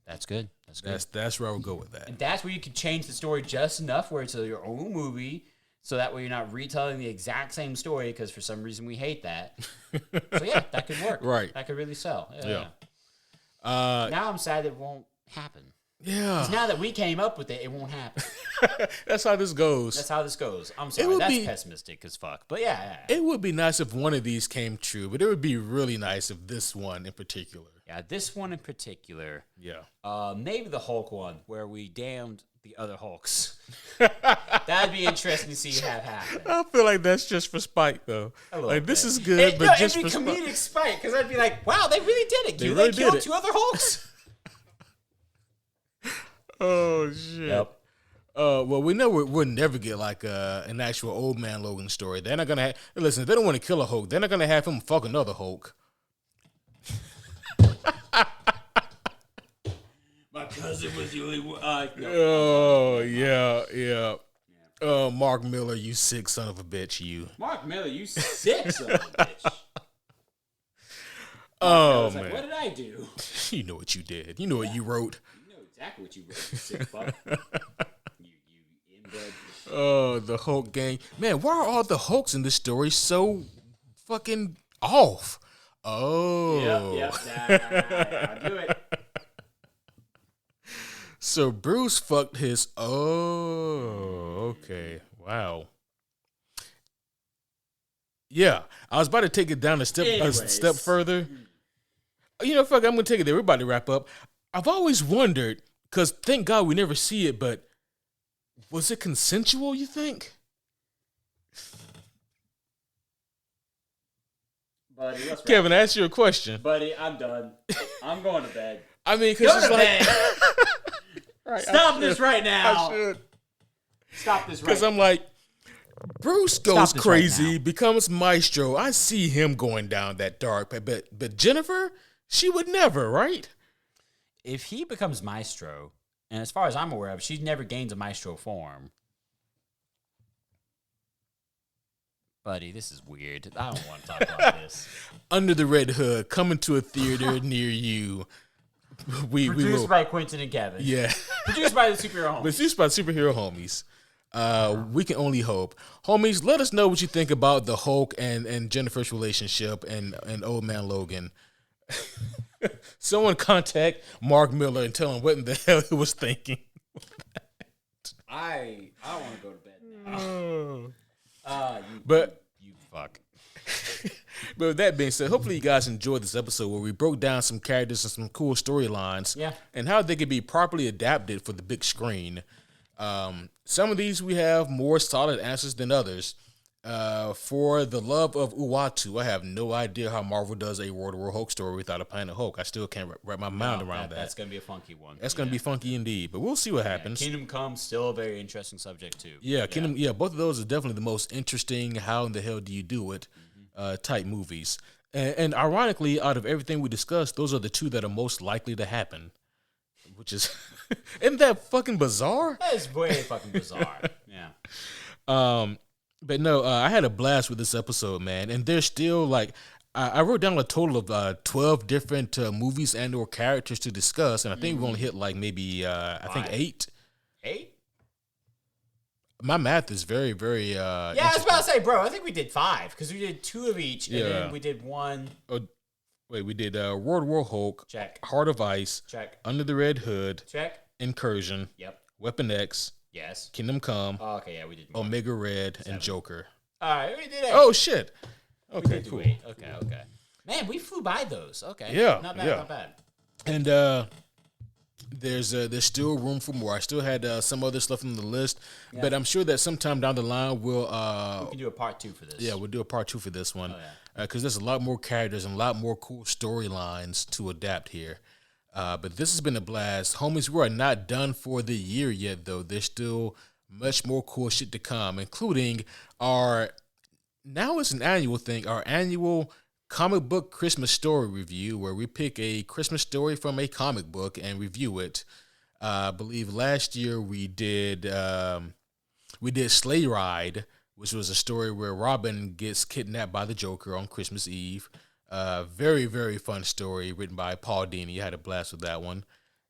A: That's good. That's good.
B: That's where I would go with that.
A: And that's where you can change the story just enough where it's your own movie, so that way you're not retelling the exact same story, because for some reason we hate that. So yeah, that could work.
B: Right.
A: That could really sell.
B: Yeah.
A: Now I'm sad that it won't happen.
B: Yeah.
A: Because now that we came up with it, it won't happen.
B: That's how this goes.
A: That's how this goes. I'm sorry. That's pessimistic as fuck. But yeah.
B: It would be nice if one of these came true, but it would be really nice if this one in particular.
A: Yeah, this one in particular.
B: Yeah.
A: Maybe the Hulk one, where we damned the other Hulks. That'd be interesting to see have happen.
B: I feel like that's just for spite, though. Like, this is good, but just for
A: spite. It'd be comedic spite, because I'd be like, wow, they really did it. They killed two other Hulks.
B: Oh, shit.
A: Yep.
B: Well, we know we'll never get like an actual Old Man Logan story. They're not gonna listen. If they don't want to kill a Hulk, they're not gonna have him fuck another Hulk.
A: My cousin was the only one.
B: Oh yeah. Mark Miller, you sick son of a bitch, you.
A: Mark Miller, you sick son of a bitch.
B: Oh man,
A: like, what did I do?
B: You know what you did. You know what you wrote.
A: Exactly what you wrote, you sick fuck. you inbred.
B: Oh, the Hulk gang. Man, why are all the Hulks in this story so fucking off? Oh.
A: Yep. I'll do it.
B: So Bruce fucked his... Oh, okay. Wow. Yeah, I was about to take it down a step further. You know, fuck, I'm going to take it there. We're about to wrap up. I've always wondered, because thank God we never see it, but was it consensual, you think?
A: Buddy,
B: Kevin, I asked you a question.
A: Buddy, I'm done. I'm going to bed.
B: I mean, because it's like...
A: Right, stop this right now. I should. Stop this right now.
B: Because I'm like, Bruce goes crazy, becomes Maestro. I see him going down that dark path. But Jennifer, she would never, right?
A: If he becomes Maestro, and as far as I'm aware of, she never gains a Maestro form. Buddy, this is weird. I don't want to talk about this.
B: Under the Red Hood, coming to a theater near you.
A: Produced by Quentin and Kevin.
B: Yeah.
A: Produced by the superhero homies.
B: Produced by superhero homies. We can only hope. Homies, let us know what you think about the Hulk and Jennifer's relationship and Old Man Logan. Someone contact Mark Miller and tell him what in the hell he was thinking.
A: I want to go to bed now. You fuck.
B: But with that being said, hopefully you guys enjoyed this episode where we broke down some characters and some cool storylines.
A: Yeah.
B: And how they could be properly adapted for the big screen. Some of these we have more solid answers than others. For the love of Uatu, I have no idea how Marvel does a World War Hulk story without a Planet Hulk. I still can't wrap my mind around that.
A: That's going to be a funky one.
B: That's going to be funky indeed, but we'll see what happens.
A: Kingdom Come, still a very interesting subject too.
B: Yeah, Kingdom. Yeah, both of those are definitely the most interesting. How in the hell do you do it? Type movies, and ironically, out of everything we discussed, those are the two that are most likely to happen. Which is, isn't that fucking bizarre?
A: That is way fucking bizarre. Yeah.
B: But no, I had a blast with this episode, man. And there's still like, I wrote down a total of 12 different movies and or characters to discuss, and I think we've only hit like maybe I think 8.
A: 8?
B: My math is very, very.
A: Yeah, I was about to say, bro. I think we did 5 because we did 2 of each, and then we did 1.
B: Oh, wait, we did World War Hulk.
A: Check.
B: Heart of Ice.
A: Check.
B: Under the Red Hood.
A: Check.
B: Incursion.
A: Yep.
B: Weapon X.
A: Yes.
B: Kingdom Come.
A: Oh, okay, yeah, we did more.
B: Omega Red 7. And Joker.
A: All right, we did 8.
B: Oh shit.
A: Okay, we did cool. 8. Okay. Man, we flew by those. Okay.
B: Yeah.
A: Not bad. Not bad.
B: And there's still room for more. I still had some other stuff on the list, but I'm sure that sometime down the line we
A: can do a part 2 for this.
B: Yeah, we'll do a part 2 for this one.
A: Oh, yeah.
B: Because there's a lot more characters and a lot more cool storylines to adapt here. But this has been a blast. Homies, we are not done for the year yet, though. There's still much more cool shit to come, including now it's an annual thing, our annual comic book Christmas story review, where we pick a Christmas story from a comic book and review it. I believe last year we did Sleigh Ride, which was a story where Robin gets kidnapped by the Joker on Christmas Eve. Very, very fun story written by Paul Dini. I had a blast with that one.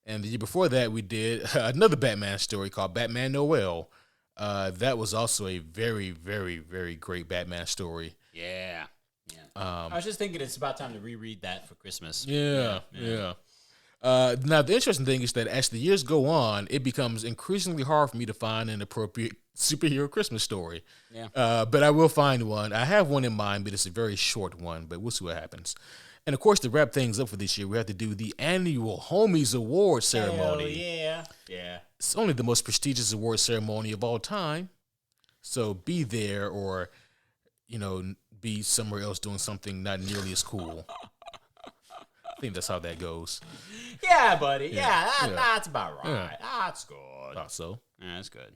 B: And the year before that, we did another Batman story called Batman Noel. That was also a very, very, very great Batman story.
A: Yeah. I was just thinking it's about time to reread that for Christmas.
B: Yeah. Now, the interesting thing is that as the years go on, it becomes increasingly hard for me to find an appropriate superhero Christmas story.
A: Yeah.
B: But I will find one. I have one in mind, but it's a very short one, but we'll see what happens. And, of course, to wrap things up for this year, we have to do the annual Homies Award ceremony.
A: Hell yeah.
B: It's only the most prestigious award ceremony of all time. So be there or, be somewhere else doing something not nearly as cool. I think that's how that goes.
A: Yeah, buddy. Yeah, that's about right. Yeah. That's good.
B: Thought so.
A: Yeah, that's good.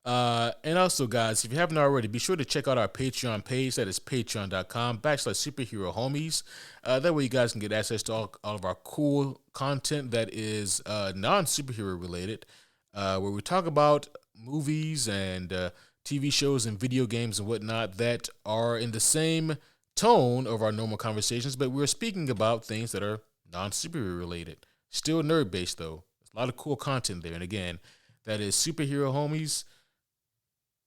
B: And also, guys, if you haven't already, be sure to check out our Patreon page. That is patreon.com/superhero homies. That way you guys can get access to all of our cool content that is non-superhero related, where we talk about movies and TV shows and video games and whatnot that are in the same tone of our normal conversations, but we're speaking about things that are non-superhero related. Still nerd-based, though. There's a lot of cool content there. And again, that is superhero homies.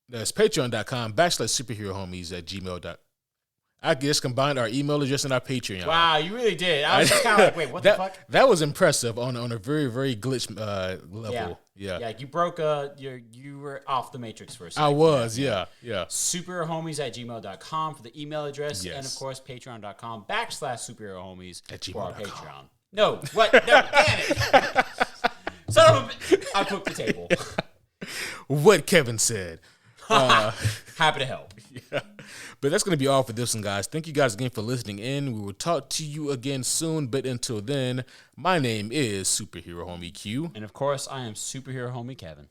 B: That's patreon.com/superhero homies at gmail.com. I just combined our email address and our Patreon.
A: Wow, you really did. I was just kind of like, wait, what the fuck?
B: That was impressive on a very, very glitch level. Yeah.
A: You broke you were off the matrix for a second.
B: I was, yeah.
A: Superherohomies at gmail.com for the email address.
B: Yes.
A: And of course, patreon.com/superherohomies
B: at
A: for our
B: gmail.com.
A: Patreon. No, what? No, damn it. Son of a bitch. I cooked the table.
B: What Kevin said.
A: Happy to help.
B: Yeah. But that's going to be all for this one, guys. Thank you guys again for listening in. We will talk to you again soon. But until then, my name is Superhero Homie Q.
A: And of course, I am Superhero Homie Kevin.